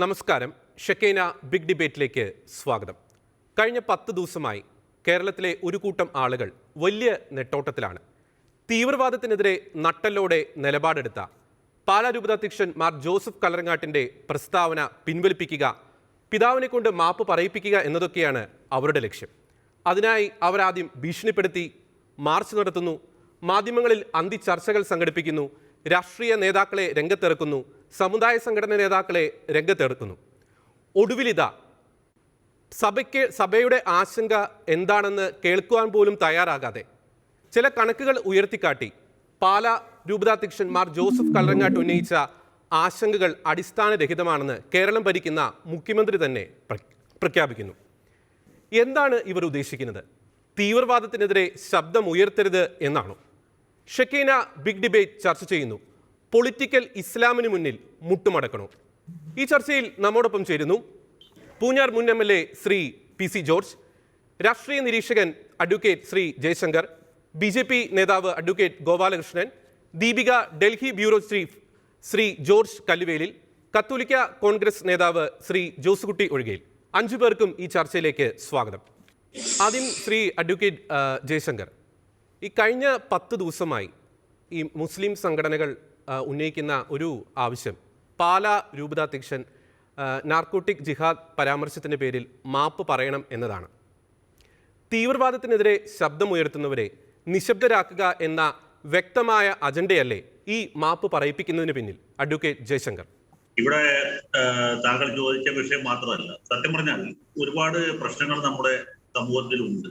നമസ്കാരം. ഷെക്കൈന ബിഗ് ഡിബേറ്റിലേക്ക് സ്വാഗതം. കഴിഞ്ഞ 10 ദിവസമായി കേരളത്തിലെ ഒരു കൂട്ടം ആളുകൾ വലിയ നെട്ടോട്ടത്തിലാണ്. തീവ്രവാദത്തിനെതിരെ നട്ടലോടെ നിലപാടെടുത്ത പാലാ രൂപതാധ്യക്ഷൻ മാർ ജോസഫ് കല്ലറങ്ങാട്ടിൻ്റെ പ്രസ്താവന പിൻവലിപ്പിക്കുക, പിതാവിനെ കൊണ്ട് മാപ്പ് പറയിപ്പിക്കുക എന്നതൊക്കെയാണ് അവരുടെ ലക്ഷ്യം. അതിനായി അവരാദ്യം ഭീഷണിപ്പെടുത്തി മാർച്ച് നടത്തുന്നു, മാധ്യമങ്ങളിൽ അന്തിചർച്ചകൾ സംഘടിപ്പിക്കുന്നു, രാഷ്ട്രീയ നേതാക്കളെ രംഗത്തിറക്കുന്നു, സമുദായ സംഘടനാ നേതാക്കളെ രംഗത്തിറക്കുന്നു. ഒടുവിലിതാ സഭയുടെ ആശങ്ക എന്താണെന്ന് കേൾക്കുവാൻ പോലും തയ്യാറാകാതെ ചില കണക്കുകൾ ഉയർത്തിക്കാട്ടി പാലാ രൂപതാധ്യക്ഷൻ മാർ ജോസഫ് കല്ലറങ്ങാട്ട് ഉന്നയിച്ച ആശങ്കകൾ അടിസ്ഥാനരഹിതമാണെന്ന് കേരളം ഭരിക്കുന്ന മുഖ്യമന്ത്രി തന്നെ പ്രഖ്യാപിക്കുന്നു. എന്താണ് ഇവർ ഉദ്ദേശിക്കുന്നത്? തീവ്രവാദത്തിനെതിരെ ശബ്ദം ഉയർത്തരുത് എന്നാണോ? ഷെക്കൈന ബിഗ് ഡിബേറ്റ് ചർച്ച ചെയ്യുന്നു. പൊളിറ്റിക്കൽ ഇസ്ലാമിന് മുന്നിൽ മുട്ടുമടക്കണോ? ഈ ചർച്ചയിൽ നമ്മോടൊപ്പം ചേരുന്നു പൂഞ്ഞാർ മുൻ MLA ശ്രീ PC ജോർജ്, രാഷ്ട്രീയ നിരീക്ഷകൻ അഡ്വക്കേറ്റ് ശ്രീ ജയശങ്കർ, BJP നേതാവ് advocate Gopalakrishnan, Deepika Delhi bureau chief Shri George Kalluvelil, കത്തോലിക്ക കോൺഗ്രസ് നേതാവ് ശ്രീ ജോസുകുട്ടി ഒഴികയിൽ. 5 പേർക്കും ഈ ചർച്ചയിലേക്ക് സ്വാഗതം. ആദ്യം ശ്രീ അഡ്വക്കേറ്റ് ജയശങ്കർ, ഈ കഴിഞ്ഞ 10 ദിവസമായി ഈ മുസ്ലിം സംഘടനകൾ ഉന്നയിക്കുന്ന ഒരു ആവശ്യം പാലാ രൂപതാധ്യക്ഷൻ നാർക്കോട്ടിക് ജിഹാദ് പരാമർശത്തിൻ്റെ പേരിൽ മാപ്പ് പറയണം എന്നതാണ്. തീവ്രവാദത്തിനെതിരെ ശബ്ദമുയർത്തുന്നവരെ നിശബ്ദരാക്കുക എന്ന വ്യക്തമായ അജണ്ടയല്ലേ ഈ മാപ്പ് പറയിപ്പിക്കുന്നതിന് പിന്നിൽ? അഡ്വക്കേറ്റ് ജയശങ്കർ, ഇവിടെ താങ്കൾ ചോദിച്ച വിഷയം മാത്രമല്ല, സത്യം പറഞ്ഞാൽ ഒരുപാട് പ്രശ്നങ്ങൾ നമ്മുടെ സമൂഹത്തിലുണ്ട്.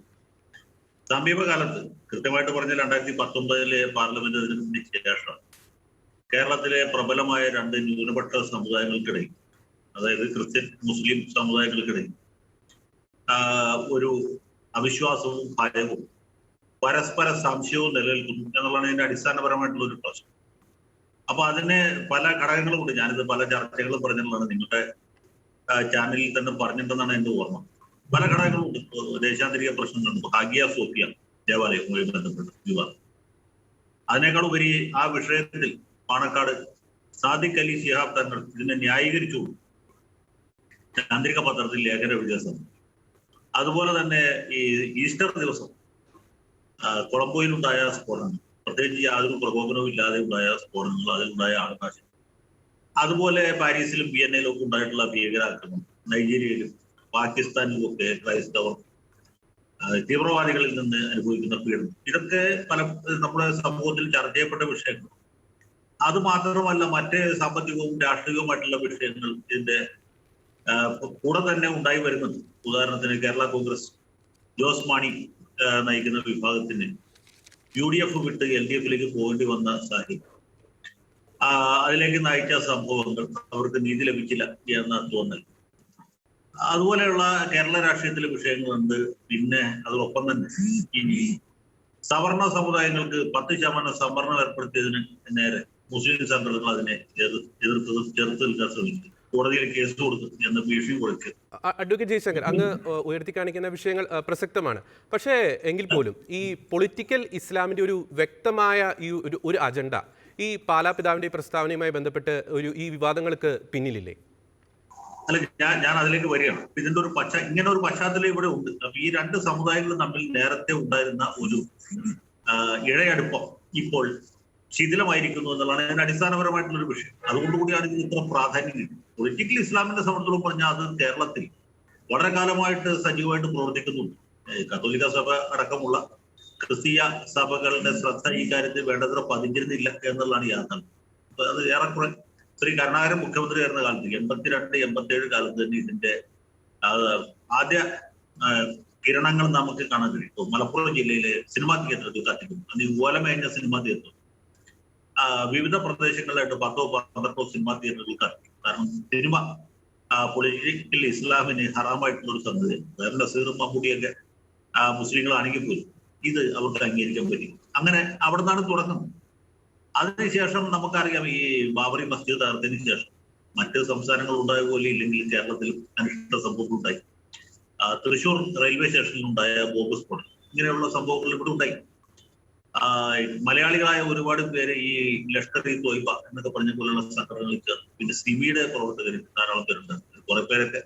സമീപകാലത്ത് കൃത്യമായിട്ട് പറഞ്ഞാൽ 2019 പാർലമെന്റ് തെരഞ്ഞെടുപ്പിന് ശേഷം കേരളത്തിലെ പ്രബലമായ 2 ന്യൂനപക്ഷ സമുദായങ്ങൾക്കിടയിൽ, അതായത് ക്രിസ്ത്യൻ മുസ്ലിം സമുദായങ്ങൾക്കിടയിൽ ഒരു അവിശ്വാസവും ഭയവും പരസ്പര സംശയവും നിലനിൽക്കുന്നു എന്നുള്ളതാണ് ഇതിന്റെ അടിസ്ഥാനപരമായിട്ടുള്ള ഒരു പ്രശ്നം. അപ്പൊ അതിന് പല ഘടകങ്ങളുമുണ്ട്. ഞാനിത് പല ചർച്ചകളും പറഞ്ഞിട്ടുള്ളതാണ്, നിങ്ങളുടെ ചാനലിൽ തന്നെ പറഞ്ഞിട്ടുണ്ടെന്നാണ് എന്റെ ഓർമ്മ. പല ഘടകങ്ങളുണ്ട്. ദേശാന്തരിക പ്രശ്നങ്ങളുണ്ട്, ഹാഗിയ സോഫിയ ദേവാലയവുമായി ബന്ധപ്പെട്ട വിവാദം. അതിനേക്കാൾ ഉപരി ആ വിഷയത്തിൽ പാണക്കാട് സാദിഖ് അലി ശിഹാബ് തങ്ങൾ ഇതിനെ ന്യായീകരിച്ചു ചാന്ദ്രിക പത്രത്തിൽ ലേഖന വികാസം. അതുപോലെ തന്നെ ഈ ഈസ്റ്റർ ദിവസം കൊളംബോയിലുണ്ടായ സ്ഫോടനം, പ്രത്യേകിച്ച് യാതൊരു പ്രകോപനവും ഇല്ലാതെ ഉണ്ടായ സ്ഫോടനങ്ങൾ, അതിലുണ്ടായ ആൾനാശം, അതുപോലെ പാരീസിലും വിയന്നയിലും ഒക്കെ ഉണ്ടായിട്ടുള്ള ഭീകരാക്രമണം, നൈജീരിയയിലും പാകിസ്ഥാനിലും ഒക്കെ ക്രൈസ്തവർ തീവ്രവാദികളിൽ നിന്ന് അനുഭവിക്കുന്ന പീഡനം, ഇതൊക്കെ പല നമ്മുടെ സമൂഹത്തിൽ ചർച്ച ചെയ്യപ്പെട്ട വിഷയങ്ങൾ. അത് മാത്രമല്ല, മറ്റ് സാമ്പത്തികവും രാഷ്ട്രീയവുമായിട്ടുള്ള വിഷയങ്ങൾ ഇതിന്റെ കൂടെ തന്നെ ഉണ്ടായി വരുന്നുണ്ട്. ഉദാഹരണത്തിന് കേരള കോൺഗ്രസ് ജോസ് മാണി നയിക്കുന്ന വിഭാഗത്തിന് UDF വിട്ട് LDF പോകേണ്ടി വന്ന സാഹചര്യം, അതിലേക്ക് നയിച്ച സംഭവങ്ങൾ, അവർക്ക് നീതി ലഭിച്ചില്ല എന്ന തോന്നൽ, അതുപോലെയുള്ള കേരള രാഷ്ട്രീയത്തിലെ വിഷയങ്ങളുണ്ട്. പിന്നെ അതോടൊപ്പം തന്നെ ഇനി സവർണ സമുദായങ്ങൾക്ക് 10% സംവരണം ഏർപ്പെടുത്തിയതിന് നേരെ മുസ്ലിം സംഘടനകൾ അതിനെ ചെറുത്ത് നിൽക്കാൻ ശ്രമിച്ചു, കോടതിയിൽ കേസ് കൊടുത്തു എന്ന് ഭീഷണി കൊടുത്തു. അഡ്വക്കേറ്റ് ജയശങ്കർ, അങ്ങ് ഉയർത്തി കാണിക്കുന്ന വിഷയങ്ങൾ പ്രസക്തമാണ്. പക്ഷേ എങ്കിൽ പോലും ഈ പൊളിറ്റിക്കൽ ഇസ്ലാമിന്റെ ഒരു വ്യക്തമായ ഈ ഒരു അജണ്ട ഈ പാലാ പിതാവിന്റെ പ്രസ്താവനയുമായി ബന്ധപ്പെട്ട് ഈ വിവാദങ്ങൾക്ക് പിന്നിലില്ലേ? അല്ല, ഞാൻ അതിലേക്ക് വരികയാണ്. ഇതിന്റെ ഇങ്ങനെ ഒരു പശ്ചാത്തലം ഇവിടെ ഉണ്ട്. അപ്പൊ ഈ 2 സമുദായങ്ങളും തമ്മിൽ നേരത്തെ ഉണ്ടായിരുന്ന ഒരു ഇഴയടുപ്പം ഇപ്പോൾ ശിഥിലമായിരിക്കുന്നു എന്നുള്ളതാണ് ഇതിന്റെ അടിസ്ഥാനപരമായിട്ടുള്ള ഒരു വിഷയം. അതുകൊണ്ടുകൂടിയാണ് ഇതിന് ഇത്ര പ്രാധാന്യം കിട്ടുന്നത്. പൊളിറ്റിക്കൽ ഇസ്ലാമിന്റെ സംബന്ധിച്ചോളം പറഞ്ഞാൽ അത് കേരളത്തിൽ വളരെ കാലമായിട്ട് സജീവമായിട്ട് പ്രവർത്തിക്കുന്നുണ്ട്. കത്തോലിക്ക സഭ അടക്കമുള്ള ക്രിസ്തീയ സഭകളുടെ ശ്രദ്ധ ഈ കാര്യത്തിൽ വേണ്ടത്ര പതിഞ്ഞിരുന്നില്ല എന്നുള്ളതാണ് യാഥാർത്ഥ്യം. അത് ഏറെക്കുറെ ശ്രീ കരുണാകരൻ മുഖ്യമന്ത്രിയായിരുന്ന കാലത്ത് 82-87 കാലത്ത് തന്നെ ഇതിന്റെ ആദ്യ കിരണങ്ങൾ നമുക്ക് കാണാൻ കഴിയും. മലപ്പുറം ജില്ലയിലെ സിനിമാ തിയേറ്ററുകൾ കത്തിക്കുന്നു. അത് ഓലമേഞ്ഞ സിനിമാ തിയേറ്റർ വിവിധ പ്രദേശങ്ങളിലായിട്ട് 10-12 സിനിമാ തിയേറ്ററുകൾ കത്തി. കാരണം സിനിമ പൊളിറ്റിക്കൽ ഇസ്ലാമിന് ഹറാമായിട്ടുള്ള ഒരു സംഗതിയാണ്. വേറെ നസീറും മമ്മൂട്ടിയൊക്കെ മുസ്ലിങ്ങളാണെങ്കിൽ പോലും ഇത് അവർക്ക് അംഗീകരിക്കാൻ പറ്റും. അങ്ങനെ അവിടെ നിന്നാണ് തുടങ്ങുന്നത്. അതിനുശേഷം നമുക്കറിയാം, ഈ ബാബറി മസ്ജിദ് തകർത്തതിന് ശേഷം മറ്റ് സംസ്ഥാനങ്ങൾ ഉണ്ടായ പോലെ ഇല്ലെങ്കിൽ കേരളത്തിൽ അനിഷ്ട സംഭവങ്ങൾ ഉണ്ടായി. തൃശ്ശൂർ റെയിൽവേ സ്റ്റേഷനിൽ ഉണ്ടായ ബോംബ് സ്ഫോടനം, ഇങ്ങനെയുള്ള സംഭവങ്ങൾ ഇവിടെ ഉണ്ടായി. മലയാളികളായ ഒരുപാട് പേര് ഈ ലഷ്കർ ഇ തോയ്ബ എന്നൊക്കെ പറഞ്ഞ പോലുള്ള സംഘടനകളിൽ ചേർന്നു. പിന്നെ സിമിയുടെ പ്രവർത്തകർ ധാരാളം പേരുണ്ട്. കുറെ പേരൊക്കെ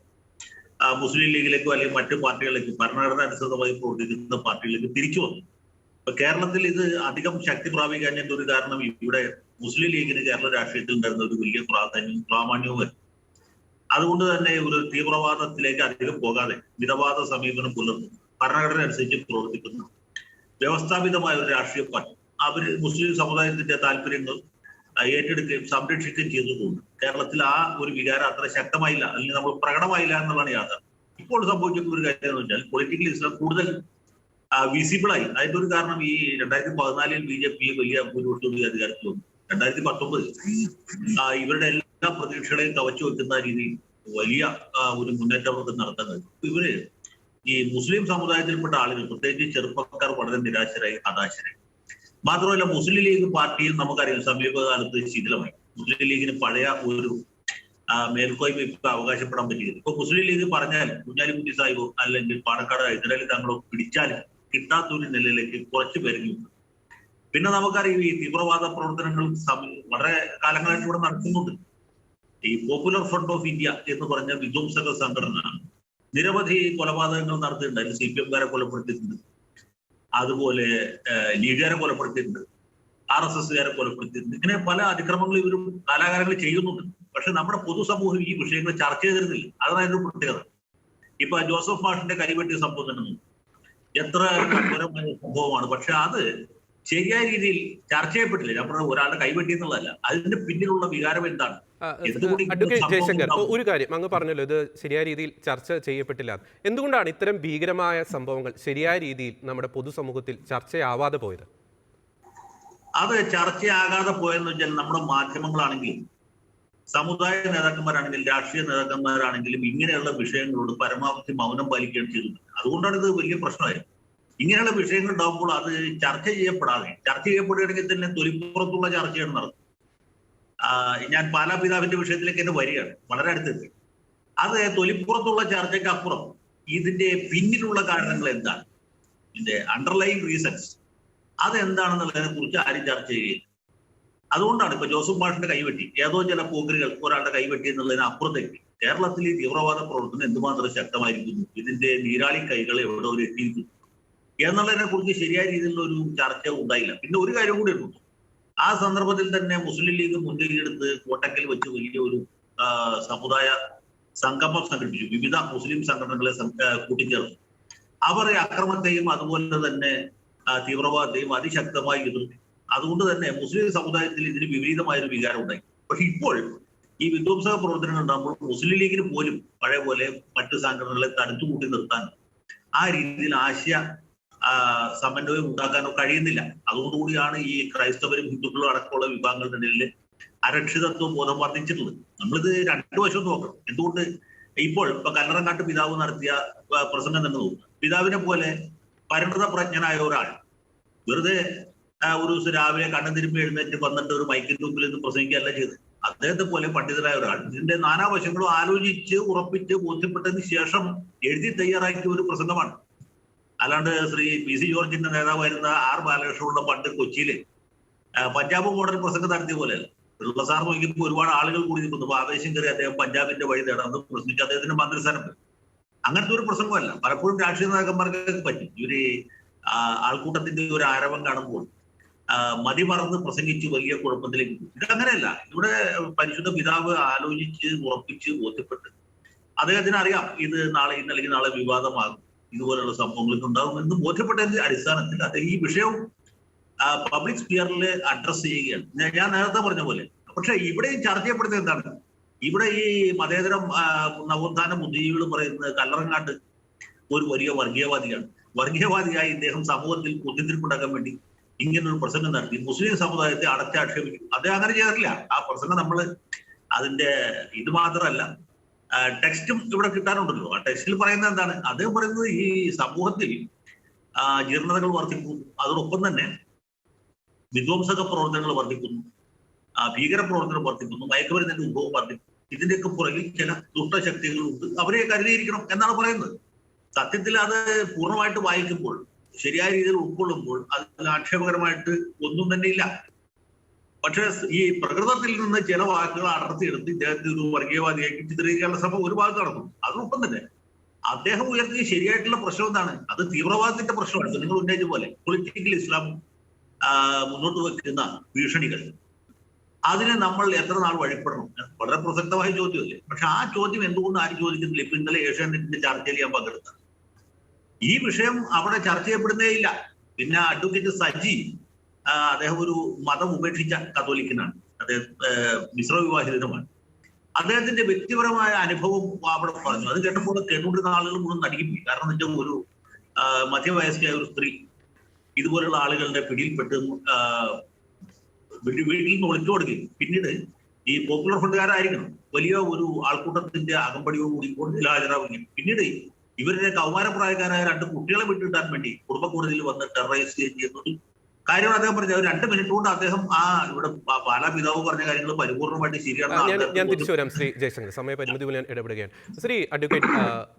മുസ്ലിം ലീഗിലേക്കോ അല്ലെങ്കിൽ മറ്റു പാർട്ടികളിലേക്കും ഭരണഘടന അനുസൃതമായി പ്രവർത്തിക്കുന്ന പാർട്ടികളിലേക്ക് തിരിച്ചു വന്നു. ഇപ്പൊ കേരളത്തിൽ ഇത് അധികം ശക്തി പ്രാപിക്കാഞ്ഞതിന്റെ ഒരു കാരണം ഇവിടെ മുസ്ലിം ലീഗിന് കേരള രാഷ്ട്രീയത്തിൽ ഉണ്ടായിരുന്ന ഒരു വലിയ പ്രാമാണ്യവും അതുകൊണ്ട് തന്നെ ഒരു തീവ്രവാദത്തിലേക്ക് അധികം പോകാതെ മിതവാദ സമീപനം പുലർത്തുന്നു, ഭരണഘടന അനുസരിച്ച് പ്രവർത്തിക്കുന്നു, വ്യവസ്ഥാപിതമായ ഒരു രാഷ്ട്രീയ പാർട്ടി അവര് മുസ്ലിം സമുദായത്തിന്റെ താല്പര്യങ്ങൾ ഏറ്റെടുക്കുകയും സംരക്ഷിക്കുകയും ചെയ്തതുകൊണ്ട് കേരളത്തിൽ ആ ഒരു വികാരം അത്ര ശക്തമായില്ല, അല്ലെങ്കിൽ നമ്മൾ പ്രകടമായില്ല എന്നുള്ളതാണ് യാഥാർത്ഥ്യം. ഇപ്പോൾ സംഭവിച്ചിട്ടുള്ള ഒരു കാര്യം എന്ന് വെച്ചാൽ പൊളിറ്റിക്കൽ ഇസ്ലാം കൂടുതൽ വിസിബിളായി. അതിന്റെ ഒരു കാരണം ഈ 2014 BJP വലിയ ഭൂരിപക്ഷത്തോടെ അധികാരത്തിൽ വന്നു. 2019 ഇവരുടെ എല്ലാ പ്രതീക്ഷകളെയും കവച്ചു വെക്കുന്ന രീതിയിൽ വലിയ ഒരു മുന്നേറ്റം അവർക്ക് നടത്താൻ കഴിയും. ഇവര് ഈ മുസ്ലിം സമുദായത്തിൽപ്പെട്ട ആളുകൾ പ്രത്യേകിച്ച് ചെറുപ്പക്കാർ വളരെ നിരാശരായി, ഹതാശരായി. മാത്രമല്ല മുസ്ലിം ലീഗ് പാർട്ടിയിൽ നമുക്കറിയാം സമീപകാലത്ത് ശിഥിലമായി. മുസ്ലിം ലീഗിന് പഴയ ഒരു മേൽക്കോയ്മ ഇപ്പൊ അവകാശപ്പെടാൻ പറ്റിയത്. ഇപ്പൊ മുസ്ലിം ലീഗ് പറഞ്ഞാൽ കുഞ്ഞാലിക്കുട്ടി സാഹിബോ അല്ലെങ്കിൽ പാണക്കാട് ഹൈദരാലി തങ്ങളോ പിടിച്ചാലും കിട്ടാത്തൊരു നിലയിലേക്ക് കുറച്ചു പേരുന്നുണ്ട്. പിന്നെ നമുക്കറിയാം ഈ തീവ്രവാദ പ്രവർത്തനങ്ങൾ വളരെ കാലങ്ങളായിട്ട് ഇവിടെ നടക്കുന്നുണ്ട്. ഈ പോപ്പുലർ ഫ്രണ്ട് ഓഫ് ഇന്ത്യ എന്ന് പറഞ്ഞ വിധ്വംസക സംഘടന നിരവധി കൊലപാതകങ്ങൾ നടത്തിയിട്ടുണ്ട്. അതിൽ CPM-കാരെ കൊലപ്പെടുത്തിയിട്ടുണ്ട്, അതുപോലെ ലീഗുകാരെ കൊലപ്പെടുത്തിയിട്ടുണ്ട്, RSS-കാരെ കൊലപ്പെടുത്തിയിട്ടുണ്ട്. ഇങ്ങനെ പല അതിക്രമങ്ങളും ഇവരും കാലാകാലങ്ങളിൽ ചെയ്യുന്നുണ്ട്. പക്ഷെ നമ്മുടെ പൊതുസമൂഹം ഈ വിഷയങ്ങൾ ചർച്ച ചെയ്തിരുന്നില്ല. അതാണ് അതിന്റെ പ്രത്യേകത. ഇപ്പൊ ജോസഫ് മാഷിന്റെ കൈവെട്ടിയ സംഭവം തന്നെ എത്ര കഠിനമായ സംഭവമാണ്. പക്ഷെ അത് ശരിയായ രീതിയിൽ ചർച്ച ചെയ്യപ്പെട്ടില്ല. ഞാൻ പറഞ്ഞ ഒരാളുടെ കൈവെട്ടി എന്നുള്ളതല്ല, അതിന്റെ പിന്നിലുള്ള വികാരം എന്താണ്. അഡ്വക്കേറ്റ് ജയശങ്കർ, ഒരു കാര്യം അങ്ങ് പറഞ്ഞല്ലോ, ഇത് ശരിയായ രീതിയിൽ ചർച്ച ചെയ്യപ്പെട്ടില്ല. എന്തുകൊണ്ടാണ് ഇത്തരം ഭീകരമായ സംഭവങ്ങൾ ശരിയായ രീതിയിൽ നമ്മുടെ പൊതുസമൂഹത്തിൽ ചർച്ചയാവാതെ പോയത്? അത് ചർച്ചയാകാതെ പോയെന്ന് വെച്ചാൽ നമ്മുടെ മാധ്യമങ്ങളാണെങ്കിലും സമുദായ നേതാക്കന്മാരാണെങ്കിലും രാഷ്ട്രീയ നേതാക്കന്മാരാണെങ്കിലും ഇങ്ങനെയുള്ള വിഷയങ്ങളോട് പരമാവധി മൗനം പാലിക്കുകയാണ് ചെയ്തത്. അതുകൊണ്ടാണ് ഇത് വലിയ പ്രശ്നമായത്. ഇങ്ങനെയുള്ള വിഷയങ്ങൾ ഉണ്ടാകുമ്പോൾ അത് ചർച്ച ചെയ്യപ്പെടുകയാണെങ്കിൽ തന്നെ തൊലിപ്പുറത്തുള്ള ചർച്ചയാണ് നടത്തുന്നത്. ഞാൻ പാലാ പിതാവിന്റെ വിഷയത്തിലേക്ക് എന്നെ വരികയാണ്, വളരെ അടുത്തെത്തി. അത് തൊലിപ്പുറത്തുള്ള ചർച്ചയ്ക്ക് അപ്പുറം ഇതിന്റെ പിന്നിലുള്ള കാരണങ്ങൾ എന്താണ്, ഇതിന്റെ അണ്ടർലൈൻ റീസൺസ് അതെന്താണെന്നുള്ളതിനെ കുറിച്ച് ആരും ചർച്ച ചെയ്യുകയില്ല. അതുകൊണ്ടാണ് ഇപ്പൊ ജോസഫ് മാഷിന്റെ കൈവെട്ടി, ഏതോ ചില പോകരുകൾ ഒരാളുടെ കൈവെട്ടി എന്നുള്ളതിന് അപ്പുറത്തേക്ക് കേരളത്തിൽ ഈ തീവ്രവാദ പ്രവർത്തനം എന്തുമാത്രം ശക്തമായിരിക്കുന്നു, ഇതിന്റെ നീരാളി കൈകൾ എവിടെ ഒരു എത്തിയിരിക്കുന്നു എന്നുള്ളതിനെ കുറിച്ച് ശരിയായ രീതിയിലുള്ള ഒരു ചർച്ച ഉണ്ടായില്ല. പിന്നെ ഒരു കാര്യം കൂടി എടുക്കുന്നു, ആ സന്ദർഭത്തിൽ തന്നെ മുസ്ലിം ലീഗ് മുൻകൈയെടുത്ത് കോട്ടക്കൽ വെച്ച് വലിയ ഒരു സമുദായ സംഗമം സംഘടിപ്പിച്ചു. വിവിധ മുസ്ലിം സംഘടനകളെ കൂട്ടിച്ചേർന്നു. അവർ അക്രമത്തെയും അതുപോലെ തന്നെ തീവ്രവാദത്തെയും അതിശക്തമായി എതിർത്തു. അതുകൊണ്ട് തന്നെ മുസ്ലിം സമുദായത്തിൽ ഇതിന് വിപരീതമായൊരു വികാരം ഉണ്ടായി. പക്ഷെ ഇപ്പോൾ ഈ വിധ്വംസക പ്രവർത്തനങ്ങൾ ഉണ്ടാകുമ്പോൾ മുസ്ലിം ലീഗിന് പോലും പഴയ പോലെ മറ്റു സംഘടനകളെ തടുത്തുകൂട്ടി നിർത്താൻ ആ രീതിയിൽ ആശയ സമന്വയം ഉണ്ടാക്കാനോ കഴിയുന്നില്ല. അതുകൊണ്ടുകൂടിയാണ് ഈ ക്രൈസ്തവരും ഹിന്ദുക്കളും അടക്കമുള്ള വിഭാഗങ്ങളുടെ ഇടയിൽ അരക്ഷിതത്വ ബോധം വർദ്ധിച്ചിട്ടുള്ളത്. നമ്മളിത് രണ്ടു വശം നോക്കണം. എന്തുകൊണ്ട് ഇപ്പോൾ ഇപ്പൊ കല്ലറങ്ങാട്ട് പിതാവ് നടത്തിയ പ്രസംഗം തന്നെ നോക്കുക. പിതാവിനെ പോലെ പരിണത പ്രജ്ഞനായ ഒരാൾ വെറുതെ ഒരു ദിവസം രാവിലെ കണ്ണു തിരുമ്പി എഴുന്നേറ്റ് വന്നിട്ട് ഒരു മൈക്കിന്റെ മുമ്പിൽ നിന്ന് പ്രസംഗിക്കുകയല്ല ചെയ്ത്. അദ്ദേഹത്തെ പോലെ പണ്ഡിതരായ ഒരാൾ ഇതിന്റെ നാനാവശങ്ങളും ആലോചിച്ച് ഉറപ്പിച്ച് ബോധ്യപ്പെട്ടതിന് ശേഷം എഴുതി തയ്യാറാക്കിയ ഒരു പ്രസംഗമാണ്. അല്ലാണ്ട് ശ്രീ PC ജോർജിന്റെ നേതാവായിരുന്ന R ബാലകൃഷ്ണനുള്ള പണ്ട് കൊച്ചിയില് പഞ്ചാബ് മോഡൽ പ്രസംഗം നടത്തിയ പോലെയല്ല. പിള്ള സാർ നോക്കിയപ്പോൾ ഒരുപാട് ആളുകൾ കൂടി നിൽക്കുന്നു. ആവേശം കയറി അദ്ദേഹം പഞ്ചാബിന്റെ വഴി നേടാമെന്ന് പ്രസംഗിച്ച് അദ്ദേഹത്തിന്റെ മന്ത്രിസ്ഥാനം പോയി. അങ്ങനത്തെ ഒരു പ്രസംഗമല്ല. പലപ്പോഴും രാഷ്ട്രീയ നേതാക്കന്മാർക്കൊക്കെ പറ്റും. ഇവര് ആൾക്കൂട്ടത്തിന്റെ ഒരു ആരവം കാണുമ്പോൾ മതിമറന്ന് പ്രസംഗിച്ച് വലിയ കുഴപ്പത്തിലേക്ക് പോകും. ഇതങ്ങനെയല്ല. ഇവിടെ പരിശുദ്ധ പിതാവ് ആലോചിച്ച് ഉറപ്പിച്ച് ബോധ്യപ്പെട്ട് അദ്ദേഹത്തിന് അറിയാം ഇത് നാളെ ഇന്നല്ലെങ്കിൽ നാളെ വിവാദമാകും, ഇതുപോലുള്ള സംഭവങ്ങളൊക്കെ ഉണ്ടാകും എന്ന് ബോധ്യപ്പെട്ടതിന്റെ അടിസ്ഥാനത്തിൽ അദ്ദേഹം ഈ വിഷയവും പബ്ലിക് സ്പിയറിൽ അഡ്രസ് ചെയ്യുകയാണ്. ഞാൻ നേരത്തെ പറഞ്ഞ പോലെ. പക്ഷെ ഇവിടെ ചർച്ച ചെയ്യപ്പെടുന്നത് എന്താണ്? ഇവിടെ ഈ മതേതരം നവോത്ഥാന ബുദ്ധിജീവികൾ പറയുന്നത് കല്ലറങ്ങാട്ട് ഒരു വലിയ വർഗീയവാദിയായി ഇദ്ദേഹം സമൂഹത്തിൽ കുത്തിത്തിരിപ്പുണ്ടാക്കാൻ വേണ്ടി ഇങ്ങനൊരു പ്രസംഗം നടത്തി മുസ്ലിം സമുദായത്തെ അടച്ചാക്ഷേപിക്കും. അദ്ദേഹം അങ്ങനെ ചെയ്യാറില്ല. ആ പ്രസംഗം നമ്മൾ അതിന്റെ ഇത് മാത്രമല്ല ടെക്സ്റ്റും ഇവിടെ കിട്ടാനുണ്ടല്ലോ. ആ ടെക്സ്റ്റിൽ പറയുന്നത് എന്താണ്? അദ്ദേഹം പറയുന്നത് ഈ സമൂഹത്തിൽ ജീർണതകൾ വർദ്ധിക്കുന്നു, അതോടൊപ്പം തന്നെ വിധ്വംസക പ്രവർത്തനങ്ങൾ വർദ്ധിക്കുന്നു, ഭീകര പ്രവർത്തനം വർദ്ധിക്കുന്നു, മയക്കുമരുന്നിന്റെ ഉത്ഭവം വർദ്ധിക്കുന്നു. ഇതിന്റെയൊക്കെ പുറകിൽ ചില ദുഷ്ടശക്തികളുണ്ട്, അവരെ കരുതിയിരിക്കണം എന്നാണ് പറയുന്നത്. സത്യത്തിൽ അത് പൂർണ്ണമായിട്ട് വായിക്കുമ്പോൾ ശരിയായ രീതിയിൽ ഉൾക്കൊള്ളുമ്പോൾ അതിൽ ആക്ഷേപകരമായിട്ട് ഒന്നും തന്നെ ഇല്ല. പക്ഷെ ഈ പ്രകൃതത്തിൽ നിന്ന് ചില വാക്കുകൾ അടർത്തിയെടുത്ത് ഇദ്ദേഹത്തെ ഒരു വർഗീയവാദിയാക്കി ചിത്രീകരിക്കാനുള്ള ശ്രമം ഒരു ഭാഗത്ത് നടന്നു. അതോടൊപ്പം തന്നെ അദ്ദേഹം ഉയർത്തിയ ശരിയായിട്ടുള്ള പ്രശ്നം എന്താണ്? അത് തീവ്രവാദത്തിന്റെ പ്രശ്നമാണ്. നിങ്ങൾ ഉന്നയിച്ച പോലെ പൊളിറ്റിക്കൽ ഇസ്ലാം മുന്നോട്ട് വെക്കുന്ന ഭീഷണികൾ, അതിനെ നമ്മൾ എത്ര നാൾ വഴിപ്പെടണം? വളരെ പ്രസക്തമായ ചോദ്യമല്ലേ. പക്ഷെ ആ ചോദ്യം എന്തുകൊണ്ട് ആരും ചോദിക്കുന്നില്ല? ഇപ്പൊ ഇന്നലെ ഏഷ്യാനെറ്റിന്റെ ചർച്ചയിൽ ഞാൻ പങ്കെടുത്ത ഈ വിഷയം അവിടെ ചർച്ച ചെയ്യപ്പെടുന്നേ ഇല്ല. പിന്നെ അഡ്വക്കേറ്റ് സജി, അദ്ദേഹം ഒരു മതം ഉപേക്ഷിച്ച കത്തോലിക്കനാണ്, അദ്ദേഹം മിശ്രവിവാഹിതമാണ്. അദ്ദേഹത്തിന്റെ വ്യക്തിപരമായ അനുഭവം അവിടെ പറഞ്ഞു. അത് കേട്ടപ്പോൾ കേട്ടുകൊണ്ടിരുന്ന ആളുകൾ മുഴുവൻ നടുങ്ങിപ്പോയി. കാരണം എന്താ, ഒരു മധ്യവയസ്കയായ ഒരു സ്ത്രീ ഇതുപോലുള്ള ആളുകളുടെ പിടിയിൽപ്പെട്ട് വീട്ടിൽ നിന്ന് ഒളിച്ചു കൊടുക്കുകയും പിന്നീട് ഈ പോപ്പുലർ ഫണ്ടുകാരായിരിക്കണം വലിയ ഒരു ആൾക്കൂട്ടത്തിന്റെ അകമ്പടിയോടുകൂടി കോടതിയിൽ ഹാജരാവുകയും പിന്നീട് ഇവരുടെ കൗമാരപ്രായക്കാരായ 2 കുട്ടികളെ വിട്ടുകിട്ടാൻ വേണ്ടി കുടുംബ കോടതിയിൽ വന്ന് ടെററൈസ് ചെയ്യുന്നത് കാര്യം അദ്ദേഹം പറഞ്ഞു. 2 മിനിറ്റ് കൊണ്ട് അദ്ദേഹം ഇവിടെ പാലാ പിതാവ് പറഞ്ഞ കാര്യങ്ങൾ പരിപൂർണമായിട്ട് ശരിയാണ്. ഞാൻ തിരിച്ചു വരാം ശ്രീ ജയശങ്കർ, സമയപരിമിതി ഞാൻ ഇടപെടുകയാണ്. ശ്രീ അഡ്വക്കേറ്റ്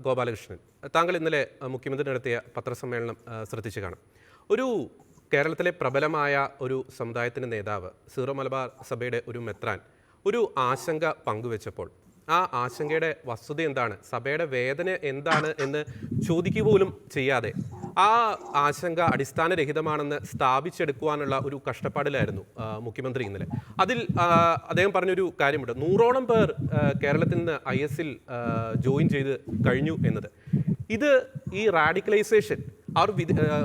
ഗോപാലകൃഷ്ണൻ, താങ്കൾ ഇന്നലെ മുഖ്യമന്ത്രി നടത്തിയ പത്രസമ്മേളനം ശ്രദ്ധിച്ചു കാണും. ഒരു കേരളത്തിലെ പ്രബലമായ ഒരു സമുദായത്തിൻ്റെ നേതാവ്, സീറോ മലബാർ സഭയുടെ ഒരു മെത്രാൻ ഒരു ആശങ്ക പങ്കുവെച്ചപ്പോൾ ആ ആശങ്കയുടെ വസ്തുത എന്താണ്, സഭയുടെ വേദന എന്താണ് എന്ന് ചോദിക്കുക പോലും ചെയ്യാതെ ആ ആശങ്ക അടിസ്ഥാനരഹിതമാണെന്ന് സ്ഥാപിച്ചെടുക്കുവാനുള്ള ഒരു കഷ്ടപ്പാടിലായിരുന്നു മുഖ്യമന്ത്രി ഇന്നലെ. അതിൽ അദ്ദേഹം പറഞ്ഞൊരു കാര്യമുണ്ട്, 100ഓളം പേർ കേരളത്തിൽ നിന്ന് IS-ൽ ജോയിൻ ചെയ്ത് കഴിഞ്ഞു എന്നത്. ഇത് ഈ റാഡിക്കലൈസേഷൻ,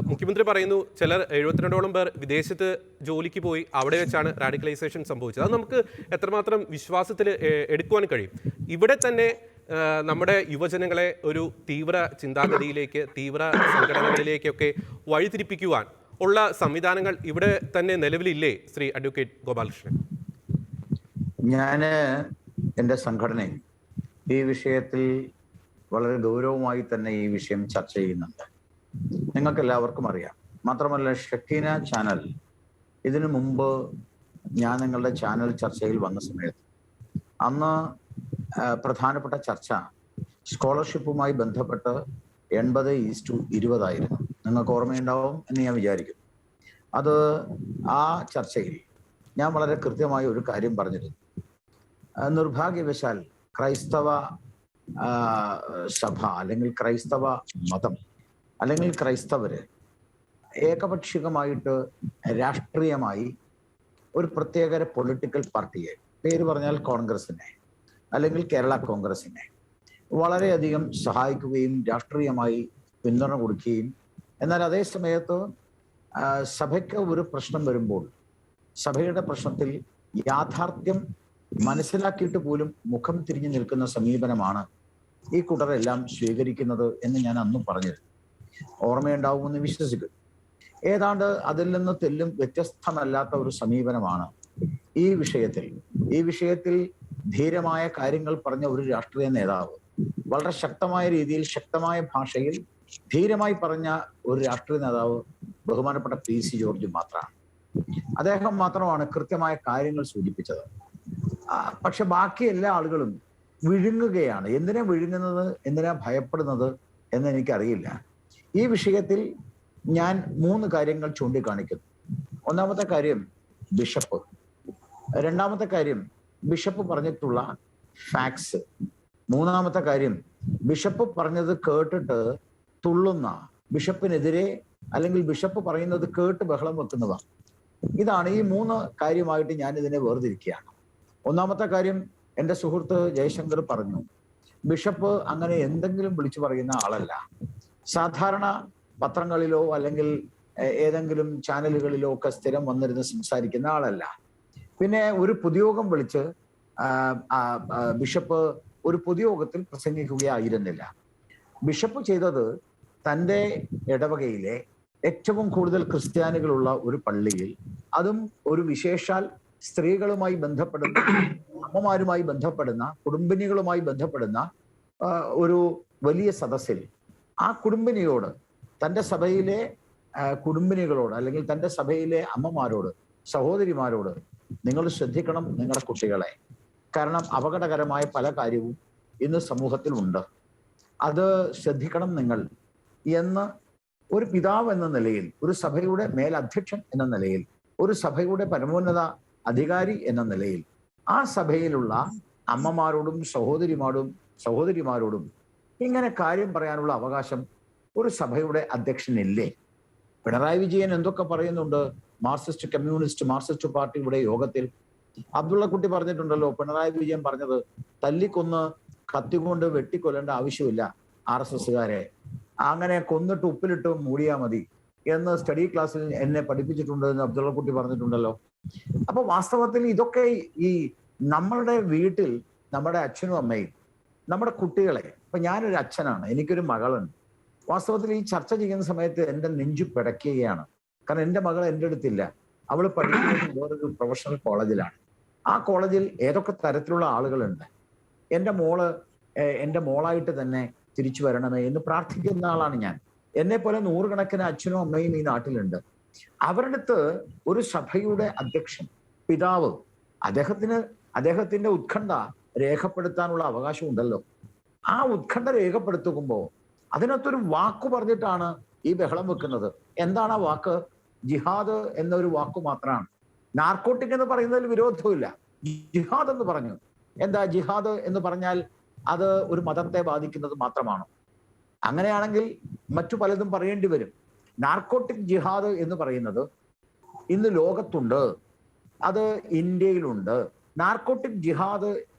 മുഖ്യമന്ത്രി പറയുന്നു ചിലർ 72ഓളം പേർ വിദേശത്ത് ജോലിക്ക് പോയി അവിടെ വെച്ചാണ് റാഡിക്കലൈസേഷൻ സംഭവിച്ചത്. അത് നമുക്ക് എത്രമാത്രം വിശ്വാസത്തിൽ എടുക്കുവാൻ കഴിയും? ഇവിടെ തന്നെ നമ്മുടെ യുവജനങ്ങളെ ഒരു തീവ്ര ചിന്താഗതിയിലേക്ക്, തീവ്ര സംഘടനകളിലേക്കൊക്കെ വഴിതിരിപ്പിക്കുവാൻ ഉള്ള സംവിധാനങ്ങൾ ഇവിടെ തന്നെ നിലവിലില്ലേ ശ്രീ അഡ്വക്കേറ്റ് ഗോപാലകൃഷ്ണൻ? ഞാൻ എൻ്റെ സംഘടനയിൽ ഈ വിഷയത്തിൽ വളരെ ഗൗരവമായി തന്നെ ഈ വിഷയം ചർച്ച ചെയ്യുന്നുണ്ട്. നിങ്ങൾക്ക് എല്ലാവർക്കും അറിയാം. മാത്രമല്ല, ഷക്കീന ചാനൽ ഇതിനു മുമ്പ് ഞാൻ നിങ്ങളുടെ ചാനൽ ചർച്ചയിൽ വന്ന സമയത്ത് അന്ന് പ്രധാനപ്പെട്ട ചർച്ച സ്കോളർഷിപ്പുമായി ബന്ധപ്പെട്ട് 80:20 ആയിരുന്നു. നിങ്ങൾക്ക് ഓർമ്മയുണ്ടാവും എന്ന് ഞാൻ വിചാരിക്കുന്നു. അത് ആ ചർച്ചയിൽ ഞാൻ വളരെ കൃത്യമായ ഒരു കാര്യം പറഞ്ഞിരുന്നു. നിർഭാഗ്യവശാൽ ക്രൈസ്തവ സഭ അല്ലെങ്കിൽ ക്രൈസ്തവ മതം അല്ലെങ്കിൽ ക്രൈസ്തവര് ഏകപക്ഷീയമായിട്ട് രാഷ്ട്രീയമായി ഒരു പ്രത്യേക പൊളിറ്റിക്കൽ പാർട്ടിയെ, പേര് പറഞ്ഞാൽ കോൺഗ്രസിനെ അല്ലെങ്കിൽ കേരള കോൺഗ്രസിനെ വളരെയധികം സഹായിക്കുകയും രാഷ്ട്രീയമായി പിന്തുണ കൊടുക്കുകയും, എന്നാൽ അതേ സമയത്ത് സഭയ്ക്ക് ഒരു പ്രശ്നം വരുമ്പോൾ സഭയുടെ പ്രശ്നത്തിൽ യാഥാർത്ഥ്യം മനസ്സിലാക്കിയിട്ട് പോലും മുഖം തിരിഞ്ഞു നിൽക്കുന്ന സമീപനമാണ് ഈ കൂട്ടരെല്ലാം സ്വീകരിക്കുന്നത് എന്ന് ഞാൻ അന്നും പറഞ്ഞിരുന്നു. ഓർമ്മയുണ്ടാവുമെന്ന് വിശ്വസിക്കുന്നു. ഏതാണ്ട് അതിൽ നിന്ന് തെല്ലും വ്യത്യസ്തമല്ലാത്ത ഒരു സമീപനമാണ് ഈ വിഷയത്തിൽ ധീരമായ കാര്യങ്ങൾ പറഞ്ഞ ഒരു രാഷ്ട്രീയ നേതാവ്, വളരെ ശക്തമായ രീതിയിൽ ശക്തമായ ഭാഷയിൽ ധീരമായി പറഞ്ഞ ഒരു രാഷ്ട്രീയ നേതാവ് ബഹുമാനപ്പെട്ട PC ജോർജ് മാത്രമാണ്. അദ്ദേഹം മാത്രമാണ് കൃത്യമായ കാര്യങ്ങൾ സൂചിപ്പിച്ചത്. പക്ഷെ ബാക്കി എല്ലാ ആളുകളും വിഴുങ്ങുകയാണ്. എന്തിനാ വിഴുങ്ങുന്നത്, എന്തിനാ ഭയപ്പെടുന്നത് എന്ന് എനിക്കറിയില്ല. ഈ വിഷയത്തിൽ ഞാൻ 3 കാര്യങ്ങൾ ചൂണ്ടിക്കാണിക്കുന്നു. ഒന്നാമത്തെ കാര്യം ബിഷപ്പ്, രണ്ടാമത്തെ കാര്യം ബിഷപ്പ് പറഞ്ഞിട്ടുള്ള ഫാക്ട്സ്, മൂന്നാമത്തെ കാര്യം ബിഷപ്പ് പറഞ്ഞത് കേട്ടിട്ട് തുള്ളുന്ന, ബിഷപ്പിനെതിരെ അല്ലെങ്കിൽ ബിഷപ്പ് പറയുന്നത് കേട്ട് ബഹളം വെക്കുന്നതാണ്. ഇതാണ് ഈ 3 കാര്യമായിട്ട് ഞാൻ ഇതിനെ വേർതിരിക്കുകയാണ്. ഒന്നാമത്തെ കാര്യം, എൻ്റെ സുഹൃത്ത് ജയശങ്കർ പറഞ്ഞു, ബിഷപ്പ് അങ്ങനെ എന്തെങ്കിലും വിളിച്ചു പറയുന്ന ആളല്ല. സാധാരണ പത്രങ്ങളിലോ അല്ലെങ്കിൽ ഏതെങ്കിലും ചാനലുകളിലോ ഒക്കെ സ്ഥിരം വന്നിരുന്ന് സംസാരിക്കുന്ന ആളല്ല. പിന്നെ ഒരു പൊതുയോഗം വിളിച്ച് ബിഷപ്പ് ഒരു പൊതുയോഗത്തിൽ പ്രസംഗിക്കുകയായിരുന്നില്ല. ബിഷപ്പ് ചെയ്തത് തൻ്റെ ഇടവകയിലെ ഏറ്റവും കൂടുതൽ ക്രിസ്ത്യാനികളുള്ള ഒരു പള്ളിയിൽ, അതും ഒരു വിശേഷാൽ സ്ത്രീകളുമായി ബന്ധപ്പെടുന്ന, അമ്മമാരുമായി ബന്ധപ്പെടുന്ന, കുടുംബിനികളുമായി ബന്ധപ്പെടുന്ന ഒരു വലിയ സദസ്സിൽ ആ കുടുംബിനിയോട്, തൻ്റെ സഭയിലെ കുടുംബിനികളോട് അല്ലെങ്കിൽ തൻ്റെ സഭയിലെ അമ്മമാരോട്, സഹോദരിമാരോട്, നിങ്ങൾ ശ്രദ്ധിക്കണം നിങ്ങളുടെ കുട്ടികളെ, കാരണം അപകടകരമായ പല കാര്യവും ഇന്ന് സമൂഹത്തിൽ ഉണ്ട്, അത് ശ്രദ്ധിക്കണം നിങ്ങൾ എന്ന് ഒരു പിതാവ് എന്ന നിലയിൽ, ഒരു സഭയുടെ മേലധ്യക്ഷൻ എന്ന നിലയിൽ, ഒരു സഭയുടെ പരമോന്നത അധികാരി എന്ന നിലയിൽ ആ സഭയിലുള്ള അമ്മമാരോടും സഹോദരിമാരോടും ഇങ്ങനെ കാര്യം പറയാനുള്ള അവകാശം ഒരു സഭയുടെ അധ്യക്ഷനില്ലേ? പിണറായി വിജയൻ എന്തൊക്കെ പറയുന്നുണ്ട് മാർക്സിസ്റ്റ് പാർട്ടിയുടെ യോഗത്തിൽ. അബ്ദുള്ളക്കുട്ടി പറഞ്ഞിട്ടുണ്ടല്ലോ, പിണറായി വിജയൻ പറഞ്ഞത് തല്ലിക്കൊന്ന് കത്തിക്കൊണ്ട് വെട്ടിക്കൊല്ലേണ്ട ആവശ്യമില്ല RSSകാരെ, അങ്ങനെ കൊന്നിട്ട് ഉപ്പിലിട്ട് മൂടിയാൽ മതി എന്ന് സ്റ്റഡി ക്ലാസ്സിൽ എന്നെ പഠിപ്പിച്ചിട്ടുണ്ട് എന്ന് അബ്ദുള്ളക്കുട്ടി പറഞ്ഞിട്ടുണ്ടല്ലോ. അപ്പൊ വാസ്തവത്തിൽ ഇതൊക്കെ ഈ നമ്മളുടെ വീട്ടിൽ നമ്മുടെ അച്ഛനും അമ്മയും നമ്മുടെ കുട്ടികളെ, ഇപ്പൊ ഞാനൊരു അച്ഛനാണ്, എനിക്കൊരു മകളുണ്ട്. വാസ്തവത്തിൽ ഈ ചർച്ച ചെയ്യുന്ന സമയത്ത് എൻ്റെ നെഞ്ചു പിടയ്ക്കുകയാണ്. കാരണം എൻ്റെ മകൾ എൻ്റെ അടുത്തില്ല, അവൾ പഠിക്കുന്നത് വേറൊരു പ്രൊഫഷണൽ കോളേജിലാണ്. ആ കോളേജിൽ ഏതൊക്കെ തരത്തിലുള്ള ആളുകളുണ്ട്. എൻ്റെ മോളായിട്ട് തന്നെ തിരിച്ചു വരണമേ എന്ന് പ്രാർത്ഥിക്കുന്ന ആളാണ് ഞാൻ. എന്നെ പോലെ നൂറുകണക്കിന് അച്ഛനും അമ്മയും ഈ നാട്ടിലുണ്ട്. അവരുടെ അടുത്ത് ഒരു സഭയുടെ അധ്യക്ഷൻ, പിതാവ്, അദ്ദേഹത്തിന്റെ ഉത്കണ്ഠ രേഖപ്പെടുത്താനുള്ള അവകാശം ഉണ്ടല്ലോ. ആ ഉത്കണ്ഠ രേഖപ്പെടുത്തുമ്പോൾ അതിനകത്തൊരു വാക്ക് പറഞ്ഞിട്ടാണ് ഈ ബഹളം വെക്കുന്നത്. എന്താണ് ആ വാക്ക്? ജിഹാദ് എന്നൊരു വാക്ക് മാത്രമാണ്. നാർക്കോട്ടിക് എന്ന് പറയുന്നതിൽ വിരോധമില്ല. ജിഹാദ് എന്ന് പറഞ്ഞു. എന്താ ജിഹാദ് എന്ന് പറഞ്ഞാൽ അത് ഒരു മതത്തെ ബാധിക്കുന്നത് മാത്രമാണോ? അങ്ങനെയാണെങ്കിൽ മറ്റു പലതും പറയേണ്ടി വരും. നാർക്കോട്ടിക് ജിഹാദ് എന്ന് പറയുന്നത് ഇന്ന് ലോകത്തുണ്ട്, അത് ഇന്ത്യയിലുണ്ട്. നാർക്കോട്ടിക് ജിഹാദ്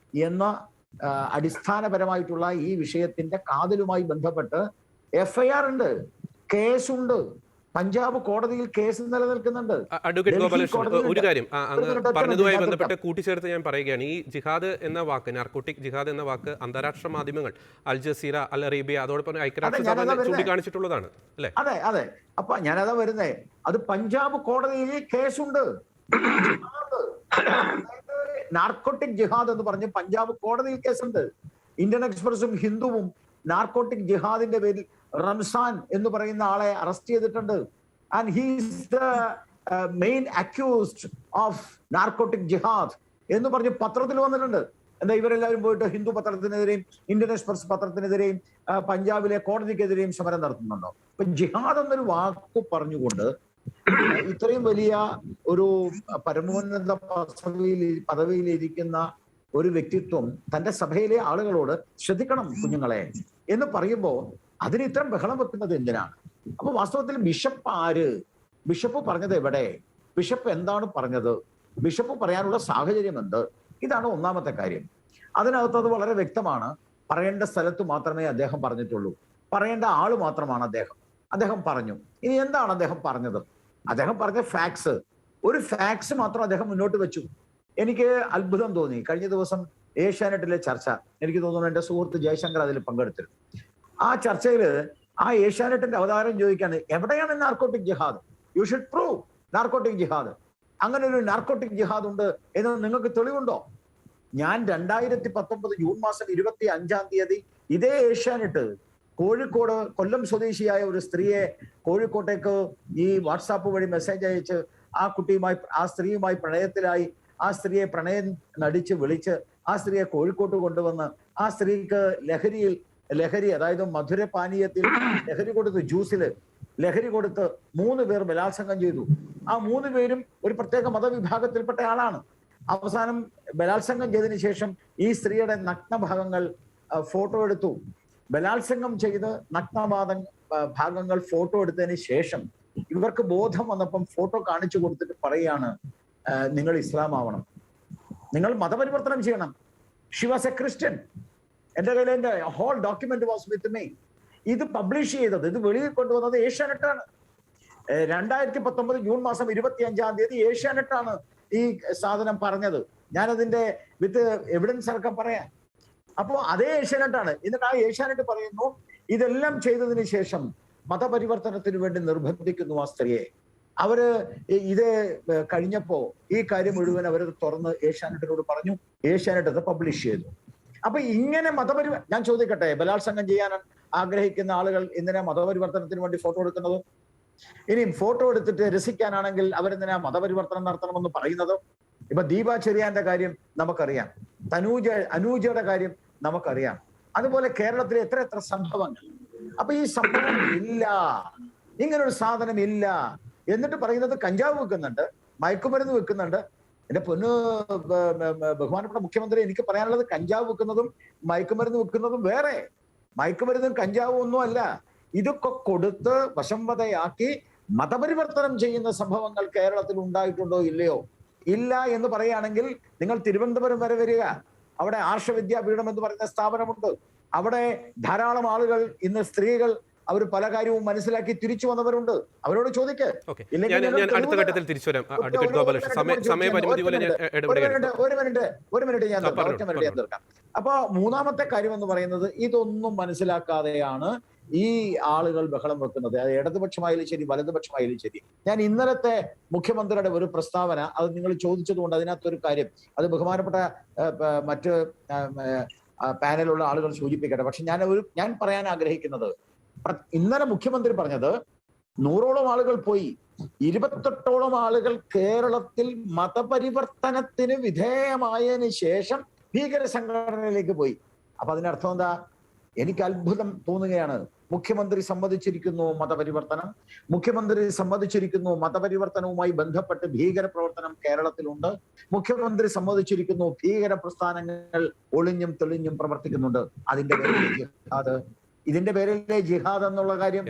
എന്ന അടിസ്ഥാനപരമായിട്ടുള്ള ഈ വിഷയത്തിന്റെ കാതലുമായി ബന്ധപ്പെട്ട് FIR ഉണ്ട്, കേസുണ്ട്. പഞ്ചാബ് കോടതിയിൽ കേസ് നിലനിൽക്കുന്നുണ്ട്. അഡ്വക്കേറ്റ് ഗോപാലകൃഷ്ണൻ, ഒരു കാര്യം അങ്ങ് പറഞ്ഞതുമായി ബന്ധപ്പെട്ട് കൂട്ടിച്ചേർത്ത് ഞാൻ പറയുകയാണ്. ഈ ജിഹാദ് എന്ന വാക്ക്, നാർക്കോട്ടിക് ജിഹാദ് എന്ന വാക്ക് അന്താരാഷ്ട്ര മാധ്യമങ്ങൾ അൽ ജസീറ, അൽ അറേബ്യ, അതോടൊപ്പം ഐക്യരാഷ്ട്രസഭ ചൂണ്ടിക്കാണിച്ചിട്ടുള്ളതാണ് അല്ലെ? അതെ. അപ്പൊ ഞാനതാ വരുന്നേ. അത് പഞ്ചാബ് കോടതിയിൽ കേസുണ്ട്. നാർക്കോട്ടിക് ജിഹാദ് എന്ന് പറഞ്ഞ് പഞ്ചാബ് കോടതിയിൽ കേസുണ്ട്. ഇന്ത്യൻ എക്സ്പ്രസും ഹിന്ദുവും നാർക്കോട്ടിക് ജിഹാദിന്റെ പേരിൽ റംസാൻ എന്ന് പറയുന്ന ആളെ അറസ്റ്റ് ചെയ്തിട്ടുണ്ട്. And he's the main accused of narcotic jihad എന്ന് പറഞ്ഞ് പത്രത്തിൽ വന്നിട്ടുണ്ട്. എന്താ ഇവരെല്ലാവരും പോയിട്ട് ഹിന്ദു പത്രത്തിനെതിരെയും ഇന്ത്യൻ എക്സ്പ്രസ് പത്രത്തിനെതിരെയും പഞ്ചാബിലെ കോടതിക്കെതിരെയും സമരം നടത്തുന്നുണ്ടോ? ഇപ്പൊ ജിഹാദ് എന്നൊരു വാക്ക് പറഞ്ഞുകൊണ്ട് ഇത്രയും വലിയ ഒരു പരമോന്നത പദവിയിലിരിക്കുന്ന ഒരു വ്യക്തിത്വം തന്റെ സഭയിലെ ആളുകളോട് ശ്രദ്ധിക്കണം കുഞ്ഞുങ്ങളെ എന്ന് പറയുമ്പോൾ അതിന് ഇത്തരം ബഹളം വെക്കുന്നത് എന്തിനാണ്? അപ്പൊ വാസ്തവത്തിൽ ബിഷപ്പ് ആര്? ബിഷപ്പ് പറഞ്ഞത് എവിടെ? ബിഷപ്പ് എന്താണ് പറഞ്ഞത്? ബിഷപ്പ് പറയാനുള്ള സാഹചര്യം എന്ത്? ഇതാണ് ഒന്നാമത്തെ കാര്യം. അതിനകത്ത് അത് വളരെ വ്യക്തമാണ്. പറയേണ്ട സ്ഥലത്ത് മാത്രമേ അദ്ദേഹം പറഞ്ഞിട്ടുള്ളൂ, പറയേണ്ട ആള് മാത്രമാണ് അദ്ദേഹം പറഞ്ഞു. ഇനി എന്താണ് അദ്ദേഹം പറഞ്ഞത്? അദ്ദേഹം പറഞ്ഞ ഫാക്സ്, ഒരു ഫാക്സ് മാത്രം അദ്ദേഹം മുന്നോട്ട് വെച്ചു. എനിക്ക് അത്ഭുതം തോന്നി. കഴിഞ്ഞ ദിവസം ഏഷ്യാനെറ്റിലെ ചർച്ച, എനിക്ക് തോന്നുന്നു എന്റെ സുഹൃത്ത് ജയശങ്കർ അതിൽ പങ്കെടുത്തിരുന്നു. ആ ചർച്ചയിൽ ആ ഏഷ്യാനെറ്റിന്റെ അവതാരം ചോദിക്കാണ്, എവിടെയാണ് narcotic jihad? You should prove narcotic jihad. അങ്ങനെ ഒരു നാർക്കോട്ടിക് ജിഹാദ് ഉണ്ട് എന്ന് നിങ്ങൾക്ക് തെളിവുണ്ടോ? ഞാൻ 2019 ജൂൺ മാസം 25 ഇതേ ഏഷ്യാനെറ്റ് കോഴിക്കോട് കൊല്ലം സ്വദേശിയായ ഒരു സ്ത്രീയെ കോഴിക്കോട്ടേക്ക് ഈ വാട്സാപ്പ് വഴി മെസ്സേജ് അയച്ച് ആ സ്ത്രീയുമായി പ്രണയത്തിലായി, ആ സ്ത്രീയെ പ്രണയം നടിച്ച് വിളിച്ച് ആ സ്ത്രീയെ കോഴിക്കോട്ട് കൊണ്ടുവന്ന് ആ സ്ത്രീക്ക് ലഹരി അതായത് മധുരപാനീയത്തിൽ ലഹരി കൊടുത്ത്, ജ്യൂസില് ലഹരി കൊടുത്ത് 3 പേർ ബലാത്സംഗം ചെയ്തു. ആ 3 പേരും ഒരു പ്രത്യേക മതവിഭാഗത്തിൽപ്പെട്ട ആളാണ്. അവസാനം ബലാത്സംഗം ചെയ്തതിനു ശേഷം ഈ സ്ത്രീയുടെ നഗ്നഭാഗങ്ങൾ ഫോട്ടോ എടുത്തു. ബലാത്സംഗം ചെയ്ത് ഭാഗങ്ങൾ ഫോട്ടോ എടുത്തതിന് ശേഷം ഇവർക്ക് ബോധം വന്നപ്പം ഫോട്ടോ കാണിച്ചു കൊടുത്തിട്ട് പറയാണ്, നിങ്ങൾ ഇസ്ലാം ആവണം, നിങ്ങൾ മതപരിവർത്തനം ചെയ്യണം. She was a Christian. എന്റെ കയ്യിൽ എന്റെ whole document was with me. ഇത് പബ്ലിഷ് ചെയ്തത്, ഇത് വെളിയിൽ കൊണ്ടുവന്നത് ഏഷ്യാനെറ്റാണ്. 2019 ജൂൺ മാസം 25 ഏഷ്യാനെറ്റാണ് ഈ സാധനം പറഞ്ഞത്. ഞാനതിന്റെ വിത്ത് എവിഡൻസ് അടക്കം പറയാം. അപ്പോൾ അതേ ഏഷ്യാനെറ്റാണ്. എന്നിട്ട് ആ ഏഷ്യാനെറ്റ് പറയുന്നു, ഇതെല്ലാം ചെയ്തതിന് ശേഷം മതപരിവർത്തനത്തിന് വേണ്ടി നിർബന്ധിക്കുന്നു ആ സ്ത്രീയെ. അവര് ഇത് കഴിഞ്ഞപ്പോ ഈ കാര്യം മുഴുവൻ അവർ തുറന്ന് ഏഷ്യാനെറ്റിനോട് പറഞ്ഞു. ഏഷ്യാനെറ്റ് അത് പബ്ലിഷ് ചെയ്തു. അപ്പൊ ഇങ്ങനെ ഞാൻ ചോദിക്കട്ടെ, ബലാത്സംഗം ചെയ്യാൻ ആഗ്രഹിക്കുന്ന ആളുകൾ എന്തിനാ മതപരിവർത്തനത്തിന് വേണ്ടി ഫോട്ടോ എടുക്കുന്നത്? ഇനിയും ഫോട്ടോ എടുത്തിട്ട് രസിക്കാനാണെങ്കിൽ അവരെന്തിനാ മതപരിവർത്തനം നടത്തണമെന്ന് പറയുന്നത്? ഇപ്പൊ ദീപ ചെറിയാന്റെ കാര്യം നമുക്കറിയാം, അനൂജയുടെ കാര്യം നമുക്കറിയാം. അതുപോലെ കേരളത്തിലെ എത്ര സംഭവങ്ങൾ. അപ്പൊ ഈ സംഭവം ഇല്ല ഇങ്ങനൊരു സാധനം ഇല്ല. എന്നിട്ട് പറയുന്നത് കഞ്ചാവ് വെക്കുന്നുണ്ട്, മയക്കുമരുന്ന് വെക്കുന്നുണ്ട്. എന്റെ പൊന്നു ബഹുമാനപ്പെട്ട മുഖ്യമന്ത്രി, എനിക്ക് പറയാനുള്ളത് കഞ്ചാവ് വെക്കുന്നതും മയക്കുമരുന്ന് വെക്കുന്നതും വേറെ. മയക്കുമരുന്നും കഞ്ചാവും ഒന്നും അല്ല. ഇതൊക്കെ കൊടുത്ത് വശംവദയാക്കി മതപരിവർത്തനം ചെയ്യുന്ന സംഭവങ്ങൾ കേരളത്തിൽ ഉണ്ടായിട്ടുണ്ടോ ഇല്ലയോ? ഇല്ല എന്ന് പറയുകയാണെങ്കിൽ നിങ്ങൾ തിരുവനന്തപുരം വരെ വരിക. അവിടെ ആർഷവിദ്യാപീഠം എന്ന് പറയുന്ന സ്ഥാപനമുണ്ട്. അവിടെ ധാരാളം ആളുകൾ, ഇന്ന് സ്ത്രീകൾ, അവർ പല കാര്യവും മനസ്സിലാക്കി തിരിച്ചു വന്നവരുണ്ട്. അവരോട് ചോദിക്ക്. അടുത്ത ഘട്ടത്തിൽ തിരിച്ചു വരാം. സമയപരിമിതി പോലെ ഒരു മിനിറ്റ് ഞാൻ തീർക്കാം. അപ്പൊ മൂന്നാമത്തെ കാര്യം എന്ന് പറയുന്നത്, ഇതൊന്നും മനസ്സിലാക്കാതെയാണ് ഈ ആളുകൾ ബഹളം വെക്കുന്നത്. അത് ഇടതുപക്ഷമായാലും ശരി, വലതുപക്ഷമായാലും ശരി. ഞാൻ ഇന്നലത്തെ മുഖ്യമന്ത്രിയുടെ ഒരു പ്രസ്താവന, അത് നിങ്ങൾ ചോദിച്ചതുകൊണ്ട് അതിനകത്തൊരു കാര്യം, അത് ബഹുമാനപ്പെട്ട മറ്റ് പാനലുള്ള ആളുകൾ സൂചിപ്പിക്കട്ടെ. പക്ഷെ ഞാൻ പറയാൻ ആഗ്രഹിക്കുന്നത്, ഇന്നലെ മുഖ്യമന്ത്രി പറഞ്ഞത് 100ഓളം ആളുകൾ പോയി, 28ഓളം ആളുകൾ കേരളത്തിൽ മതപരിവർത്തനത്തിന് വിധേയമായതിനു ശേഷം ഭീകര സംഘടനയിലേക്ക് പോയി. അപ്പൊ അതിനർത്ഥം എന്താ? എനിക്ക് അത്ഭുതം തോന്നുകയാണ്. മുഖ്യമന്ത്രി സമ്മതിച്ചിരിക്കുന്നു മതപരിവർത്തനം, മുഖ്യമന്ത്രി സമ്മതിച്ചിരിക്കുന്നു മതപരിവർത്തനവുമായി ബന്ധപ്പെട്ട് ഭീകര പ്രവർത്തനം കേരളത്തിലുണ്ട്, മുഖ്യമന്ത്രി സമ്മതിച്ചിരിക്കുന്നു ഭീകര പ്രസ്ഥാനങ്ങൾ ഒളിഞ്ഞും തെളിഞ്ഞും പ്രവർത്തിക്കുന്നുണ്ട്. ഇതിന്റെ പേരിലെ ജിഹാദ് എന്നുള്ള കാര്യം,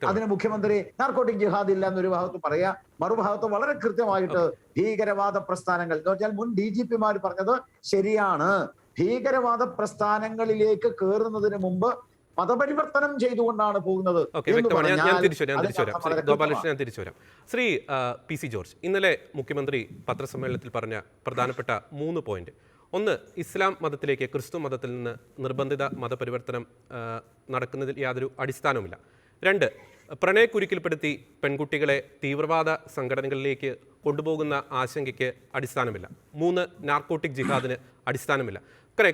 അതിന് മുഖ്യമന്ത്രി നാർക്കോട്ടിക് ജിഹാദ് ഇല്ല എന്നൊരു ഭാഗത്ത് പറയാ, മറുഭാഗത്ത് വളരെ കൃത്യമായിട്ട് ഭീകരവാദ പ്രസ്ഥാനങ്ങൾ എന്ന് പറഞ്ഞാൽ മുൻ DGP-മാർ പറഞ്ഞത് ശരിയാണ്. ഭീകരവാദ പ്രസ്ഥാനങ്ങളിലേക്ക് കയറുന്നതിന് മുമ്പ് മതപരിവർത്തനം ചെയ്തുകൊണ്ടാണ് പോകുന്നത്. ഗോപാലകൃഷ്ണൻ, ഞാൻ തിരിച്ചു വരാം. ശ്രീ PC ജോർജ്, ഇന്നലെ മുഖ്യമന്ത്രി പത്രസമ്മേളനത്തിൽ പറഞ്ഞ പ്രധാനപ്പെട്ട 3 പോയിന്റ്: ഒന്ന്, ഇസ്ലാം മതത്തിലേക്ക് ക്രിസ്തു മതത്തിൽ നിന്ന് നിർബന്ധിത മതപരിവർത്തനം നടക്കുന്നതിൽ യാതൊരു അടിസ്ഥാനവുമില്ല. 2, പ്രണയക്കുരുക്കിൽപ്പെടുത്തി പെൺകുട്ടികളെ തീവ്രവാദ സംഘടനകളിലേക്ക് കൊണ്ടുപോകുന്ന ആശങ്കയ്ക്ക് അടിസ്ഥാനമില്ല. 3, നാർക്കോട്ടിക് ജിഹാദിന് അടിസ്ഥാനമില്ല.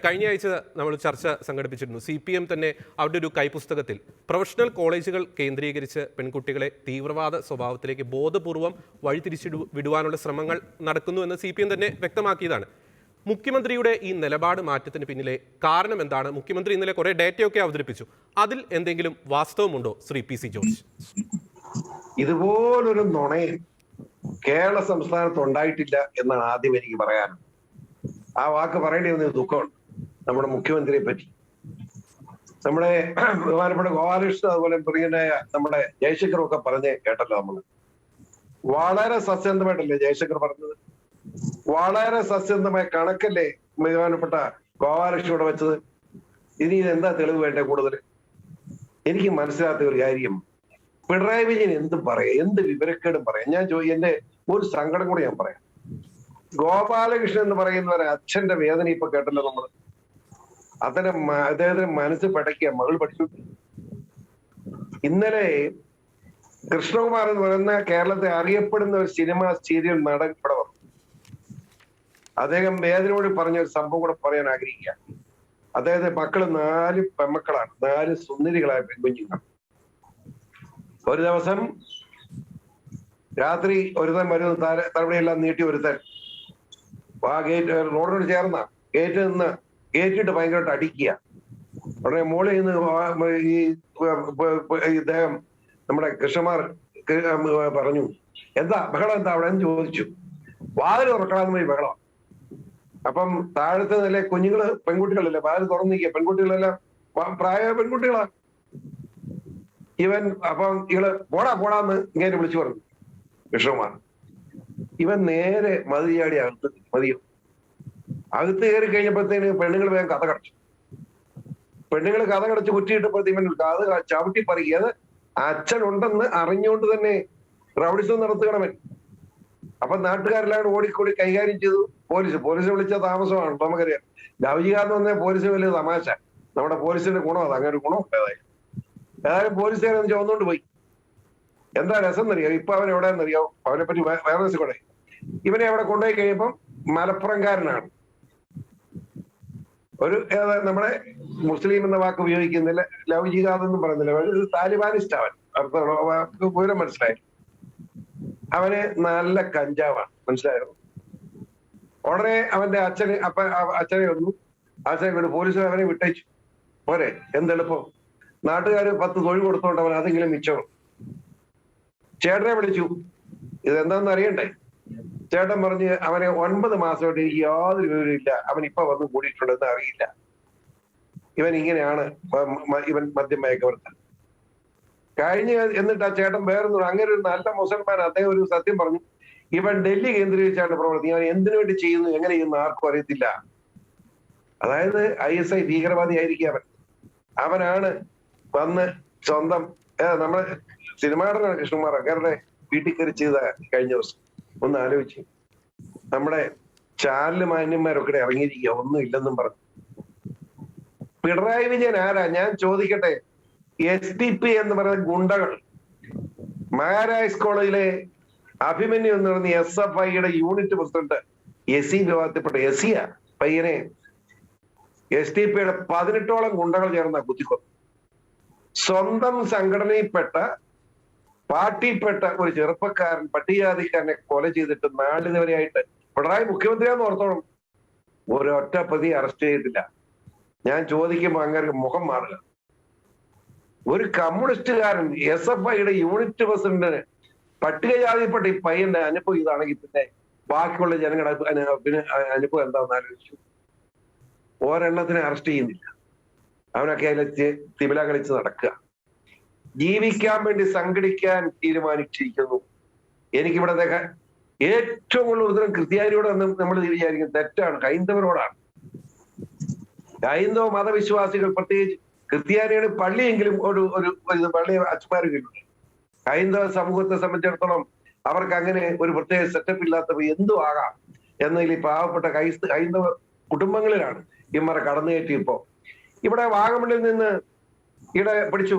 കഴിഞ്ഞ ആഴ്ച നമ്മൾ ചർച്ച സംഘടിപ്പിച്ചിരുന്നു. CPM തന്നെ അവരുടെ ഒരു കൈപ്പുസ്തകത്തിൽ പ്രൊഫഷണൽ കോളേജുകൾ കേന്ദ്രീകരിച്ച് പെൺകുട്ടികളെ തീവ്രവാദ സ്വഭാവത്തിലേക്ക് ബോധപൂർവം വഴിതിരിച്ചു വിടുവാനുള്ള ശ്രമങ്ങൾ നടക്കുന്നു എന്ന് CPM തന്നെ വ്യക്തമാക്കിയതാണ്. മുഖ്യമന്ത്രിയുടെ ഈ നിലപാട് മാറ്റത്തിന് പിന്നിലെ കാരണം എന്താണ്? മുഖ്യമന്ത്രി ഇന്നലെ കുറെ ഡേറ്റയൊക്കെ അവതരിപ്പിച്ചു. അതിൽ എന്തെങ്കിലും വാസ്തവമുണ്ടോ ശ്രീ PC ജോർജ്? ഇതുപോലൊരു നുണയും കേരള സംസ്ഥാനത്ത് ഉണ്ടായിട്ടില്ല എന്നാണ് ആദ്യം എനിക്ക് പറയാൻ. ആ വാക്ക് പറയേണ്ടി വന്ന ദുഃഖമുണ്ട് നമ്മുടെ മുഖ്യമന്ത്രിയെ പറ്റി. നമ്മുടെ ബഹുമാനപ്പെട്ട ഗോപാലകൃഷ്ണൻ, അതുപോലെ പ്രിയനായ നമ്മുടെ ജയശങ്കറും ഒക്കെ പറഞ്ഞ് കേട്ടല്ലോ. നമ്മള് വളരെ സത്യസന്ധമായിട്ടല്ലേ ജയശങ്കർ പറഞ്ഞത്? വളരെ സത്യസന്ധമായ കണക്കല്ലേ ബഹുമാനപ്പെട്ട ഗോപാലകൃഷ്ണനോട് വെച്ചത്? ഇനി ഇതെന്താ തെളിവ് വേണ്ടേ കൂടുതൽ? എനിക്ക് മനസ്സിലാത്ത ഒരു കാര്യം, പിണറായി വിജയൻ എന്ത് പറയാം, എന്ത് വിവരക്കേടും പറയാം. എന്റെ ഒരു സങ്കടം കൂടി ഞാൻ പറയാം. ഗോപാലകൃഷ്ണൻ എന്ന് പറയുന്നവരെ അച്ഛന്റെ വേദന ഇപ്പൊ കേട്ടല്ലോ നമ്മള്. അദ്ദേഹത്തിന് മനസ്സ് പടയ്ക്കുക, മകൾ പഠിച്ചു. ഇന്നലെ കൃഷ്ണകുമാർ എന്ന് പറയുന്ന കേരളത്തെ അറിയപ്പെടുന്ന ഒരു സീരിയൽ നടൻ ഇവിടെ വന്നു. അദ്ദേഹം വേദനയോട് പറഞ്ഞ ഒരു സംഭവം കൂടെ പറയാൻ ആഗ്രഹിക്കുക. അദ്ദേഹത്തെ മക്കള് 4 പെൺമക്കളാണ്, 4 സുന്ദരികളായ പെൺകുഞ്ഞുങ്ങൾ. ഒരു ദിവസം രാത്രി ഒരുത്തൻ വരുന്ന തലമുറയെല്ലാം നീട്ടി ഒരുത്തൻ ആ ഗേറ്റ് റോഡിനോട് ചേർന്ന ഗേറ്റിൽ നിന്ന് ഗേറ്റിട്ട് ഭയങ്കരമായിട്ട് അടിക്കുക. ഉടനെ മോളിൽ നിന്ന് ഈ ഇദ്ദേഹം നമ്മുടെ കൃഷ്ണകുമാർ പറഞ്ഞു, എന്താ ബഹളം, എന്താ അവിടെ എന്ന് ചോദിച്ചു. വാതിൽ തുറക്കണമെന്ന് പോയി ബഹളം. അപ്പം താഴത്തെ നില കുഞ്ഞുങ്ങള്, പെൺകുട്ടികളല്ലേ, വാതിൽ തുറന്നിരിക്കുക. പെൺകുട്ടികളെല്ലാം പ്രായ പെൺകുട്ടികളാ. ഇവൻ അപ്പം ഇവള് പോടാന്ന് ഇങ്ങനെ വിളിച്ചു പറഞ്ഞു കൃഷ്ണകുമാർ. ഇവൻ നേരെ മതിയാടി മതിയോ അകത്ത് കയറി കഴിഞ്ഞപ്പോഴത്തേന് പെണ്ണുങ്ങൾ വേഗം കഥ കടച്ചു. പെണ്ണുങ്ങൾ കഥ കടച്ച് കുറ്റിയിട്ടപ്പോഴത്തേക്ക് ഇവൻ അത് ചവിട്ടി പറിക്കുക. അത് അച്ഛനുണ്ടെന്ന് അറിഞ്ഞുകൊണ്ട് തന്നെ റൗഡിസം നടത്തുകണവൻ. അപ്പൊ നാട്ടുകാരെല്ലാം ഓടിക്കൂടി കൈകാര്യം ചെയ്തു. പോലീസ് വിളിച്ച താമസമാണ് നമുക്കറിയാം. ലൗകികാന്ന് പറഞ്ഞാൽ പോലീസ് വലിയ തമാശ. നമ്മുടെ പോലീസിന്റെ ഗുണം അത്, അങ്ങനെ ഒരു ഗുണം ഉണ്ടായതായി. ഏതായാലും പോലീസുകാരൊന്നും ചുവന്നുകൊണ്ട് പോയി. എന്താ രസം എന്നറിയാം? ഇപ്പൊ അവൻ എവിടെയെന്നറിയാം? അവനെ പറ്റി വേറെ രസം കൂടെ. ഇവനെ അവിടെ കൊണ്ടുപോയി കഴിയുമ്പം മലപ്പുറംകാരനാണ്. ഒരു നമ്മുടെ മുസ്ലിം എന്ന വാക്ക് ഉപയോഗിക്കുന്നില്ല, ലവ് ജിഹാദ് എന്നും പറയുന്നില്ല, ഒരു താലിബാനിസ്റ്റ് അവൻ. അർത്ഥം വിവരം മനസ്സിലായി. അവന് നല്ല കഞ്ചാവാണ്, മനസ്സിലായിരുന്നു. ഉടനെ അവന്റെ അച്ഛനെ വന്നു. അച്ഛനെ കൊണ്ട് പോലീസ് അവനെ വിട്ടയച്ചു. പോരെ, എന്തെളുപ്പം. നാട്ടുകാർ 10 തൊഴിൽ കൊടുത്തോണ്ട് അവൻ അതെങ്കിലും മിച്ചം. ചേട്ടനെ വിളിച്ചു, ഇതെന്താന്ന് അറിയണ്ടേ? ചേട്ടൻ പറഞ്ഞ് അവനെ 9 മാസമായിട്ട് എനിക്ക് യാതൊരു വിവരമില്ല, അവൻ ഇപ്പൊ വന്ന് കൂടിയിട്ടുണ്ടെന്ന് അറിയില്ല, ഇവൻ ഇങ്ങനെയാണ്, ഇവൻ മദ്യം മയക്കവർത്തൻ കഴിഞ്ഞ്. എന്നിട്ട് ആ ചേട്ടൻ വേറൊന്നും, അങ്ങനെ ഒരു നല്ല മുസൽമാൻ, അദ്ദേഹം ഒരു സത്യം പറഞ്ഞു, ഇവൻ ഡൽഹി കേന്ദ്രീകരിച്ചാണ് പ്രവർത്തിക്കുന്നത്, അവൻ എന്തിനു വേണ്ടി ചെയ്യുന്നു, എങ്ങനെ ചെയ്യുന്നു ആർക്കും അറിയത്തില്ല. അതായത് ISI ഭീകരവാദി ആയിരിക്കും അവനാണ് വന്ന് സ്വന്തം നമ്മളെ സിനിമാടനാണ് കൃഷ്ണകുമാർ അങ്ങേരുടെ വീട്ടിൽ കയറി ചെയ്ത കഴിഞ്ഞ ദിവസം. ഒന്ന് ആലോചിച്ച്, നമ്മുടെ ചാനല് മാന്യന്മാരൊക്കെ ഇറങ്ങിയിരിക്കുക, ഒന്നും ഇല്ലെന്നും പറഞ്ഞു. പിണറായി വിജയൻ ആരാ ഞാൻ ചോദിക്കട്ടെ? SDP എന്ന് പറയുന്ന ഗുണ്ടകൾ മഹാരാജ് കോളേജിലെ അഭിമന്യു എന്ന് പറയുന്ന SFIയുടെ യൂണിറ്റ് പ്രസിഡന്റ് SC വിവാദത്തിൽപ്പെട്ട SC പയ്യനെ SDP-യുടെ 18ഓളം ഗുണ്ടകൾ ചേർന്ന കുത്തിക്കൊന്നു. സ്വന്തം സംഘടനയിൽപ്പെട്ട പാർട്ടിയിൽപ്പെട്ട ഒരു ചെറുപ്പക്കാരൻ പട്ടികജാതിക്കാരനെ കൊല ചെയ്തിട്ട് നാളിതുവരെയായിട്ട് പിണറായി മുഖ്യമന്ത്രിയാന്ന് ഓർത്തോളം ഒരൊറ്റ പ്രതി അറസ്റ്റ് ചെയ്തിട്ടില്ല. ഞാൻ ചോദിക്കുമ്പോൾ അങ്ങനെ മുഖം മാറില്ല. ഒരു കമ്മ്യൂണിസ്റ്റുകാരൻ SFIയുടെ യൂണിറ്റ് പ്രസിഡന്റിന് പട്ടികജാതിപ്പെട്ട ഈ പയ്യന്റെ അനുഭവം ഇതാണെങ്കിൽ പിന്നെ ബാക്കിയുള്ള ജനങ്ങളുടെ അനുഭവം എന്താണെന്ന് ആലോചിച്ചു. ഒരെണ്ണത്തിനെ അറസ്റ്റ് ചെയ്യുന്നില്ല, അവനൊക്കെ അതിലെ തിബില കളിച്ച് നടക്കുക. ജീവിക്കാൻ വേണ്ടി സംഘടിക്കാൻ തീരുമാനിച്ചിരിക്കുന്നു. എനിക്കിവിടെ ഏറ്റവും കൂടുതൽ ഉത്തരം ക്രിസ്ത്യാനിയോട് നമ്മൾ വിചാരിക്കും തെറ്റാണ്, ഹൈന്ദവരോടാണ്. ഹൈന്ദവ മതവിശ്വാസികൾ, പ്രത്യേകിച്ച് ക്രിസ്ത്യാനിയാണ് പള്ളിയെങ്കിലും ഒരു പള്ളി അച്ഛന്മാരെങ്കിലും. ഹൈന്ദവ സമൂഹത്തെ സംബന്ധിച്ചിടത്തോളം അവർക്ക് അങ്ങനെ ഒരു പ്രത്യേക സെറ്റപ്പ് ഇല്ലാത്തവ എന്തും ആകാം എന്നതിൽ പാവപ്പെട്ട ഹൈന്ദവ കുടുംബങ്ങളിലാണ് ഇമ്മറെ കടന്നുകയറ്റി. ഇപ്പോ ഇവിടെ വാഗമണ്ണിൽ നിന്ന് ഇവിടെ പിടിച്ചു,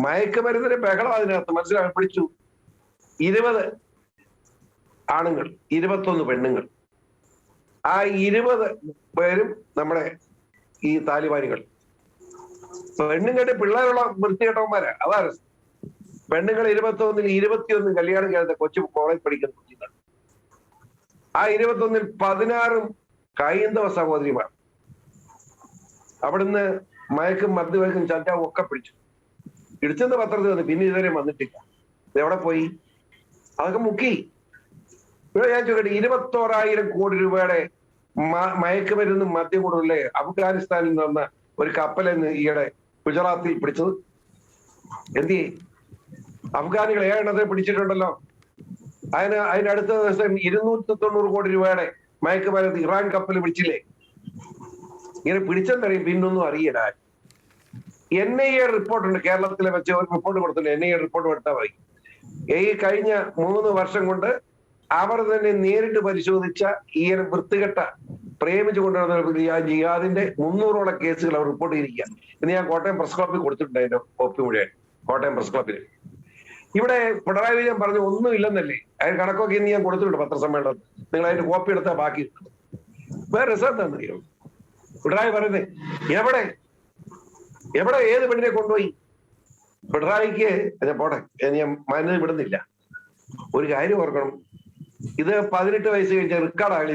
മയക്കുമരുന്നിന്റെ ബഹളം അതിനകത്ത് മനസ്സിലാക്കി പിടിച്ചു. 20 ആണുങ്ങൾ, 21 പെണ്ണുങ്ങൾ. ആ 20 പേരും നമ്മുടെ ഈ താലിബാനികൾ. പെണ്ണുങ്ങളുടെ പിള്ളേരുള്ള വൃത്തികെട്ടവന്മാരാ, അതാ രസം. പെണ്ണുങ്ങൾ 21 21 കല്യാണം കഴിച്ച കൊച്ചു കോളേജ് പഠിക്കുന്ന കുട്ടികൾ. ആ 21 16 ഹൈന്ദവ സഹോദരിമാർ. അവിടുന്ന് മയക്കും മദ്യവയക്കും ചന്താവും ഒക്കെ പിടിച്ചു. ഇടിച്ചെന്ന് പത്രത്തിൽ വന്നു, പിന്നെ ഇതുവരെ വന്നിട്ടില്ല. എവിടെ പോയി? അതൊക്കെ മുക്കി. ഇവിടെ ഞാൻ ചോദിക്കട്ടെ, 21,000 കോടി രൂപയുടെ മയക്കുമരുന്നും മദ്യം കൂടുതലേ അഫ്ഗാനിസ്ഥാനിൽ നിന്ന് വന്ന ഒരു കപ്പലെന്ന് ഈയിടെ ഗുജറാത്തിൽ പിടിച്ചത്? എന്ത് ചെയ്യും? അഫ്ഗാനികൾ 7 എണ്ണത്തെ പിടിച്ചിട്ടുണ്ടല്ലോ. അതിനടുത്ത ദിവസം 290 കോടി രൂപയുടെ മയക്കുമരുന്ന് ഇറാൻ കപ്പൽ പിടിച്ചില്ലേ? ഇങ്ങനെ പിടിച്ചെന്നറിയും, പിന്നൊന്നും അറിയില്ല. NIA റിപ്പോർട്ടുണ്ട്, കേരളത്തിലെ വെച്ച് ഒരു റിപ്പോർട്ട് കൊടുത്തില്ല. NIA റിപ്പോർട്ട് കൊടുത്താൽ മതി. ഈ കഴിഞ്ഞ 3 വർഷം കൊണ്ട് അവർ തന്നെ നേരിട്ട് പരിശോധിച്ച ഈ വൃത്തികെട്ട പ്രേമിച്ചു കൊണ്ടുവരുന്ന ജിഹാദിന്റെ 300ഓളം കേസുകൾ അവർ റിപ്പോർട്ട് ചെയ്തിരിക്കുക. ഇന്ന് ഞാൻ കോട്ടയം പ്രസ് ക്ലബിൽ കൊടുത്തിട്ടുണ്ട് അതിന്റെ കോപ്പി മുഴുവൻ. കോട്ടയം പ്രസ് ക്ലബിൽ ഇവിടെ പിണറായി വിജയൻ പറഞ്ഞു ഒന്നും ഇല്ലെന്നല്ലേ, അതിന് കണക്കൊക്കെ ഇന്ന് ഞാൻ കൊടുത്തിട്ടുണ്ട് പത്രസമ്മേളനത്തിൽ. നിങ്ങൾ അതിന്റെ കോപ്പി എടുത്താൽ ബാക്കി വേറെ രസം എന്താണെന്നറിയോ? പിണറായി പറയുന്നത് എവിടെ ഏത് പെണ്ണിനെ കൊണ്ടുപോയി? പിണറായിക്ക് പോട്ടെ, ഞാൻ മാന്യത വിടുന്നില്ല. ഒരു കാര്യം ഓർക്കണം, ഇത് 18 വയസ്സ് കഴിഞ്ഞ റിക്കാർഡാണ്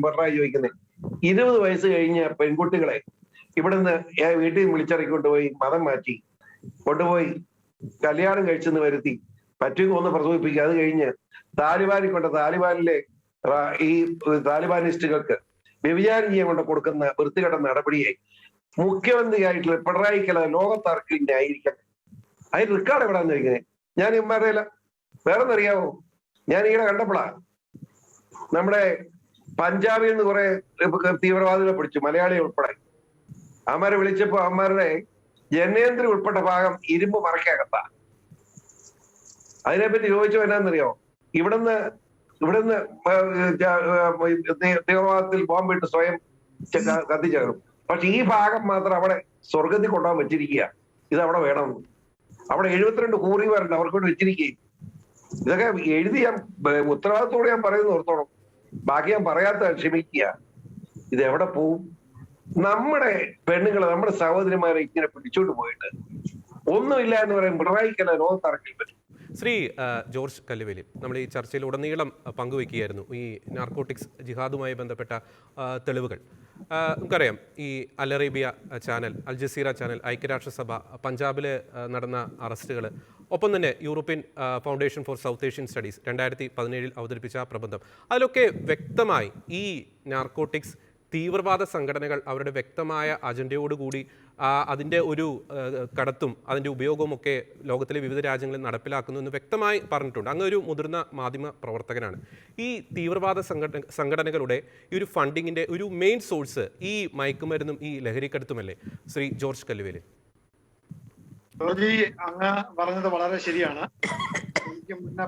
പിണറായി ചോദിക്കുന്നത്. 20 വയസ്സ് കഴിഞ്ഞ പെൺകുട്ടികളെ ഇവിടുന്ന് വീട്ടിൽ വിളിച്ചിറക്കിക്കൊണ്ടുപോയി മതം മാറ്റി കൊണ്ടുപോയി കല്യാണം കഴിച്ചെന്ന് വരുത്തി പറ്റുക ഒന്ന് പ്രസവിപ്പിക്കുക. അത് കഴിഞ്ഞ് താലിബാനിൽ കൊണ്ട് താലിബാനിലെ ഈ താലിബാനിസ്റ്റുകൾക്ക് വ്യഭിചാരം ചെയ്യാൻ കൊണ്ട് കൊടുക്കുന്ന വൃത്തികെട്ട നടപടിയെ മുഖ്യമന്ത്രിയായിട്ടുള്ള പിണറായിക്കല്ല ലോകത്താർക്കും ന്യായീകരിക്കാൻ. അതിന് റിക്കാർഡ് എവിടാന്ന് ചോദിക്കുന്നത്. ഞാൻ ഇമ്മറിയില്ല. വേറൊന്നറിയാവോ? ഞാൻ ഈയിടെ കണ്ടപ്പോഴാ നമ്മുടെ പഞ്ചാബിൽ നിന്ന് കുറെ തീവ്രവാദികളെ പിടിച്ചു, മലയാളി ഉൾപ്പെടെ. അവന്മാരെ വിളിച്ചപ്പോ അവന്മാരുടെ ജനേന്ദ്ര ഉൾപ്പെട്ട ഭാഗം ഇരുമ്പ് മറക്കകത്ത. അതിനെപ്പറ്റി ചോദിച്ചു എന്നാന്നറിയോ? ഇവിടുന്ന് തീവ്രവാദത്തിൽ ബോംബിട്ട് സ്വയം കത്തിച്ചേർന്നു. പക്ഷെ ഈ ഭാഗം മാത്രം അവിടെ സ്വർഗത്തിൽ കൊണ്ടുപോകാൻ വെച്ചിരിക്കുക. ഇത് അവിടെ വേണം. അവിടെ 72 കൂറിമാരുണ്ട്, അവർക്ക് വേണ്ടി വെച്ചിരിക്കുകയും. ഇതൊക്കെ എഴുതി ഞാൻ ഉത്തരവാദിത്തോടെ ഞാൻ പറയുന്നത് ഓർത്തോണം. ബാക്കി ഞാൻ പറയാത്ത ക്ഷമിക്കുക. ഇത് എവിടെ പോവും? നമ്മുടെ പെണ്ണുങ്ങളെ, നമ്മുടെ സഹോദരിമാരെ ഇങ്ങനെ പിടിച്ചോണ്ട് പോയിട്ട് ഒന്നുമില്ല എന്ന് പറയും. പിണറായിക്കല്ല ലോകത്തിറക്കിൽ പറ്റും. ശ്രീ ജോർജ് കല്ലുവേലി, നമ്മൾ ഈ ചർച്ചയിൽ ഉടനീളം പങ്കുവയ്ക്കുകയായിരുന്നു ഈ നാർക്കോട്ടിക്സ് ജിഹാദുമായി ബന്ധപ്പെട്ട തെളിവുകൾ. നമുക്കറിയാം, ഈ Al Arabiya channel, Al Jazeera channel, ഐക്യരാഷ്ട്രസഭ, പഞ്ചാബിൽ നടന്ന അറസ്റ്റുകൾ ഒപ്പം തന്നെ European Foundation for South Asian Studies 2017 അവതരിപ്പിച്ച ആ പ്രബന്ധം, അതിലൊക്കെ വ്യക്തമായി ഈ നാർക്കോട്ടിക്സ് തീവ്രവാദ സംഘടനകൾ അവരുടെ വ്യക്തമായ അജണ്ടയോടുകൂടി അതിൻ്റെ ഒരു കടത്തും അതിൻ്റെ ഉപയോഗവും ഒക്കെ ലോകത്തിലെ വിവിധ രാജ്യങ്ങളിൽ നടപ്പിലാക്കുന്നു എന്ന് വ്യക്തമായി പറഞ്ഞിട്ടുണ്ട്. അങ്ങ് ഒരു മുതിർന്ന മാധ്യമ പ്രവർത്തകനാണ്. ഈ തീവ്രവാദ സംഘടനകളുടെ ഈ ഒരു ഫണ്ടിങ്ങിൻ്റെ ഒരു മെയിൻ സോഴ്സ് ഈ മയക്കുമരുന്നും ഈ ലഹരിക്കടത്തുമല്ലേ ശ്രീ ജോർജ് കല്ലുവേലിൽ? അങ്ങ് പറഞ്ഞത് വളരെ ശരിയാണ്. എനിക്ക് മുന്നേ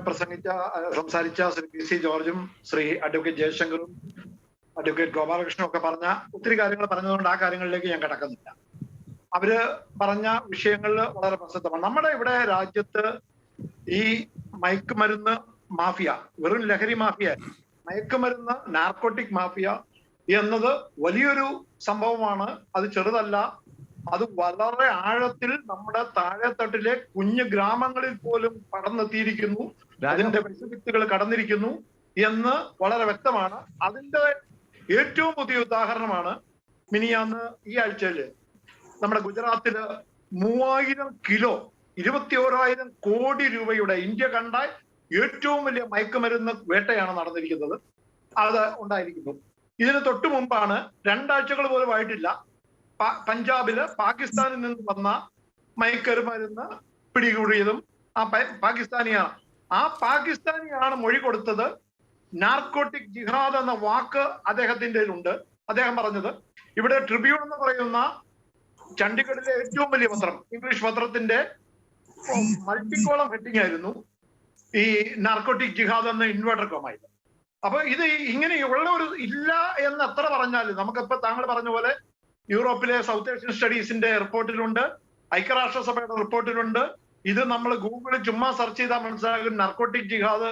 സംസാരിച്ച ശ്രീ പി സി ജോർജും ശ്രീ അഡ്വക്കേറ്റ് ജയശങ്കറും അഡ്വക്കേറ്റ് ഗോപാലകൃഷ്ണനും ഒക്കെ പറഞ്ഞ ഒത്തിരി കാര്യങ്ങൾ പറഞ്ഞതുകൊണ്ട് ആ കാര്യങ്ങളിലേക്ക് ഞാൻ കിടക്കുന്നില്ല. അവര് പറഞ്ഞ വിഷയങ്ങളിൽ വളരെ പ്രസിദ്ധമാണ്. നമ്മുടെ ഇവിടെ രാജ്യത്ത് ഈ മയക്കുമരുന്ന് മാഫിയ, വെറും ലഹരി മാഫിയ, മയക്കുമരുന്ന് നാർക്കോട്ടിക് മാഫിയ എന്നത് വലിയൊരു സംഭവമാണ്. അത് ചെറുതല്ല. അത് വളരെ ആഴത്തിൽ നമ്മുടെ താഴെത്തട്ടിലെ കുഞ്ഞു ഗ്രാമങ്ങളിൽ പോലും കടന്നെത്തിയിരിക്കുന്നു. അതിന്റെ വിഷവിത്തുകൾ കടന്നിരിക്കുന്നു എന്ന് വളരെ വ്യക്തമാണ്. അതിന്റെ ഏറ്റവും പുതിയ ഉദാഹരണമാണ് മിനിയാന്ന് ഈ ആഴ്ചയില് നമ്മുടെ ഗുജറാത്തില് 3000 കിലോ 21,000 കോടി രൂപയുടെ ഇന്ത്യ കണ്ട ഏറ്റവും വലിയ മയക്കുമരുന്ന് വേട്ടയാണ് നടന്നിരിക്കുന്നത്. അത് ഉണ്ടായിരിക്കുന്നു. ഇതിന് തൊട്ടു മുമ്പാണ്, 2 ആഴ്ചകൾ പോലും ആയിട്ടില്ല, പഞ്ചാബില് പാകിസ്ഥാനിൽ നിന്ന് വന്ന മയക്കുമരുന്ന് പിടികൂടിയതും പാകിസ്ഥാനിയാണ്. ആ പാകിസ്ഥാനിയാണ് മൊഴി കൊടുത്തത്. നാർക്കോട്ടിക് ജിഹാദ് എന്ന വാക്ക് അദ്ദേഹത്തിന്റെ ഉണ്ട്. അദ്ദേഹം പറഞ്ഞത് ഇവിടെ ട്രിബ്യൂൺ എന്ന് പറയുന്ന ചണ്ഡീഗഡിലെ ഏറ്റവും വലിയ പത്രം, ഇംഗ്ലീഷ് പത്രത്തിന്റെ മൾട്ടിക്കോളം ഹെഡിങ് ആയിരുന്നു ഈ നാർക്കോട്ടിക് ജിഹാദ് എന്ന ഇൻവേർട്ടർ കോമായി. അപ്പൊ ഇത് ഇങ്ങനെയുള്ള ഒരു ഇല്ല എന്ന് എത്ര പറഞ്ഞാലും, നമുക്കിപ്പോ താങ്കൾ പറഞ്ഞ പോലെ യൂറോപ്പിലെ സൗത്ത് ഏഷ്യൻ സ്റ്റഡീസിന്റെ റിപ്പോർട്ടിലുണ്ട്, ഐക്യരാഷ്ട്രസഭയുടെ റിപ്പോർട്ടിലുണ്ട്. ഇത് നമ്മൾ ഗൂഗിളിൽ ചുമ്മാ സെർച്ച് ചെയ്താൽ മനസ്സിലാകും. നാർക്കോട്ടിക് ജിഹാദ്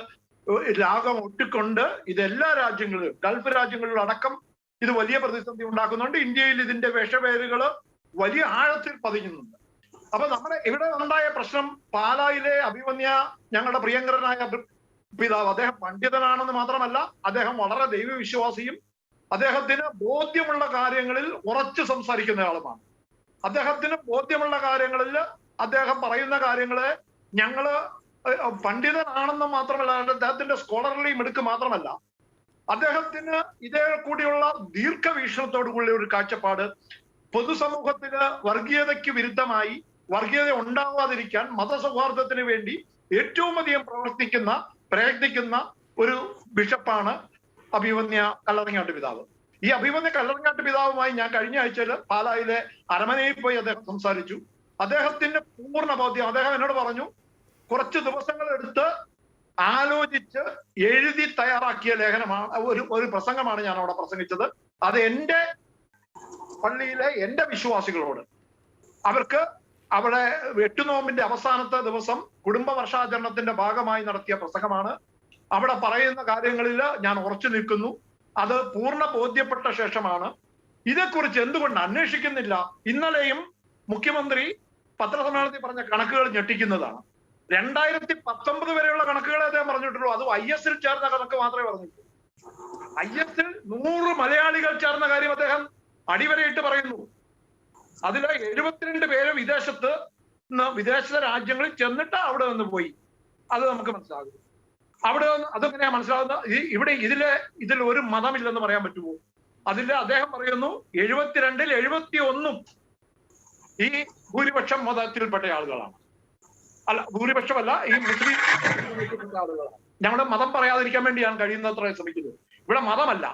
രാഗം ഒട്ടിക്കൊണ്ട് ഇത് എല്ലാ രാജ്യങ്ങളിലും, ഗൾഫ് രാജ്യങ്ങളിലും അടക്കം ഇത് വലിയ പ്രതിസന്ധി ഉണ്ടാക്കുന്നുണ്ട്. ഇന്ത്യയിൽ ഇതിന്റെ വിഷപേരുകള് വലിയ ആഴത്തിൽ പതിഞ്ഞുന്നുണ്ട്. അപ്പൊ നമ്മുടെ ഇവിടെ ഉണ്ടായ പ്രശ്നം, പാലായിലെ അഭിമന്യ ഞങ്ങളുടെ പ്രിയങ്കരനായ പിതാവ്, അദ്ദേഹം പണ്ഡിതനാണെന്ന് മാത്രമല്ല, അദ്ദേഹം വളരെ ദൈവവിശ്വാസിയും അദ്ദേഹത്തിന് ബോധ്യമുള്ള കാര്യങ്ങളിൽ ഉറച്ചു സംസാരിക്കുന്ന ആളുമാണ്. അദ്ദേഹത്തിന് ബോധ്യമുള്ള കാര്യങ്ങളിൽ അദ്ദേഹം പറയുന്ന കാര്യങ്ങളെ ഞങ്ങള് പണ്ഡിതനാണെന്ന് മാത്രമല്ല, അദ്ദേഹത്തിന്റെ സ്കോളർലി മിടുക്ക് മാത്രമല്ല, അദ്ദേഹത്തിന് ഇതേ കൂടിയുള്ള ദീർഘവീക്ഷണത്തോടു കൂടിയ ഒരു കാഴ്ചപ്പാട്, പൊതുസമൂഹത്തിന് വർഗീയതയ്ക്ക് വിരുദ്ധമായി, വർഗീയത ഉണ്ടാവാതിരിക്കാൻ, മതസൗഹാർദ്ദത്തിന് വേണ്ടി ഏറ്റവും അധികം പ്രയത്നിക്കുന്ന ഒരു ബിഷപ്പാണ് അഭിമന്യ കല്ലറങ്ങാട്ട് പിതാവ്. ഈ അഭിമന്യ കല്ലറങ്ങാട്ട് പിതാവുമായി ഞാൻ കഴിഞ്ഞ ആഴ്ചയിൽ പാലായിലെ അരമനയിൽ പോയി അദ്ദേഹം സംസാരിച്ചു. അദ്ദേഹത്തിന്റെ പൂർണ്ണ ബോധ്യം, അദ്ദേഹം എന്നോട് പറഞ്ഞു, കുറച്ച് ദിവസങ്ങൾ എടുത്ത് ആലോചിച്ച് എഴുതി തയ്യാറാക്കിയ ലേഖനമാണ്, ഒരു പ്രസംഗമാണ് ഞാൻ അവിടെ പ്രസംഗിച്ചത്. അത് എന്റെ പള്ളിയിലെ എന്റെ വിശ്വാസികളോട്, അവർക്ക് അവിടെ 8 നോമ്പിന്റെ അവസാനത്തെ ദിവസം കുടുംബ വർഷാചരണത്തിന്റെ ഭാഗമായി നടത്തിയ പ്രസംഗമാണ്. അവിടെ പറയുന്ന കാര്യങ്ങളിൽ ഞാൻ ഉറച്ചു നിൽക്കുന്നു. അത് പൂർണ്ണ ബോധ്യപ്പെട്ട ശേഷമാണ്. ഇതേക്കുറിച്ച് എന്തുകൊണ്ട് അന്വേഷിക്കുന്നില്ല? ഇന്നലെയും മുഖ്യമന്ത്രി പത്രസമ്മേളനത്തിൽ പറഞ്ഞ കണക്കുകൾ ഞെട്ടിക്കുന്നതാണ്. 2019 വരെയുള്ള കണക്കുകളെ അദ്ദേഹം പറഞ്ഞിട്ടുള്ളൂ. അത് IS ചേർന്ന കണക്ക് മാത്രമേ പറഞ്ഞിട്ടുള്ളൂ. IS 100 മലയാളികൾ ചേർന്ന കാര്യം അദ്ദേഹം അടിവരയിട്ട് പറയുന്നു. അതിൽ 72 പേര് വിദേശ രാജ്യങ്ങളിൽ ചെന്നിട്ട് അവിടെ നിന്ന് പോയി. അത് നമുക്ക് മനസ്സിലാകും. അവിടെ അതെങ്ങനെയാ മനസ്സിലാകുന്നത്? ഇവിടെ ഇതിൽ ഒരു മതമില്ലെന്ന് പറയാൻ പറ്റുമോ? അതിൽ അദ്ദേഹം പറയുന്നു 72-ൽ 71 ഈ ഭൂരിപക്ഷം മതത്തിൽപ്പെട്ട ആളുകളാണ്. അല്ല, ഭൂരിപക്ഷമല്ല, ഈ മുസ്ലിം ആളുകളാണ്. ഞങ്ങളുടെ മതം പറയാതിരിക്കാൻ വേണ്ടി ഞാൻ കഴിയുന്നത്ര ശ്രമിക്കുന്നത്. ഇവിടെ മതമല്ല.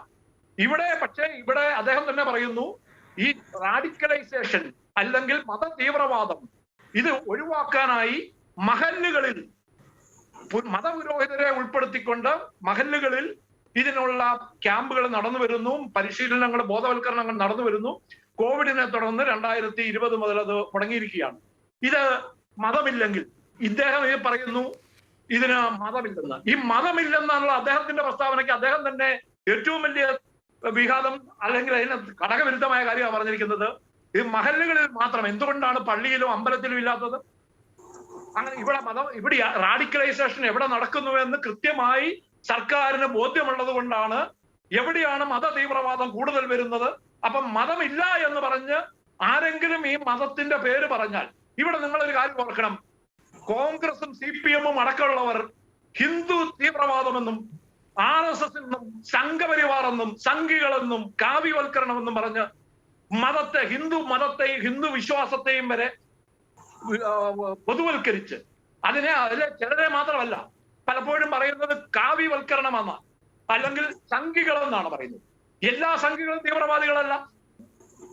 പക്ഷേ ഇവിടെ അദ്ദേഹം തന്നെ പറയുന്നു, ഈ റാഡിക്കലൈസേഷൻ അല്ലെങ്കിൽ മത തീവ്രവാദം ഇത് ഒഴിവാക്കാനായി മഹല്ലുകളിൽ മതപുരോഹിതരെ ഉൾപ്പെടുത്തിക്കൊണ്ട് മഹല്ലുകളിൽ ഇതിനുള്ള ക്യാമ്പുകൾ നടന്നു വരുന്നു, പരിശീലനങ്ങൾ, ബോധവൽക്കരണങ്ങൾ നടന്നു വരുന്നു. കോവിഡിനെ തുടർന്ന് 2020 മുതൽ അത് മുടങ്ങിയിരിക്കുകയാണ്. ഇത് മതമില്ലെങ്കിൽ, ഇദ്ദേഹം പറയുന്നു ഇതിന് മതമില്ലെന്ന്. ഈ മതമില്ലെന്നുള്ള അദ്ദേഹത്തിന്റെ പ്രസ്താവനയ്ക്ക് അദ്ദേഹം തന്നെ ഏറ്റവും വലിയ വിഘാതം അല്ലെങ്കിൽ അതിന് ഘടകവിരുദ്ധമായ കാര്യമാണ് പറഞ്ഞിരിക്കുന്നത്. ഈ മഹല്ലുകളിൽ മാത്രം, എന്തുകൊണ്ടാണ് പള്ളിയിലും അമ്പലത്തിലും ഇല്ലാത്തത്? അങ്ങനെ ഇവിടെ റാഡിക്കലൈസേഷൻ എവിടെ നടക്കുന്നുവെന്ന് കൃത്യമായി സർക്കാരിന് ബോധ്യമുള്ളത് കൊണ്ടാണ് എവിടെയാണ് മത തീവ്രവാദം കൂടുതൽ വരുന്നത്. അപ്പം മതമില്ല എന്ന് പറഞ്ഞ് ആരെങ്കിലും ഈ മതത്തിന്റെ പേര് പറഞ്ഞാൽ, ഇവിടെ നിങ്ങളൊരു കാര്യം ഓർക്കണം, കോൺഗ്രസും CPM-ഉം അടക്കമുള്ളവർ ഹിന്ദു തീവ്രവാദമെന്നും RSS എന്നും സംഘപരിവാറെന്നും സംഘികളെന്നും കാവ്യവൽക്കരണമെന്നും പറഞ്ഞ് മതത്തെ, ഹിന്ദു മതത്തെയും ഹിന്ദു വിശ്വാസത്തെയും വരെ പൊതുവൽക്കരിച്ച് അതിലെ ചിലരെ മാത്രമല്ല പലപ്പോഴും പറയുന്നത് കാവ്യവൽക്കരണമെന്ന, അല്ലെങ്കിൽ സംഘികളെന്നാണ് പറയുന്നത്. എല്ലാ സംഘികളും തീവ്രവാദികളല്ല.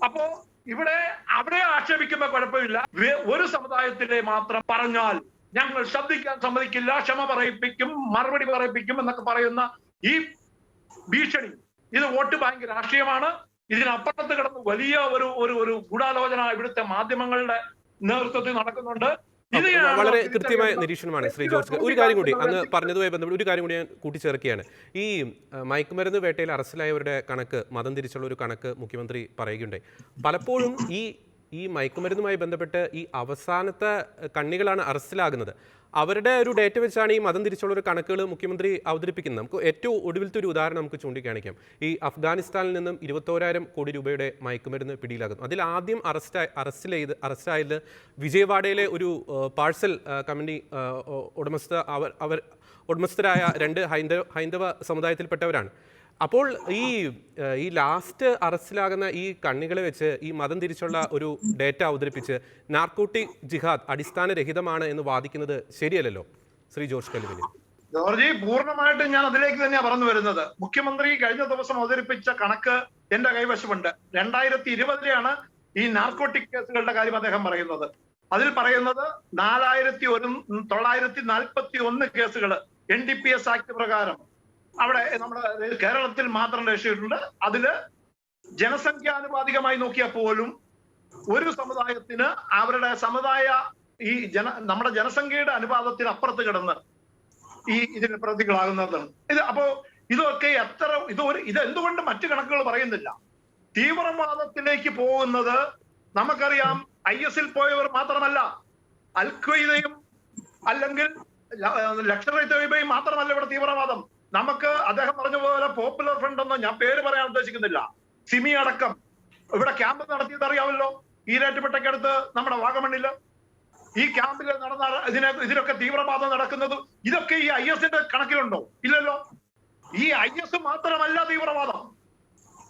അപ്പോ അവിടെ ആക്ഷേപിക്കുമ്പോ കുഴപ്പമില്ല. ഒരു സമുദായത്തിലെ മാത്രം പറഞ്ഞാൽ ഞങ്ങൾ ശബ്ദിക്കാൻ സമ്മതിക്കില്ല, ക്ഷമ പറയിപ്പിക്കും, മറുപടി പറയിപ്പിക്കും എന്നൊക്കെ പറയുന്ന ഈ ഭീഷണി, ഇത് വോട്ട് ബാങ്ക് രാഷ്ട്രീയമാണ്. ഇതിനപ്പുറത്ത് കിടന്ന് വലിയ ഒരു ഗൂഢാലോചന ഇവിടുത്തെ മാധ്യമങ്ങളുടെ നേതൃത്വത്തിൽ നടക്കുന്നുണ്ട്. വളരെ കൃത്യമായ നിരീക്ഷണമാണ് ശ്രീ ജോർജ്. ഒരു കാര്യം കൂടി അങ്ങ് പറഞ്ഞതുമായി ബന്ധപ്പെട്ട് ഒരു കാര്യം കൂടി ഞാൻ കൂട്ടിച്ചേർക്കുകയാണ്. ഈ മയക്കുമരുന്ന് വേട്ടയിൽ അറസ്റ്റിലായവരുടെ കണക്ക്, മതം തിരിച്ചുള്ള ഒരു കണക്ക് മുഖ്യമന്ത്രി പറയുകയുണ്ടായി. പലപ്പോഴും ഈ മയക്കുമരുന്നുമായി ബന്ധപ്പെട്ട് ഈ അവസാനത്തെ കണ്ണികളാണ് അറസ്റ്റിലാകുന്നത്. അവരുടെ ഒരു ഡേറ്റ വെച്ചാണ് ഈ മതം തിരിച്ചുള്ള ഒരു കണക്കുകൾ മുഖ്യമന്ത്രി അവതരിപ്പിക്കുന്നത്. നമുക്ക് ഏറ്റവും ഒടുവിലത്തെ ഒരു ഉദാഹരണം നമുക്ക് ചൂണ്ടിക്കാണിക്കാം. ഈ അഫ്ഗാനിസ്ഥാനിൽ നിന്നും 21,000 കോടി രൂപയുടെ മയക്കുമരുന്ന് പിടിയിലാകുന്നു. അതിൽ ആദ്യം അറസ്റ്റായത് വിജയവാഡയിലെ ഒരു പാഴ്സൽ കമ്പനി ഉടമസ്ഥരായ 2 ഹൈന്ദവ സമുദായത്തിൽപ്പെട്ടവരാണ്. അപ്പോൾ ഈ ലാസ്റ്റ് അറസ്റ്റിലാകുന്ന ഈ കണ്ണികളെ വെച്ച് ഈ മതം തിരിച്ചുള്ള ഒരു ഡേറ്റ അവതരിപ്പിച്ച് നാർക്കോട്ടിക് ജിഹാദ് അടിസ്ഥാനരഹിതമാണ് എന്ന് വാദിക്കുന്നത് ശരിയല്ലല്ലോ ശ്രീ ജോർജ് കല്ലുവിൽ. ജോർജി, പൂർണ്ണമായിട്ടും ഞാൻ അതിലേക്ക് തന്നെയാണ് പറഞ്ഞു വരുന്നത്. മുഖ്യമന്ത്രി കഴിഞ്ഞ ദിവസം അവതരിപ്പിച്ച കണക്ക് എന്റെ കൈവശമുണ്ട്. 2020-ലാണ് ഈ നാർക്കോട്ടിക് കേസുകളുടെ കാര്യം അദ്ദേഹം പറയുന്നത്. അതിൽ പറയുന്നത് 4,941 കേസുകൾ NDPS ആക്ട് പ്രകാരം അവിടെ നമ്മുടെ കേരളത്തിൽ മാത്രം രജിസ്റ്റർ. അതില് ജനസംഖ്യാനുപാതികമായി നോക്കിയാൽ പോലും ഒരു സമുദായത്തിന് അവരുടെ സമുദായ നമ്മുടെ ജനസംഖ്യയുടെ അനുപാതത്തിന് അപ്പുറത്ത് കിടന്ന് ഇതിന് പ്രതികളാകുന്നതാണ്. ഇതൊക്കെ ഇത് എന്തുകൊണ്ട് മറ്റു കണക്കുകൾ പറയുന്നില്ല? തീവ്രവാദത്തിലേക്ക് പോകുന്നത് നമുക്കറിയാം. IS-ൽ പോയവർ മാത്രമല്ല, അൽ ഖ്വയ്ദയും അല്ലെങ്കിൽ ലഷ്കർ-ഇ-തൊയ്ബയും മാത്രമല്ല ഇവിടെ തീവ്രവാദം. നമുക്ക് അദ്ദേഹം പറഞ്ഞ പോലെ പോപ്പുലർ ഫ്രണ്ട് ഒന്നും ഞാൻ പേര് പറയാൻ ഉദ്ദേശിക്കുന്നില്ല, സിമി അടക്കം ഇവിടെ ക്യാമ്പ് നടത്തിയത് അറിയാമല്ലോ. ഈരാറ്റുപേട്ടയ്ക്കടുത്ത് നമ്മുടെ വാഗമണ്ണില് ഈ ക്യാമ്പിൽ നടന്ന ഇതിനൊക്കെ തീവ്രവാദം നടക്കുന്നത്, ഇതൊക്കെ ഈ IS-ന്റെ കണക്കിലുണ്ടോ? ഇല്ലല്ലോ. ഈ IS മാത്രമല്ല തീവ്രവാദം.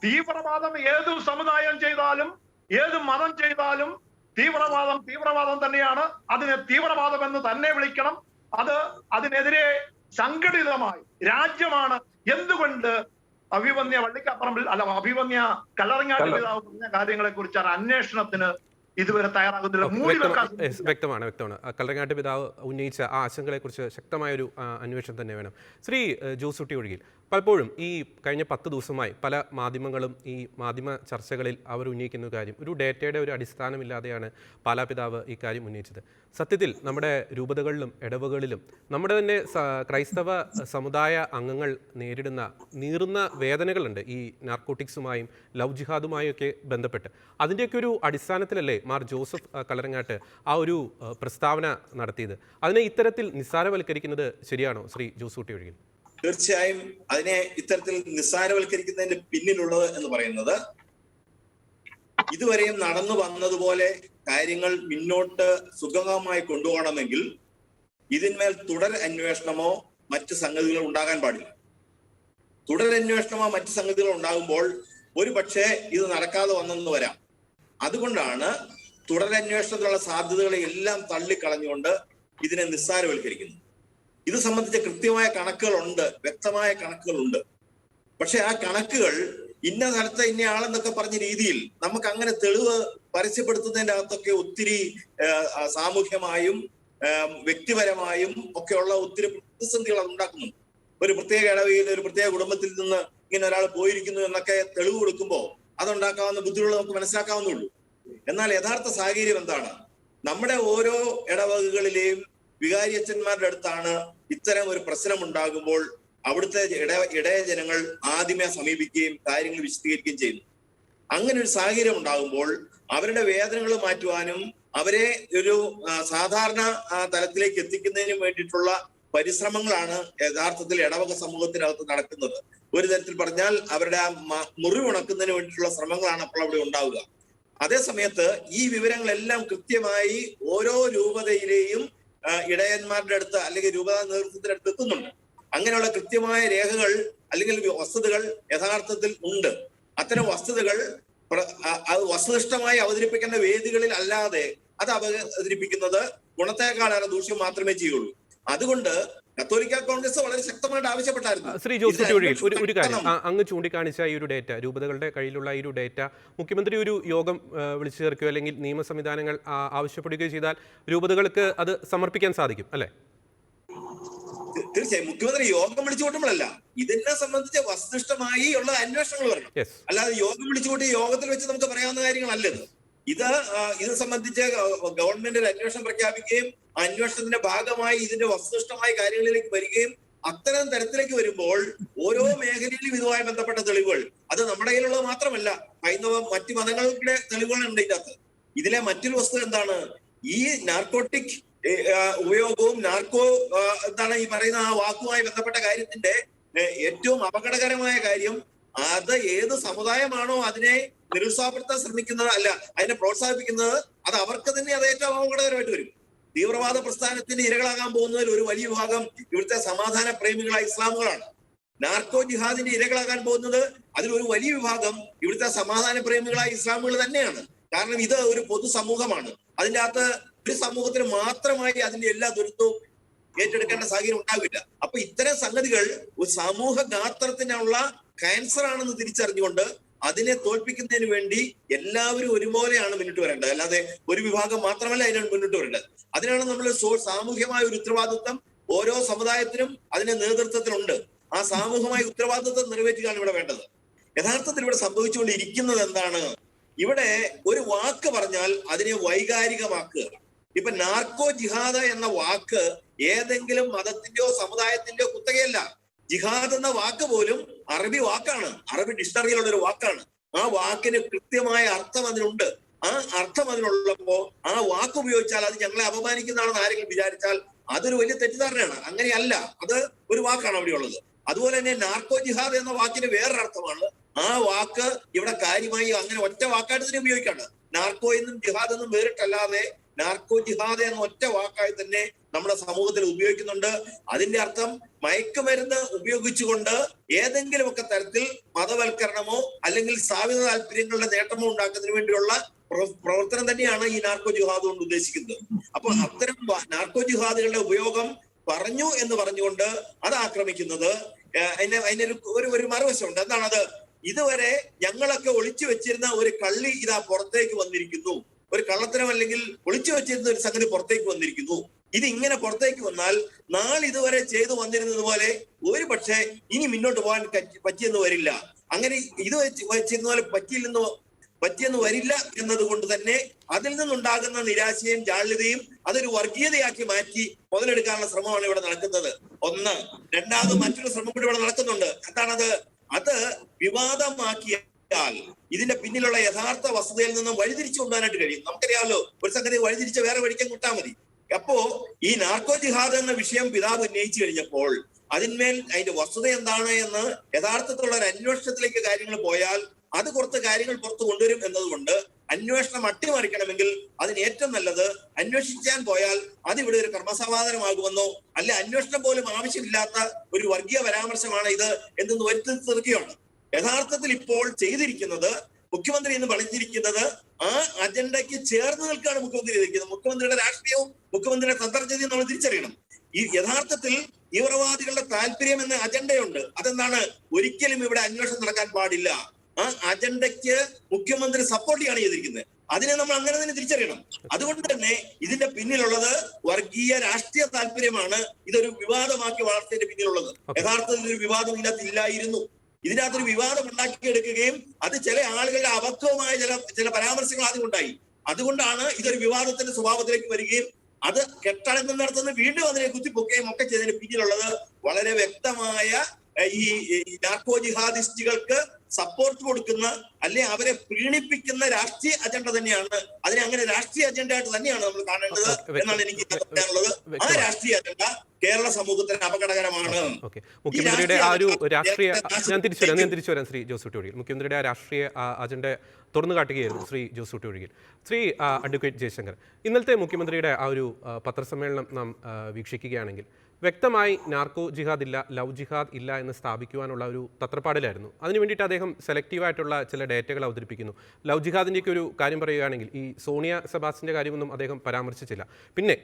തീവ്രവാദം ഏത് സമുദായം ചെയ്താലും ഏത് മതം ചെയ്താലും തീവ്രവാദം തന്നെയാണ്. അതിനെ തീവ്രവാദം എന്ന് തന്നെ വിളിക്കണം. അതിനെതിരെ സംഘടിതമായി രാജ്യമാണ്. എന്തുകൊണ്ട് അഭിമന്യ വള്ളിക്കപ്പറമ്പിൽ അഭിമന്യ കല്ലറങ്ങാട്ട് പിതാവ് പറഞ്ഞ കാര്യങ്ങളെ കുറിച്ചാണ് അന്വേഷണത്തിന് ഇതുവരെ തയ്യാറാകുന്നില്ല? വ്യക്തമാണ്. കല്ലറങ്ങാട്ട് പിതാവ് ഉന്നയിച്ച ആ ആശങ്കകളെക്കുറിച്ച് ശക്തമായൊരു അന്വേഷണം തന്നെ വേണം. ശ്രീ ജോസൂട്ടി ഒഴികിൽ പലപ്പോഴും ഈ കഴിഞ്ഞ 10 ദിവസമായി പല മാധ്യമങ്ങളും ഈ മാധ്യമ ചർച്ചകളിൽ അവർ ഉന്നയിക്കുന്ന കാര്യം, ഒരു ഡേറ്റയുടെ ഒരു അടിസ്ഥാനമില്ലാതെയാണ് പാലാപിതാവ് ഈ കാര്യം ഉന്നയിച്ചത്. സത്യത്തിൽ നമ്മുടെ രൂപതകളിലും ഇടവകളിലും നമ്മുടെ തന്നെ ക്രൈസ്തവ സമുദായ അംഗങ്ങൾ നേരിടുന്ന നീറുന്ന വേദനകളുണ്ട് ഈ നാർക്കോട്ടിക്സുമായും ലവ് ജിഹാദുമായും ഒക്കെ ബന്ധപ്പെട്ട്. അതിൻ്റെയൊക്കെ ഒരു അടിസ്ഥാനത്തിലല്ലേ മാർ ജോസഫ് കല്ലറങ്ങാട്ട് ആ ഒരു പ്രസ്താവന നടത്തിയത്? അതിനെ ഇത്തരത്തിൽ നിസ്സാരവൽക്കരിക്കുന്നത് ശരിയാണോ ശ്രീ ജോസൂട്ടി ഒഴികിൽ? തീർച്ചയായും അതിനെ ഇത്തരത്തിൽ നിസ്സാരവൽക്കരിക്കുന്നതിന്റെ പിന്നിലുള്ളത് എന്ന് പറയുന്നത്, ഇതുവരെയും നടന്നു വന്നതുപോലെ കാര്യങ്ങൾ മുന്നോട്ട് സുഗമമായി കൊണ്ടുപോകണമെങ്കിൽ ഇതിന്മേൽ തുടർ അന്വേഷണമോ മറ്റ് സംഗതികളോ ഉണ്ടാകാൻ പാടില്ല. തുടരന്വേഷണമോ മറ്റ് സംഗതികളോ ഉണ്ടാകുമ്പോൾ ഒരു പക്ഷേ ഇത് നടക്കാതെ വന്നെന്ന് വരാം. അതുകൊണ്ടാണ് തുടരന്വേഷണത്തിനുള്ള സാധ്യതകളെ എല്ലാം തള്ളിക്കളഞ്ഞുകൊണ്ട് ഇതിനെ നിസ്സാരവൽക്കരിക്കുന്നത്. ഇത് സംബന്ധിച്ച കൃത്യമായ കണക്കുകളുണ്ട്, വ്യക്തമായ കണക്കുകളുണ്ട്. പക്ഷെ ആ കണക്കുകൾ ഇന്ന സ്ഥലത്ത് ഇന്നയാളെന്നൊക്കെ പറഞ്ഞ രീതിയിൽ നമുക്ക് അങ്ങനെ തെളിവ് പരസ്യപ്പെടുത്തുന്നതിന്റെ അകത്തൊക്കെ ഒത്തിരി സാമൂഹ്യമായും വ്യക്തിപരമായും ഒക്കെയുള്ള ഒത്തിരി പ്രതിസന്ധികൾ അത് ഉണ്ടാക്കുന്നുണ്ട്. ഒരു പ്രത്യേക ഇടവയിൽ ഒരു പ്രത്യേക കുടുംബത്തിൽ നിന്ന് ഇങ്ങനെ ഒരാൾ പോയിരിക്കുന്നു എന്നൊക്കെ തെളിവ് കൊടുക്കുമ്പോൾ അതുണ്ടാക്കാവുന്ന ബുദ്ധിമുട്ടുകൾ നമുക്ക് മനസ്സിലാക്കാവുന്നുള്ളൂ. എന്നാൽ യഥാർത്ഥ സാഹചര്യം എന്താണ്? നമ്മുടെ ഓരോ ഇടവകകളിലെയും വികാരിയച്ഛന്മാരുടെ അടുത്താണ് ഇത്തരം ഒരു പ്രശ്നം ഉണ്ടാകുമ്പോൾ അവിടുത്തെ ഇടയ ജനങ്ങൾ ആദ്യമേ സമീപിക്കുകയും കാര്യങ്ങൾ വിശദീകരിക്കുകയും ചെയ്യുന്നു. അങ്ങനെ ഒരു സാഹചര്യം ഉണ്ടാകുമ്പോൾ അവരുടെ വേദനകൾ മാറ്റുവാനും അവരെ ഒരു സാധാരണ തലത്തിലേക്ക് എത്തിക്കുന്നതിനും വേണ്ടിയിട്ടുള്ള പരിശ്രമങ്ങളാണ് യഥാർത്ഥത്തിൽ ഇടവക സമൂഹത്തിനകത്ത് നടക്കുന്നത്. ഒരു തരത്തിൽ പറഞ്ഞാൽ അവരുടെ ആ മുറിവുണക്കുന്നതിന് വേണ്ടിയിട്ടുള്ള ശ്രമങ്ങളാണ് അപ്പോൾ അവിടെ ഉണ്ടാവുക. അതേ സമയത്ത് ഈ വിവരങ്ങളെല്ലാം കൃത്യമായി ഓരോ രൂപതയിലെയും ഇടയന്മാരുടെ അടുത്ത് അല്ലെങ്കിൽ രൂപതാ നേതൃത്വത്തിന്റെ അടുത്ത് എത്തുന്നുണ്ട്. അങ്ങനെയുള്ള കൃത്യമായ രേഖകൾ അല്ലെങ്കിൽ വസ്തുതകൾ യഥാർത്ഥത്തിൽ ഉണ്ട്. അത്തരം വസ്തുതകൾ വസ്തുനിഷ്ഠമായി അവതരിപ്പിക്കേണ്ട വേദികളിൽ അല്ലാതെ അത് അവതരിപ്പിക്കുന്നത് ഗുണത്തെക്കാളേറെ ദൂഷ്യം മാത്രമേ ചെയ്യുള്ളൂ. അതുകൊണ്ട് കത്തോലിക്ക കോൺഗ്രസ് വളരെ ശക്തമായിട്ട് ആവശ്യപ്പെട്ടായിരുന്നു. ശ്രീ ജോസഫ് ടിഒടിയിൽ ഒരു കാര്യം, അങ്ങ് ചൂണ്ടിക്കാണിച്ച ഈ ഒരു ഡേറ്റ, രൂപതകളുടെ കയ്യിലുള്ള ഈ ഒരു ഡേറ്റ മുഖ്യമന്ത്രി ഒരു യോഗം വിളിച്ചു ചേർക്കുകയോ അല്ലെങ്കിൽ നിയമ സംവിധാനങ്ങൾ ആവശ്യപ്പെടുകയോ ചെയ്താൽ രൂപതകൾക്ക് അത് സമർപ്പിക്കാൻ സാധിക്കും അല്ലേ? തീർച്ചയായും മുഖ്യമന്ത്രി യോഗം വിളിച്ചു കൂട്ടുമ്പോഴല്ല, ഇതിനെ സംബന്ധിച്ച് വസ്തുനിഷ്ഠമായി ഉള്ള അന്വേഷണങ്ങൾ വരണം. അല്ലാതെ യോഗം വിളിച്ചു കൂട്ടി യോഗത്തിൽ വെച്ച് നമുക്ക് പറയാവുന്ന കാര്യങ്ങളല്ലത്. ഇത് സംബന്ധിച്ച് ഗവൺമെന്റ് ഒരു അന്വേഷണം പ്രഖ്യാപിക്കുകയും അന്വേഷണത്തിന്റെ ഭാഗമായി ഇതിന്റെ വസ്തുനിഷ്ഠമായ കാര്യങ്ങളിലേക്ക് വരികയും അത്തരം തരത്തിലേക്ക് വരുമ്പോൾ ഓരോ മേഖലയിലും ഇതുമായി ബന്ധപ്പെട്ട തെളിവുകൾ, അത് നമ്മുടെ കയ്യിലുള്ളത് മാത്രമല്ല, ഹൈന്ദവ മറ്റു മതങ്ങളുടെ തെളിവുകളുണ്ട് ഇതിനകത്ത്. ഇതിലെ മറ്റൊരു വസ്തുത എന്താണ്? ഈ നാർക്കോട്ടിക് ഉപയോഗവും എന്താണ് ഈ പറയുന്ന ആ വാക്കുമായി ബന്ധപ്പെട്ട കാര്യത്തിന്റെ ഏറ്റവും അപകടകരമായ കാര്യം, അത് ഏത് സമുദായമാണോ അതിനെ നിരുത്സാഹപ്പെടുത്താൻ ശ്രമിക്കുന്നത്, അല്ല അതിനെ പ്രോത്സാഹിപ്പിക്കുന്നത്, അത് അവർക്ക് തന്നെ അത് ഏറ്റവും അപകടകരമായിട്ട് വരും. തീവ്രവാദ പ്രസ്ഥാനത്തിന്റെ ഇരകളാകാൻ പോകുന്നതിൽ ഒരു വലിയ ഭാഗം ഇവിടുത്തെ സമാധാന പ്രേമികളായ ഇസ്ലാമുകളാണ്. നാർക്കോ ജിഹാദിന്റെ ഇരകളാകാൻ പോകുന്നത് അതിലൊരു വലിയ വിഭാഗം ഇവിടുത്തെ സമാധാന പ്രേമികളായ ഇസ്ലാമുകൾ തന്നെയാണ്. കാരണം ഇത് ഒരു പൊതുസമൂഹമാണ്. അതിൻ്റെ അകത്ത് ഒരു സമൂഹത്തിന് മാത്രമായി അതിന്റെ എല്ലാ ദുരിതവും ഏറ്റെടുക്കേണ്ട സാഹചര്യം ഉണ്ടാവില്ല. അപ്പൊ ഇത്തരം സംഗതികൾ ഒരു സമൂഹ ഗാത്രത്തിനുള്ള ക്യാൻസർ ആണെന്ന് തിരിച്ചറിഞ്ഞുകൊണ്ട് അതിനെ തോൽപ്പിക്കുന്നതിന് വേണ്ടി എല്ലാവരും ഒരുപോലെയാണ് മുന്നിട്ട് വരേണ്ടത്. അല്ലാതെ ഒരു വിഭാഗം മാത്രമല്ല അതിനാണ് മുന്നിട്ട് വരേണ്ടത്. അതിനാണ് നമ്മൾ സാമൂഹ്യമായ ഒരു ഉത്തരവാദിത്വം ഓരോ സമുദായത്തിനും അതിന്റെ നേതൃത്വത്തിലുണ്ട്. ആ സാമൂഹികമായ ഉത്തരവാദിത്വം നിറവേറ്റുകയാണ് ഇവിടെ വേണ്ടത്. യഥാർത്ഥത്തിൽ ഇവിടെ സംഭവിച്ചുകൊണ്ടിരിക്കുന്നത് എന്താണ്? ഇവിടെ ഒരു വാക്ക് പറഞ്ഞാൽ അതിനെ വൈകാരികമാക്കുക. ഇപ്പൊ നാർക്കോ ജിഹാദ് എന്ന വാക്ക് ഏതെങ്കിലും മതത്തിന്റെയോ സമുദായത്തിന്റെയോ കുത്തകയല്ല. ജിഹാദ് എന്ന വാക്ക് പോലും അറബി വാക്കാണ്, അറബി ഡിക്ഷണറിയിലുള്ള ഒരു വാക്കാണ്. ആ വാക്കിന് കൃത്യമായ അർത്ഥം അതിനുണ്ട്. ആ അർത്ഥം അതിനുള്ളപ്പോ ആ വാക്ക് ഉപയോഗിച്ചാൽ അത് ഞങ്ങളെ അപമാനിക്കുന്നതാണെന്ന് ആരെങ്കിലും വിചാരിച്ചാൽ അതൊരു വലിയ തെറ്റിദ്ധാരണയാണ്. അങ്ങനെയല്ല, അത് ഒരു വാക്കാണ് അവിടെ ഉള്ളത്. അതുപോലെ തന്നെ നാർക്കോ ജിഹാദ് എന്ന വാക്കിന് വേറൊരർത്ഥമാണ്. ആ വാക്ക് ഇവിടെ കാര്യമായി അങ്ങനെ ഒറ്റ വാക്കായിട്ട് തന്നെ ഉപയോഗിക്കാണ്. നാർക്കോ എന്നും ജിഹാദ് എന്നും വേറിട്ടല്ലാതെ നാർക്കോ ജിഹാദ് എന്ന ഒറ്റ വാക്കായി തന്നെ നമ്മുടെ സമൂഹത്തിൽ ഉപയോഗിക്കുന്നുണ്ട്. അതിന്റെ അർത്ഥം മയക്കുമരുന്ന് ഉപയോഗിച്ചുകൊണ്ട് ഏതെങ്കിലുമൊക്കെ തരത്തിൽ മതവൽക്കരണമോ അല്ലെങ്കിൽ സ്ഥാപിത താല്പര്യങ്ങളുടെ നേട്ടമോ ഉണ്ടാക്കുന്നതിന് വേണ്ടിയുള്ള പ്രവർത്തനം തന്നെയാണ് ഈ നാർക്കോ ജിഹാദ് കൊണ്ട് ഉദ്ദേശിക്കുന്നത്. അപ്പൊ അത്തരം നാർക്കോ ജിഹാദുകളുടെ ഉപയോഗം പറഞ്ഞു എന്ന് പറഞ്ഞുകൊണ്ട് അത് ആക്രമിക്കുന്നത് ഒരു മറുവശമുണ്ട്. എന്താണത്? ഇതുവരെ ഞങ്ങളൊക്കെ ഒളിച്ചു വെച്ചിരുന്ന ഒരു കള്ളി ഇതാ പുറത്തേക്ക് വന്നിരിക്കുന്നു, ഒരു കള്ളത്തരം അല്ലെങ്കിൽ ഒളിച്ചു വെച്ചിരുന്ന ഒരു സംഗതി പുറത്തേക്ക് വന്നിരിക്കുന്നു. ഇത് ഇങ്ങനെ പുറത്തേക്ക് വന്നാൽ നാളിതുവരെ ചെയ്തു വന്നിരുന്നത് പോലെ ഒരു പക്ഷേ ഇനി മുന്നോട്ട് പോകാൻ പറ്റിയെന്ന് വരില്ല. അങ്ങനെ ഇത് വെച്ചിരുന്ന പോലെ പറ്റിയെന്ന് വരില്ല എന്നതുകൊണ്ട് തന്നെ അതിൽ നിന്നുണ്ടാകുന്ന നിരാശയും ജാള്യതയും അതൊരു വർഗീയതയാക്കി മാറ്റി മുതലെടുക്കാനുള്ള ശ്രമമാണ് ഇവിടെ നടക്കുന്നത്. ഒന്ന്. രണ്ടാമത് മറ്റൊരു ശ്രമം കൂടി ഇവിടെ നടക്കുന്നുണ്ട്. എന്താണത്? അത് വിവാദമാക്കിയാൽ ഇതിന്റെ പിന്നിലുള്ള യഥാർത്ഥ വസ്തുതയിൽ നിന്നും വഴിതിരിച്ചു കൊണ്ടുപോകാനായിട്ട് കഴിയും. നമുക്കറിയാമല്ലോ, ഒരു സംഗതി വഴിതിരിച്ച് വേറെ വഴിക്കാൻ കിട്ടാൻ മതി. അപ്പോ ഈ നാർക്കോ ജിഹാദ് എന്ന വിഷയം പിതാവ് ഉന്നയിച്ചു കഴിഞ്ഞപ്പോൾ അതിന്മേൽ അതിന്റെ വസ്തുത എന്താണ് എന്ന് യഥാർത്ഥത്തിലുള്ള ഒരു അന്വേഷണത്തിലേക്ക് കാര്യങ്ങൾ പോയാൽ അത് കുറച്ച് കാര്യങ്ങൾ പുറത്തു കൊണ്ടുവരും എന്നതുകൊണ്ട് അന്വേഷണം അട്ടിമറിക്കണമെങ്കിൽ അതിന് ഏറ്റവും നല്ലത് അന്വേഷിക്കാൻ പോയാൽ അതിവിടെ ഒരു ക്രമസമാധാനമാകുമെന്നോ അല്ലെ അന്വേഷണം പോലും ആവശ്യമില്ലാത്ത ഒരു വർഗീയ പരാമർശമാണ് ഇത് എന്ന് വരുത്തി തീർക്കുകയാണ്. യഥാർത്ഥത്തിൽ ഇപ്പോൾ ചെയ്തിരിക്കുന്നത് മുഖ്യമന്ത്രി എന്ന് പറഞ്ഞിരിക്കുന്നത് ആ അജണ്ടയ്ക്ക് ചേർന്ന് നിൽക്കുകയാണ് മുഖ്യമന്ത്രി ചെയ്തിരിക്കുന്നത്. മുഖ്യമന്ത്രിയുടെ രാഷ്ട്രീയവും മുഖ്യമന്ത്രിയുടെ തന്ത്രജ്ഞതയും നമ്മൾ തിരിച്ചറിയണം. ഈ യഥാർത്ഥത്തിൽ തീവ്രവാദികളുടെ താല്പര്യം എന്ന അജണ്ടയുണ്ട്. അതെന്താണ്? ഒരിക്കലും ഇവിടെ അന്വേഷണം നടക്കാൻ പാടില്ല. ആ അജണ്ടയ്ക്ക് മുഖ്യമന്ത്രി സപ്പോർട്ട് ചെയ്യാണ് ചെയ്തിരിക്കുന്നത്. അതിനെ നമ്മൾ അങ്ങനെ തന്നെ തിരിച്ചറിയണം. അതുകൊണ്ട് തന്നെ ഇതിന്റെ പിന്നിലുള്ളത് വർഗീയ രാഷ്ട്രീയ താല്പര്യമാണ്. ഇതൊരു വിവാദമാക്കി വളർച്ചയുടെ പിന്നിലുള്ളത്. യഥാർത്ഥത്തിൽ ഒരു വിവാദം ഇതിനകത്ത് ഇല്ലായിരുന്നു. ഇതിനകത്തൊരു വിവാദം ഉണ്ടാക്കിയെടുക്കുകയും അത് ചില ആളുകളുടെ അബദ്ധവുമായ ചില പരാമർശങ്ങൾ ആദ്യം ഉണ്ടായി. അതുകൊണ്ടാണ് ഇതൊരു വിവാദത്തിന്റെ സ്വഭാവത്തിലേക്ക് വരികയും അത് കെട്ടടങ്ങും നടത്തുന്ന വീണ്ടും അതിനെ കുത്തിപ്പൊക്കുകയും ഒക്കെ ചെയ്തതിന് പിന്നിലുള്ളത് വളരെ വ്യക്തമായ ഈ നാർക്കോ ജിഹാദിസ്റ്റുകൾക്ക് സപ്പോർട്ട് കൊടുക്കുന്ന അല്ലെ അവരെ പ്രീണിപ്പിക്കുന്ന രാഷ്ട്രീയ അജണ്ട തന്നെയാണ്. അതിനെ അങ്ങനെ രാഷ്ട്രീയ അജണ്ട ആയിട്ട് തന്നെയാണ് നമ്മൾ കാണേണ്ടത് എന്നാണ് എനിക്ക് പറയാനുള്ളത്. ആ രാഷ്ട്രീയ അജണ്ട കേരള സമൂഹത്തിന് അപകടകരമാണ്. മുഖ്യമന്ത്രിയുടെ ആ ഒരു രാഷ്ട്രീയ ഞാൻ തിരിച്ചു വരാം ശ്രീ ജോസ് കുട്ടി ഒഴിയിൽ. മുഖ്യമന്ത്രിയുടെ ആ രാഷ്ട്രീയ അജണ്ട തുറന്നു കാട്ടുകയായിരുന്നു ശ്രീ ജോസ് കുട്ടി ഒഴിയിൽ. ശ്രീ അഡ്വക്കേറ്റ് ജയശങ്കർ, ഇന്നലത്തെ മുഖ്യമന്ത്രിയുടെ ആ ഒരു പത്രസമ്മേളനം നാം വീക്ഷിക്കുകയാണെങ്കിൽ വ്യക്തമായി നാർക്കോ ജിഹാദ് ഇല്ല, ലവ് ജിഹാദ് ഇല്ല എന്ന് സ്ഥാപിക്കുവാനുള്ള ഒരു തത്രപ്പാടിലായിരുന്നു. അതിനു വേണ്ടിയിട്ട് അദ്ദേഹം സെലക്റ്റീവായിട്ടുള്ള ചില ഡേറ്റകൾ അവതരിപ്പിക്കുന്നു. ലവ് ജിഹാദിൻ്റെയൊക്കെ ഒരു കാര്യം പറയുകയാണെങ്കിൽ ഈ സോണിയ സെബാസ്റ്റിൻ്റെ കാര്യമൊന്നും അദ്ദേഹം പരാമർശിച്ചില്ല. പിന്നെ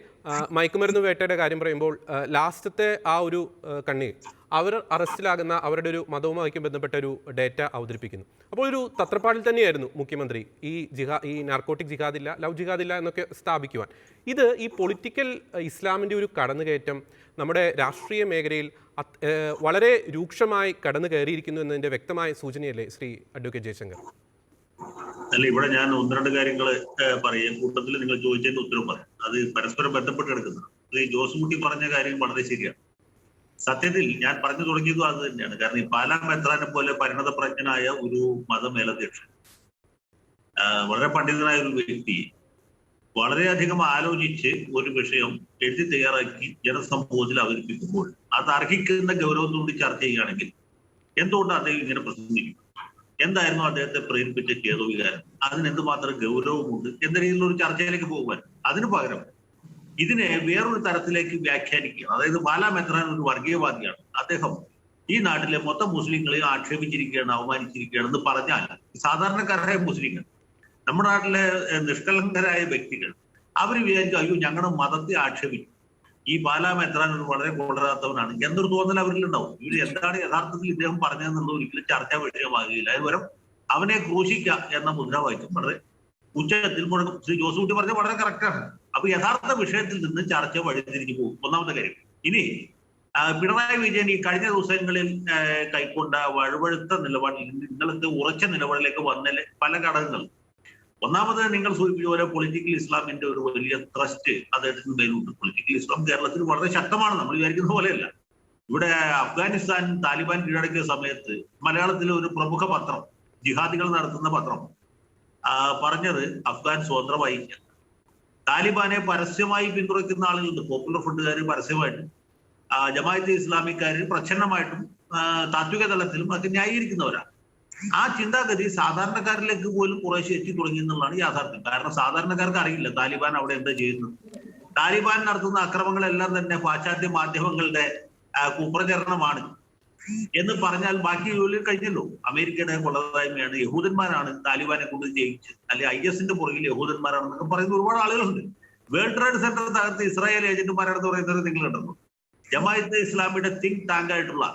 മയക്കുമരുന്ന് വേട്ടയുടെ കാര്യം പറയുമ്പോൾ ലാസ്റ്റത്തെ ആ ഒരു കണ്ണീർ അവർ അറസ്റ്റിലാകുന്ന അവരുടെ ഒരു മതവുമായി ബന്ധപ്പെട്ട ഒരു ഡേറ്റ അവതരിപ്പിക്കുന്നു. അപ്പോൾ ഒരു തത്രപ്പാടിൽ തന്നെയായിരുന്നു മുഖ്യമന്ത്രി ഈ നാർക്കോട്ടിക് ജിഹാദില്ല, ലവ് ജിഹാദില്ല എന്നൊക്കെ സ്ഥാപിക്കുവാൻ. ഇത് ഈ പൊളിറ്റിക്കൽ ഇസ്ലാമിൻ്റെ ഒരു കടന്നുകയറ്റം നമ്മുടെ രാഷ്ട്രീയ മേഖലയിൽ വളരെ രൂക്ഷമായി കടന്നു കയറിയിരിക്കുന്നു എന്നതിൻ്റെ വ്യക്തമായ സൂചനയല്ലേ ശ്രീ അഡ്വക്കേറ്റ് ജയശങ്കർ? അല്ല, ഇവിടെ ഞാൻ ഒന്ന് രണ്ട് കാര്യങ്ങൾ പറയും. കൂട്ടത്തിൽ നിങ്ങൾ ചോദിച്ചതിന്റെ ഉത്തരവ് പറയാം. അത് പരസ്പരം ബന്ധപ്പെട്ട് കിടക്കുന്നത്. ശ്രീ ജോസ് കുട്ടി പറഞ്ഞ കാര്യം വളരെ ശരിയാണ്. സത്യത്തിൽ ഞാൻ പറഞ്ഞു തുടങ്ങിയതും അത് തന്നെയാണ്. കാരണം ഈ പാലാ മെത്രാനെ പോലെ പരിണത പ്രജ്ഞനായ ഒരു മതമേലധ്യക്ഷൻ, വളരെ പണ്ഡിതനായ ഒരു വ്യക്തി വളരെയധികം ആലോചിച്ച് ഒരു വിഷയം എഴുതി തയ്യാറാക്കി ജനസമൂഹത്തിൽ അവതരിപ്പിക്കുമ്പോൾ അത് അർഹിക്കുന്ന ഗൗരവത്തോട് ചർച്ച ചെയ്യുകയാണെങ്കിൽ എന്തുകൊണ്ട് അദ്ദേഹം ഇങ്ങനെ പ്രസംഗിക്കും? എന്തായിരുന്നു അദ്ദേഹത്തെ പ്രേരിപ്പിച്ച ചേതോവികാരം? അതിന് എന്തുമാത്രം ഗൗരവമുണ്ട് എന്ന രീതിയിലുള്ള ഒരു ചർച്ചയിലേക്ക് പോകുവാൻ അതിനു പകരം ഇതിനെ വേറൊരു തരത്തിലേക്ക് വ്യാഖ്യാനിക്കുക. അതായത് പാലാ മെത്രാൻ ഒരു വർഗീയവാദിയാണ്, അദ്ദേഹം ഈ നാട്ടിലെ മൊത്തം മുസ്ലിങ്ങളെ ആക്ഷേപിച്ചിരിക്കുകയാണ്, അവമാനിച്ചിരിക്കുകയാണ് എന്ന് പറഞ്ഞാൽ സാധാരണക്കാരായ മുസ്ലിങ്ങൾ, നമ്മുടെ നാട്ടിലെ നിഷ്കളങ്കരായ വ്യക്തികൾ, അവർ വിചാരിക്കും അയ്യോ ഞങ്ങളുടെ മതത്തെ ആക്ഷേപിച്ചു, ഈ പാലാ മെത്രാൻ ഒരു വളരെ കൊള്ളരാത്തവനാണ് എന്നൊരു തോന്നൽ അവരിലുണ്ടാവും. ഇവർ എന്താണ് യഥാർത്ഥത്തിൽ ഇദ്ദേഹം പറഞ്ഞതെന്നുള്ളത് ഒരിക്കലും ചർച്ചാ വിഷയമാകില്ല. അതുപരം അവനെ ക്രൂശിക്കുക എന്ന മുദ്രാവാക്യം വളരെ ഉച്ചത്തിൽ മുഴങ്ങും. ശ്രീ ജോസ് കുട്ടി പറഞ്ഞത് വളരെ കറക്റ്റാണ്. അപ്പൊ യഥാർത്ഥ വിഷയത്തിൽ നിന്ന് ചർച്ച വഴിതിരിഞ്ഞു പോകും. ഒന്നാമത്തെ കാര്യം. ഇനി പിണറായി വിജയൻ ഈ കഴിഞ്ഞ ദിവസങ്ങളിൽ കൈക്കൊണ്ട വഴുവഴുത്ത നിലപാടിൽ ഇന്നലത്തെ ഉറച്ച നിലപാടിലേക്ക് വന്നതിലെ പല ഘടകങ്ങൾ. ഒന്നാമത് നിങ്ങൾ സൂചിപ്പിച്ച പോലെ പൊളിറ്റിക്കൽ ഇസ്ലാമിന്റെ ഒരു വലിയ ട്രസ്റ്റ് അദ്ദേഹത്തിന് മേലുണ്ട്. പൊളിറ്റിക്കൽ ഇസ്ലാം കേരളത്തിൽ വളരെ ശക്തമാണ്, നമ്മൾ വിചാരിക്കുന്ന പോലെയല്ല. ഇവിടെ അഫ്ഗാനിസ്ഥാൻ താലിബാൻ കീഴടക്കിയ സമയത്ത് മലയാളത്തിലെ ഒരു പ്രമുഖ പത്രം, ജിഹാദികൾ നടത്തുന്ന പത്രം, പറഞ്ഞത് അഫ്ഗാൻ സ്വതന്ത്രമായിരിക്കുക. താലിബാനെ പരസ്യമായി പിന്തുണയ്ക്കുന്ന ആളുകളുണ്ട്. പോപ്പുലർ ഫ്രണ്ടുകാർ പരസ്യമായിട്ടും ജമാഅത്തെ ഇസ്ലാമിക്കാർ പ്രച്ഛന്നമായിട്ടും താത്വിക തലത്തിലും അത് ന്യായീകരിക്കുന്നവരാണ്. ആ ചിന്താഗതി സാധാരണക്കാരിലേക്ക് പോലും കുറേശ്ശെ എത്തി തുടങ്ങി എന്നുള്ളതാണ് യാഥാർത്ഥ്യം. കാരണം സാധാരണക്കാർക്ക് അറിയില്ല താലിബാൻ അവിടെ എന്താ ചെയ്യുന്നത്. താലിബാൻ നടത്തുന്ന അക്രമങ്ങളെല്ലാം തന്നെ പാശ്ചാത്യ മാധ്യമങ്ങളുടെ കുപ്രചരണമാണ് എന്ന് പറഞ്ഞാൽ ബാക്കി ജോലി കഴിഞ്ഞല്ലോ. അമേരിക്കയുടെ കൊള്ളതായ്മയാണ്, യഹൂദന്മാരാണ് താലിബാനെ കൊണ്ട് ജയിച്ചത്, അല്ലെ IS പുറകിൽ യഹൂദന്മാരാണെന്നൊക്കെ പറയുന്ന ഒരുപാട് ആളുകളുണ്ട്. വേൾഡ് ട്രേഡ് സെന്റർ തകർത്ത് ഇസ്രായേൽ ഏജന്റുമാരാണെന്ന് പറയുന്നത് നിങ്ങൾ കണ്ടല്ലോ. ജമാഅത്തെ ഇസ്ലാമിയുടെ തിങ്ക് ടാങ്ക് ആയിട്ടുള്ള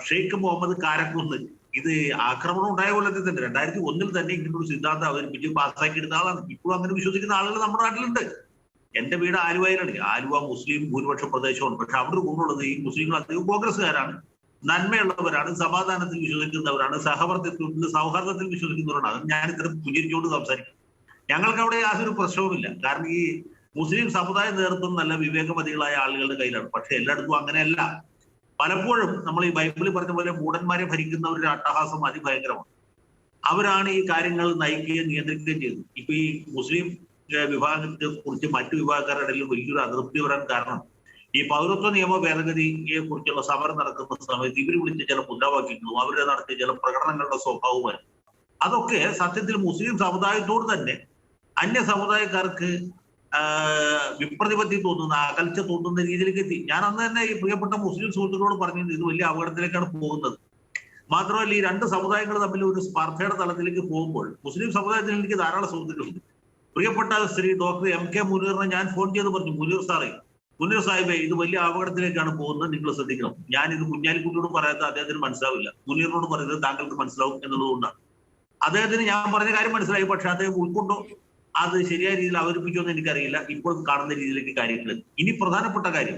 ഷെയ്ഖ് മുഹമ്മദ് കാരക്കുന്ന് ഇത് ആക്രമണം ഉണ്ടായ കൊല്ലത്തിൽ തന്നെ 2001 തന്നെ ഇങ്ങനൊരു സിദ്ധാന്തം അവതരിപ്പിച്ച് പാസ്സാക്കിയെടുത്ത ആളാണ്. ഇപ്പോഴും അങ്ങനെ വിശ്വസിക്കുന്ന ആളുകൾ നമ്മുടെ നാട്ടിലുണ്ട്. എന്റെ വീട് ആലുവയിലാണ്. ആലുവ മുസ്ലിം ഭൂരിപക്ഷ പ്രദേശമാണ്. പക്ഷെ അവിടെ ഗുണമുള്ളത് ഈ മുസ്ലിങ്ങൾ അധികം കോൺഗ്രസ്സുകാരാണ്, നന്മയുള്ളവരാണ്, സമാധാനത്തിൽ വിശ്വസിക്കുന്നവരാണ്, സഹവർത്തിത്വത്തിൽ സൗഹാർദ്ദത്തിൽ വിശ്വസിക്കുന്നവരാണ്. അത് ഞാൻ ഇത്തരം പുഞ്ചിരിച്ചുകൊണ്ട് സംസാരിക്കും. ഞങ്ങൾക്ക് അവിടെ യാതൊരു പ്രശ്നവുമില്ല. കാരണം ഈ മുസ്ലിം സമുദായ നേതൃത്വം നല്ല വിവേകമതികളായ ആളുകളുടെ കയ്യിലാണ്. പക്ഷെ എല്ലായിടത്തും അങ്ങനെയല്ല. പലപ്പോഴും നമ്മൾ ഈ ബൈബിളിൽ പറഞ്ഞ പോലെ മൂടന്മാരെ ഭരിക്കുന്നവരുടെ അട്ടഹാസം അതിഭയങ്കരമാണ്. അവരാണ് ഈ കാര്യങ്ങൾ നയിക്കുകയും നിയന്ത്രിക്കുകയും ചെയ്തത്. ഇപ്പൊ ഈ മുസ്ലിം വിഭാഗത്തെ കുറിച്ച് മറ്റു വിഭാഗക്കാരുടെ ഇടയിൽ വലിയൊരു അതൃപ്തി വരാൻ കാരണം ഈ പൗരത്വ നിയമ ഭേദഗതിയെ കുറിച്ചുള്ള സമരം നടക്കുന്ന സമയത്ത് ഇവർ വിളിച്ച ചില മുദ്രാവാക്യങ്ങളും അവരുടെ നടത്തിയ ചില പ്രകടനങ്ങളുടെ സ്വഭാവവും അതൊക്കെ സത്യത്തിൽ മുസ്ലിം സമുദായത്തോട് തന്നെ അന്യ സമുദായക്കാർക്ക് വിപ്രതിപത്തി തോന്നുന്ന, അകൽച്ച തോന്നുന്ന രീതിയിലേക്ക് എത്തി. ഞാൻ അന്ന് തന്നെ ഈ പ്രിയപ്പെട്ട മുസ്ലിം സുഹൃത്തുക്കളോട് പറഞ്ഞത് ഇത് വലിയ അപകടത്തിലേക്കാണ് പോകുന്നത്. മാത്രമല്ല ഈ രണ്ട് സമുദായങ്ങൾ തമ്മിൽ ഒരു സ്പർദ്ധയുടെ തലത്തിലേക്ക് പോകുമ്പോൾ മുസ്ലിം സമുദായത്തിൽ എനിക്ക് ധാരാളം സുഹൃത്തുക്കളുണ്ട്. പ്രിയപ്പെട്ട ശ്രീ ഡോക്ടർ MK മുനീറിനെ ഞാൻ ഫോൺ ചെയ്ത് പറഞ്ഞു, മുനീർ സാഹിബേ ഇത് വലിയ അപകടത്തിലേക്കാണ് പോകുന്നത്, നിങ്ങൾ ശ്രദ്ധിക്കണം. ഞാൻ ഇത് കുഞ്ഞാലിക്കുട്ടിയോട് പറയാത്ത അദ്ദേഹത്തിന് മനസ്സിലാവില്ല, മുനീറിനോട് പറയുന്നത് താങ്കൾക്ക് മനസ്സിലാവും എന്നുള്ളതുകൊണ്ടാണ്. അദ്ദേഹത്തിന് ഞാൻ പറഞ്ഞ കാര്യം മനസ്സിലായി. പക്ഷെ അദ്ദേഹം ഉൾക്കൊണ്ടോ അത് ശരിയായ രീതിയിൽ അവതരിപ്പിച്ചോ എന്ന് എനിക്കറിയില്ല. ഇപ്പോൾ കാണുന്ന രീതിയിലേക്ക് കാര്യങ്ങൾ. ഇനി പ്രധാനപ്പെട്ട കാര്യം,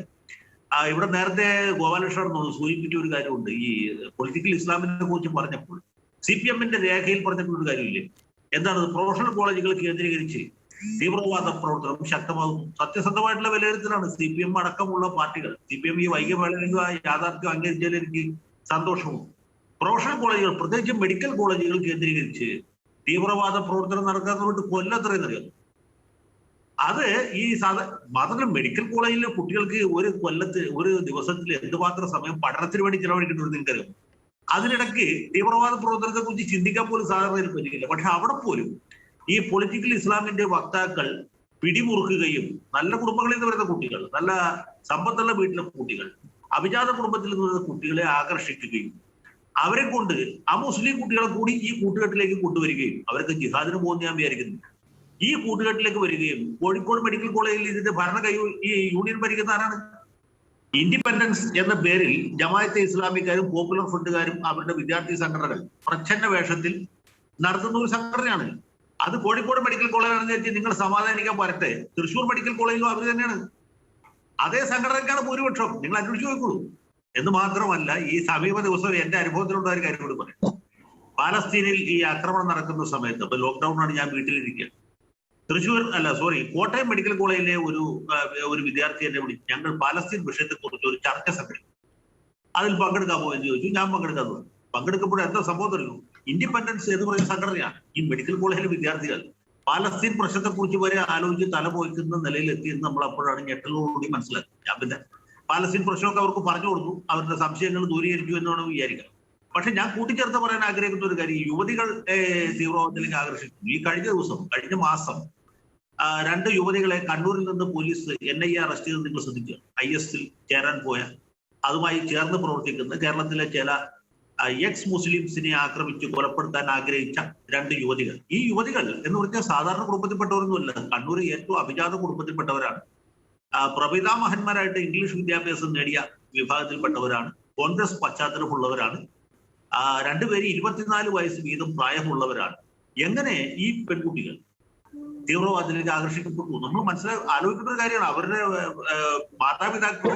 ഇവിടെ നേരത്തെ ഗോപാലകൃഷ്ണൻ സൂചിപ്പിച്ച ഒരു കാര്യമുണ്ട്. ഈ പൊളിറ്റിക്കൽ ഇസ്ലാമിനെ കുറിച്ച് പറഞ്ഞപ്പോൾ CPM-ന്റെ രേഖയിൽ പറഞ്ഞിട്ടുള്ള ഒരു കാര്യമില്ലേ, എന്താണ്? പ്രൊഫഷണൽ കോളേജുകൾ കേന്ദ്രീകരിച്ച് തീവ്രവാദ പ്രവർത്തനം ശക്തമാകുന്നു. സത്യസന്ധമായിട്ടുള്ള വിലയിരുത്തലാണ്. CPM അടക്കമുള്ള പാർട്ടികൾ, CPM ഈ വൈകിയ യാഥാർത്ഥ്യം അംഗീകരിച്ചാൽ എനിക്ക് സന്തോഷവും. പ്രൊഫഷണൽ കോളേജുകൾ, പ്രത്യേകിച്ച് മെഡിക്കൽ കോളേജുകൾ കേന്ദ്രീകരിച്ച് തീവ്രവാദ പ്രവർത്തനം നടക്കാൻ വേണ്ടി കൊല്ലത്രയെന്നറിയാം. അത് ഈ മാത്രമല്ല മെഡിക്കൽ കോളേജിലെ കുട്ടികൾക്ക് ഒരു ദിവസത്തിൽ എന്തുമാത്രം സമയം പഠനത്തിന് വേണ്ടി ചിലവഴിക്കേണ്ടത് നിങ്ങൾക്കറിയാം. അതിനിടയ്ക്ക് തീവ്രവാദ പ്രവർത്തനത്തെ കുറിച്ച് ചിന്തിക്കാൻ പോലും സാധാരണ പറ്റില്ല. പക്ഷെ അവിടെ പോലും ഈ പൊളിറ്റിക്കൽ ഇസ്ലാമിന്റെ വക്താക്കൾ പിടിമുറുക്കുകയും നല്ല കുടുംബങ്ങളിൽ നിന്ന് വരുന്ന കുട്ടികൾ, നല്ല സമ്പത്തുള്ള വീട്ടിലെ കുട്ടികൾ, അഭിജാത കുടുംബത്തിൽ നിന്ന് വരുന്ന കുട്ടികളെ ആകർഷിക്കുകയും അവരെ കൊണ്ട് ആ മുസ്ലിം കുട്ടികളെ കൂടി ഈ കൂട്ടുകെട്ടിലേക്ക് കൊണ്ടുവരികയും അവർക്ക് ജിഹാദിന് പോകുന്ന ഞാൻ വിചാരിക്കുന്നില്ല, ഈ കൂട്ടുകെട്ടിലേക്ക് വരികയും കോഴിക്കോട് മെഡിക്കൽ കോളേജിൽ ഇതിന്റെ ഈ യൂണിയൻ ഭരിക്കുന്ന ആരാണ്? ഇൻഡിപെൻഡൻസ് എന്ന പേരിൽ ജമാഅത്തെ ഇസ്ലാമിക്കാരും പോപ്പുലർ ഫ്രണ്ടുകാരും അവരുടെ വിദ്യാർത്ഥി സംഘടനകൾ പ്രച്ഛന്ന വേഷത്തിൽ നടത്തുന്ന ഒരു സംഘടനയാണ്. അത് കോഴിക്കോട് മെഡിക്കൽ കോളേജാണെന്ന് വെച്ചാൽ നിങ്ങൾ സമാധാനിക്കാൻ വരട്ടെ, തൃശ്ശൂർ മെഡിക്കൽ കോളേജിലും അവർ തന്നെയാണ്. അതേ സംഘടനയ്ക്കാണ് ഭൂരിപക്ഷം. നിങ്ങൾ അന്വേഷിച്ചു നോക്കുള്ളൂ. എന്ന് മാത്രമല്ല, ഈ സമീപ ദിവസം എന്റെ അനുഭവത്തിലുള്ള ഒരു കാര്യം കൂടി പറയാം. പാലസ്തീനിൽ ഈ ആക്രമണം നടക്കുന്ന സമയത്ത്, അപ്പൊ ലോക്ക്ഡൌണാണ്, ഞാൻ വീട്ടിലിരിക്കുക. കോട്ടയം മെഡിക്കൽ കോളേജിലെ ഒരു വിദ്യാർത്ഥി എന്നെ വിളിച്ചു. ഞങ്ങൾ പാലസ്തീൻ വിഷയത്തെ കുറിച്ച് ഒരു ചർച്ച സംഘടിപ്പിച്ചു. അതിൽ പങ്കെടുക്കാമോ എന്ന് ചോദിച്ചു. ഞാൻ പങ്കെടുക്കാൻ തോന്നി. പങ്കെടുക്കുമ്പോൾ എന്താ സംഭവം അറിയുമോ? ഇൻഡിപെൻഡൻസ് എന്ന് പറയുന്ന സംഘടനയാണ് ഈ മെഡിക്കൽ കോളേജിലെ വിദ്യാർത്ഥികൾ പാലസ്തീൻ പ്രശ്നത്തെ കുറിച്ച് വരെ ആലോചിച്ച് തലപോയിക്കുന്ന നിലയിലെത്തിയെന്ന് നമ്മൾ അപ്പോഴാണ് ഞെട്ടലോടുകൂടി മനസ്സിലാക്കി. ഞാൻ പിന്നെ പാലസ്തീൻ പ്രശ്നമൊക്കെ അവർക്ക് പറഞ്ഞു കൊടുത്തു, അവരുടെ സംശയങ്ങൾ ദൂരീകരിച്ചു എന്നാണ് വിചാരിക്കുന്നത്. പക്ഷെ ഞാൻ കൂട്ടിച്ചേർത്ത് പറയാൻ ആഗ്രഹിക്കുന്ന ഒരു കാര്യം, യുവതികൾ തീവ്രവാദത്തിലേക്ക് ആകർഷിച്ചു. ഈ കഴിഞ്ഞ മാസം 2 യുവതികളെ കണ്ണൂരിൽ നിന്ന് പോലീസ് NIA അറസ്റ്റ് ചെയ്ത് നിങ്ങൾ ശ്രദ്ധിക്കുക. IS ചേരാൻ പോയ, അതുമായി ചേർന്ന് പ്രവർത്തിക്കുന്ന കേരളത്തിലെ ചില എക്സ് മുസ്ലിംസിനെ ആക്രമിച്ച് കൊലപ്പെടുത്താൻ ആഗ്രഹിച്ച 2 യുവതികൾ. ഈ യുവതികൾ എന്ന് പറഞ്ഞാൽ സാധാരണ കുടുംബത്തിൽപ്പെട്ടവരൊന്നുമല്ല, കണ്ണൂർ ഏറ്റവും അഭിജാത കുടുംബത്തിൽപ്പെട്ടവരാണ്. പ്രപിതാമഹന്മാരായിട്ട് ഇംഗ്ലീഷ് വിദ്യാഭ്യാസം നേടിയ വിഭാഗത്തിൽപ്പെട്ടവരാണ്. കോൺഗ്രസ് പശ്ചാത്തലമുള്ളവരാണ്. 2 പേര് 24 വയസ്സ് വീതം പ്രായമുള്ളവരാണ്. എങ്ങനെ ഈ പെൺകുട്ടികൾ തീവ്രവാദത്തിലേക്ക് ആകർഷിക്കപ്പെട്ടു? നമ്മൾ ആലോചിക്കുന്ന ഒരു കാര്യമാണ്. അവരുടെ മാതാപിതാക്കളോ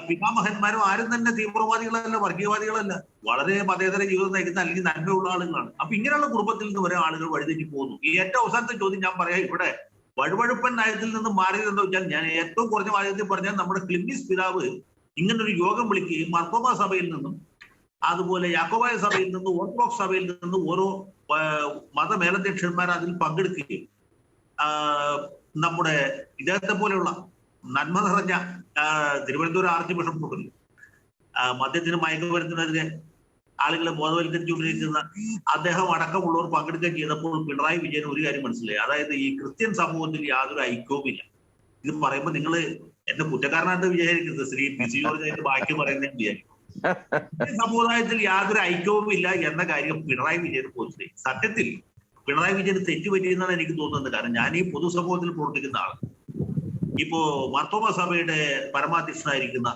പിതാമഹന്മാരോ ആരും തന്നെ തീവ്രവാദികളല്ല, വർഗീയവാദികളല്ല, വളരെ മതേതര ജീവിതം നയിക്കുന്ന അല്ലെങ്കിൽ നന്മയുള്ള ആളുകളാണ്. അപ്പൊ ഇങ്ങനെയുള്ള കുടുംബത്തിൽ നിന്ന് വരെ ആളുകൾ വഴിതെറ്റി പോകുന്നു. ഈ ഏറ്റവും അവസാനത്തെ ചോദ്യം ഞാൻ പറയാം. ഇവിടെ വഴുവഴുപ്പൻ നയത്തിൽ നിന്ന് മാറിയതെന്ന് വെച്ചാൽ, ഞാൻ ഏറ്റവും കുറഞ്ഞ വാചകത്തിൽ പറഞ്ഞാൽ, നമ്മുടെ ക്ലിമ്മീസ് പിതാവ് ഇങ്ങനൊരു യോഗം വിളിക്കുകയും മർത്തോമ സഭയിൽ നിന്നും അതുപോലെ യാക്കോബായ സഭയിൽ നിന്നും ഓർത്തഡോക്സ് സഭയിൽ നിന്നും ഓരോ മതമേലധ്യക്ഷന്മാർ അതിൽ പങ്കെടുക്കുകയും നമ്മുടെ ഇദ്ദേഹത്തെ പോലെയുള്ള നന്മ നിറഞ്ഞ തിരുവനന്തപുരം ആർച്ച് ബിഷപ്പ് ഉണ്ടല്ലോ, മദ്യത്തിന് മയക്കുമരുന്നിനെതിരെ ആളുകളെ ബോധവൽക്കരിച്ചുകൊണ്ടിരിക്കുന്ന അദ്ദേഹം അടക്കമുള്ളവർ പങ്കെടുക്കുകയും ചെയ്തപ്പോൾ പിണറായി വിജയൻ ഒരു കാര്യം മനസ്സിലായി. അതായത് ഈ ക്രിസ്ത്യൻ സമൂഹത്തിൽ യാതൊരു ഐക്യവുമില്ല. ഇത് പറയുമ്പോൾ നിങ്ങൾ എന്റെ കുറ്റക്കാരനായിട്ട് വിചാരിക്കരുത്, ശ്രീ പി.സി. ജോർജ് ആയിട്ട് ബാക്കി പറയുന്നതെന്ന് വിചാരിക്കും. സമുദായത്തിൽ യാതൊരു ഐക്യവുമില്ല എന്ന കാര്യം പിണറായി വിജയൻ പോയി. സത്യത്തിൽ പിണറായി വിജയന് തെറ്റുപറ്റിയെന്നാണ് എനിക്ക് തോന്നുന്നത്. കാരണം ഞാൻ ഈ പൊതുസമൂഹത്തിൽ പ്രവർത്തിക്കുന്ന ആൾ. ഇപ്പോ മാർത്തോമ സഭയുടെ പരമാധ്യക്ഷനായിരിക്കുന്ന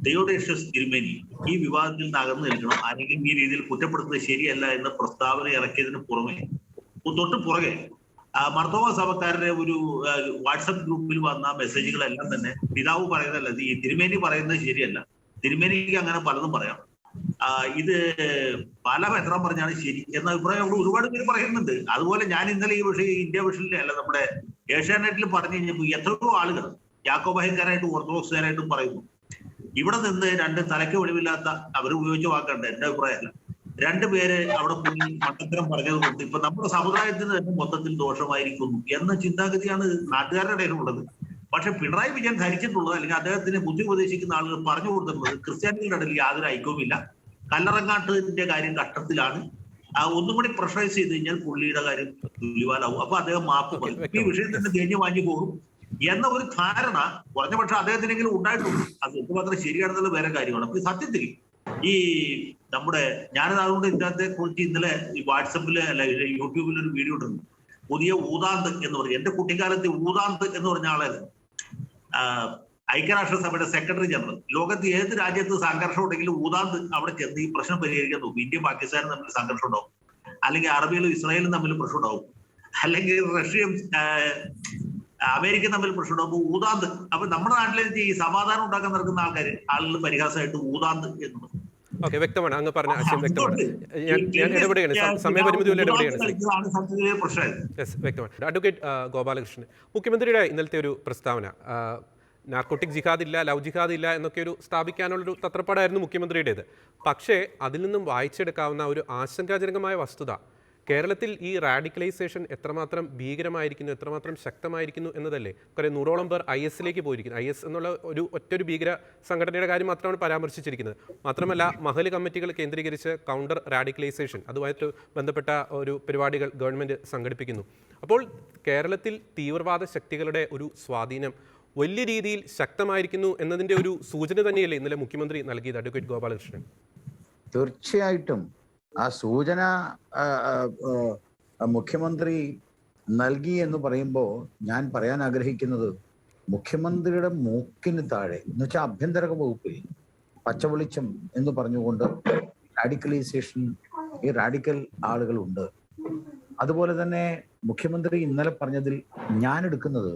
തെയോഡേഷ്യസ് തിരുമേനി ഈ വിവാദത്തിൽ നിന്ന് അകന്നു നിൽക്കണം, ആരെങ്കിലും ഈ രീതിയിൽ കുറ്റപ്പെടുത്തുന്നത് ശരിയല്ല എന്ന പ്രസ്താവന ഇറക്കിയതിന് തൊട്ട് പുറകെ മാർത്തോമ സഭക്കാരുടെ ഒരു വാട്സപ്പ് ഗ്രൂപ്പിൽ വന്ന മെസ്സേജുകളെല്ലാം തന്നെ പിതാവ് പറയുന്നതല്ല, ഈ തിരുമേനി പറയുന്നത് ശരിയല്ല, തിരുമേനിക്ക് അങ്ങനെ പലതും പറയാം, ഇത് പല എത്രാൻ പറഞ്ഞാണ് ശരി എന്ന അഭിപ്രായം അവിടെ ഒരുപാട് പേര് പറയുന്നുണ്ട്. അതുപോലെ ഞാൻ ഇന്നലെ ഈ വിഷയം ഇന്ത്യ വിഷനിലെ അല്ല, നമ്മുടെ ഏഷ്യാനെറ്റിൽ പറഞ്ഞു കഴിഞ്ഞപ്പോൾ എത്രയോ ആളുകൾ യാക്കോബായക്കാരായിട്ടും ഓർത്തഡോക്സുകാരായിട്ടും പറയുന്നു. ഇവിടെ നിന്ന് 2 തലയ്ക്ക് വെളിവില്ലാത്ത, അവർ ഉപയോഗിച്ച വാക്കണ്ട, എന്റെ അഭിപ്രായമല്ല, 2 പേര് അവിടെ പോയി മണ്ടത്തരം പറഞ്ഞത് കൊണ്ട് ഇപ്പൊ നമ്മുടെ സമുദായത്തിന് തന്നെ മൊത്തത്തിൽ ദോഷമായിരിക്കുന്നു എന്ന ചിന്താഗതിയാണ് നാട്ടുകാരുടെ ഇടയിലുള്ളത്. പക്ഷെ പിണറായി വിജയൻ ധരിച്ചിട്ടുള്ളത്, അല്ലെങ്കിൽ അദ്ദേഹത്തിന് ബുദ്ധി ഉപദേശിക്കുന്ന ആളുകൾ പറഞ്ഞു കൊടുത്തിട്ടുള്ളത്, ക്രിസ്ത്യാനികളുടെ ഇടയിൽ യാതൊരു ഐക്യവുമില്ല, കല്ലറങ്ങാട്ടിന്റെ കാര്യം ഘട്ടത്തിലാണ്, ഒന്നും കൂടി പ്രഷറൈസ് ചെയ്ത് കഴിഞ്ഞാൽ പുള്ളിയുടെ കാര്യം തുല്യവാലാവും, അപ്പൊ അദ്ദേഹം മാപ്പ് പറയും, ഈ വിഷയം തന്നെ തേഞ്ഞു വാങ്ങി പോകും എന്ന ഒരു ധാരണ കുറഞ്ഞ പക്ഷെ അദ്ദേഹത്തിനെങ്കിലും ഉണ്ടായിട്ടുണ്ട്. അത് എന്തുമാത്രം ശരിയാണെന്നുള്ള വേറെ കാര്യമാണ്. അപ്പൊ സത്യത്തിൽ ഈ നമ്മുടെ ഞാനത് അതുകൊണ്ട് ഇതിനകത്തെ കുറിച്ച് ഇന്നലെ ഈ വാട്സപ്പില് അല്ല യൂട്യൂബിൽ ഒരു വീഡിയോ ഇട്ടുണ്ട്. പുതിയ ഊതാന്ത് എന്ന് പറഞ്ഞു. എന്റെ കുട്ടിക്കാലത്ത് ഊതാന്ത് എന്ന് പറഞ്ഞ ആളായിരുന്നു ഐക്യരാഷ്ട്രസഭയുടെ സെക്രട്ടറി ജനറൽ. ലോകത്ത് ഏത് രാജ്യത്ത് സംഘർഷം ഉണ്ടെങ്കിലും ഊതാന്ത് അവിടെ ചെന്ന് ഈ പ്രശ്നം പരിഹരിക്കാൻ നോക്കും. ഇന്ത്യയും പാകിസ്ഥാനും തമ്മിൽ സംഘർഷം ഉണ്ടാവും, അല്ലെങ്കിൽ അറബിയിലും ഇസ്രായേലും തമ്മിൽ പ്രശ്നം ഉണ്ടാവും, അല്ലെങ്കിൽ റഷ്യയും അമേരിക്ക തമ്മിൽ പ്രശ്നം ഉണ്ടാവും, ഊതാന്ത്. അപ്പൊ നമ്മുടെ നാട്ടിലേക്ക് ഈ സമാധാനം ഉണ്ടാക്കാൻ നടക്കുന്ന ആളുകൾ പരിഹാസമായിട്ട് ഊതാന്ത് എന്ന് പറയും. ഓക്കെ, വ്യക്തമാണ്, അങ്ങ് പറഞ്ഞ ആശയം വ്യക്തമാണ്. ഞാൻ ഇടപെടുകയാണ്, സമയപരിമിതി ഇടപെടുകയാണ്. വ്യക്തമാണ്. അഡ്വക്കേറ്റ് ഗോപാലകൃഷ്ണൻ, മുഖ്യമന്ത്രിയുടെ ഇന്നലത്തെ ഒരു പ്രസ്താവന, നാർക്കോട്ടിക് ജിഹാദ് ഇല്ല, ലവ് ജിഹാദ് ഇല്ല എന്നൊക്കെ ഒരു സ്ഥാപിക്കാനുള്ളൊരു തത്രപ്പാടായിരുന്നു മുഖ്യമന്ത്രിയുടേത്. പക്ഷേ അതിൽ നിന്നും വായിച്ചെടുക്കാവുന്ന ഒരു ആശങ്കാജനകമായ വസ്തുത, കേരളത്തിൽ ഈ റാഡിക്കലൈസേഷൻ എത്രമാത്രം ഭീകരമായിരിക്കുന്നു, എത്രമാത്രം ശക്തമായിരിക്കുന്നു എന്നതല്ലേ. കുറേ 100ഓളം പേർ IS പോയിരിക്കുന്നു. IS എന്നുള്ള ഒറ്റൊരു ഭീകര സംഘടനയുടെ കാര്യം മാത്രമാണ് പരാമർശിച്ചിരിക്കുന്നത്. മാത്രമല്ല മഹൽ കമ്മിറ്റികൾ കേന്ദ്രീകരിച്ച് കൗണ്ടർ റാഡിക്കലൈസേഷൻ അതുമായിട്ട് ബന്ധപ്പെട്ട ഒരു പരിപാടികൾ ഗവൺമെൻറ് സംഘടിപ്പിക്കുന്നു. അപ്പോൾ കേരളത്തിൽ തീവ്രവാദ ശക്തികളുടെ ഒരു സ്വാധീനം വലിയ രീതിയിൽ ശക്തമായിരിക്കുന്നു എന്നതിൻ്റെ ഒരു സൂചന തന്നെയല്ലേ ഇന്നലെ മുഖ്യമന്ത്രി നൽകിയത് അഡ്വക്കേറ്റ് ഗോപാലകൃഷ്ണൻ? തീർച്ചയായിട്ടും ആ സൂചന മുഖ്യമന്ത്രി നൽകി എന്ന് പറയുമ്പോൾ ഞാൻ പറയാൻ ആഗ്രഹിക്കുന്നത്, മുഖ്യമന്ത്രിയുടെ മൂക്കിന് താഴെ എന്ന് വെച്ചാൽ ആഭ്യന്തര വകുപ്പിൽ പച്ചവെളിച്ചം എന്ന് പറഞ്ഞുകൊണ്ട് റാഡിക്കലൈസേഷൻ, ഈ റാഡിക്കൽ ആളുകളുണ്ട്. അതുപോലെ തന്നെ മുഖ്യമന്ത്രി ഇന്നലെ പറഞ്ഞതിൽ ഞാൻ എടുക്കുന്നത്,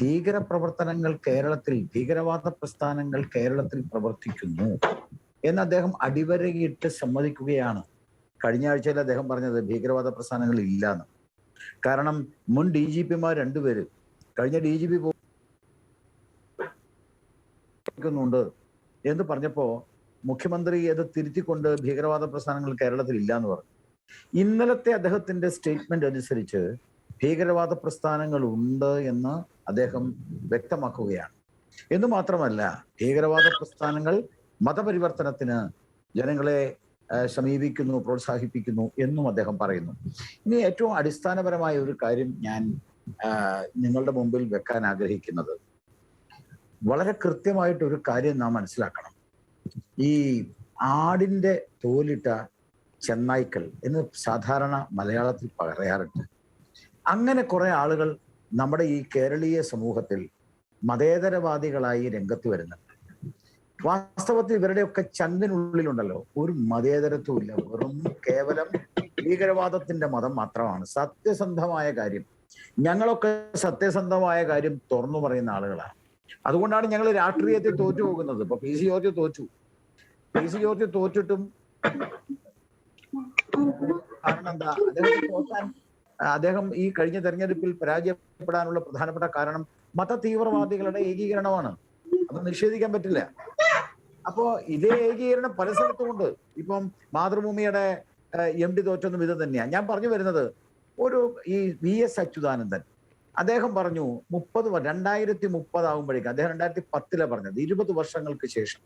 ഭീകര പ്രവർത്തനങ്ങൾ കേരളത്തിൽ, ഭീകരവാദ പ്രസ്ഥാനങ്ങൾ കേരളത്തിൽ പ്രവർത്തിക്കുന്നു എന്ന് അദ്ദേഹം അടിവരയിട്ട് സമ്മതിക്കുകയാണ്. കഴിഞ്ഞ ആഴ്ചയിൽ അദ്ദേഹം പറഞ്ഞത് ഭീകരവാദ പ്രസ്ഥാനങ്ങൾ ഇല്ലാന്ന്. കാരണം മുൻ DGPമാർ 2 പേര് കഴിഞ്ഞ DGP ുന്നുണ്ട് എന്ന് പറഞ്ഞപ്പോ മുഖ്യമന്ത്രി അത് തിരുത്തിക്കൊണ്ട് ഭീകരവാദ പ്രസ്ഥാനങ്ങൾ കേരളത്തിൽ ഇല്ല എന്ന് പറഞ്ഞു. ഇന്നലത്തെ അദ്ദേഹത്തിന്റെ സ്റ്റേറ്റ്മെന്റ് അനുസരിച്ച് ഭീകരവാദ പ്രസ്ഥാനങ്ങൾ ഉണ്ട് എന്ന് അദ്ദേഹം വ്യക്തമാക്കുകയാണ്. എന്ന് മാത്രമല്ല, ഭീകരവാദ പ്രസ്ഥാനങ്ങൾ മതപരിവർത്തനത്തിന് ജനങ്ങളെ സമീപിക്കുന്നു, പ്രോത്സാഹിപ്പിക്കുന്നു എന്നും അദ്ദേഹം പറയുന്നു. ഇനി ഏറ്റവും അടിസ്ഥാനപരമായ ഒരു കാര്യം ഞാൻ നിങ്ങളുടെ മുമ്പിൽ വെക്കാൻ ആഗ്രഹിക്കുന്നത്, വളരെ കൃത്യമായിട്ടൊരു കാര്യം നാം മനസ്സിലാക്കണം. ഈ ആടിന്റെ തോലിട്ട ചെന്നായ്ക്കൾ എന്ന് സാധാരണ മലയാളത്തിൽ പറയാറുണ്ട്. അങ്ങനെ കുറെ ആളുകൾ നമ്മുടെ ഈ കേരളീയ സമൂഹത്തിൽ മതേതരവാദികളായി രംഗത്ത് വരുന്നുണ്ട്. വാസ്തവത്തിൽ ഇവരുടെയൊക്കെ ചങ്കിനുള്ളിലുണ്ടല്ലോ ഒരു മതേതരത്വം ഇല്ല, വെറും കേവലം ഭീകരവാദത്തിന്റെ മതം മാത്രമാണ്. സത്യസന്ധമായ കാര്യം, ഞങ്ങളൊക്കെ സത്യസന്ധമായ കാര്യം തുറന്നു പറയുന്ന ആളുകളാണ്. അതുകൊണ്ടാണ് ഞങ്ങൾ രാഷ്ട്രീയത്തിൽ തോറ്റു പോകുന്നത്. ഇപ്പൊ PC ജോർജ് തോറ്റു. PC ജോർജ് തോറ്റിട്ടും കാരണം എന്താ? അദ്ദേഹം ഈ കഴിഞ്ഞ തെരഞ്ഞെടുപ്പിൽ പരാജയപ്പെടാനുള്ള പ്രധാനപ്പെട്ട കാരണം മത തീവ്രവാദികളുടെ ഏകീകരണമാണ്. അത് നിഷേധിക്കാൻ പറ്റില്ല. അപ്പോ ഇതേ ഏകീകരണം പല സ്ഥലത്തുമുണ്ട്. ഇപ്പം മാതൃഭൂമിയുടെ MD തോറ്റൊന്നും ഇത് തന്നെയാണ്. ഞാൻ പറഞ്ഞു വരുന്നത്, ഈ VS അച്യുതാനന്ദൻ അദ്ദേഹം പറഞ്ഞു 2030 ആകുമ്പോഴേക്കും, അദ്ദേഹം 2010 പറഞ്ഞത്, 20 വർഷങ്ങൾക്ക് ശേഷം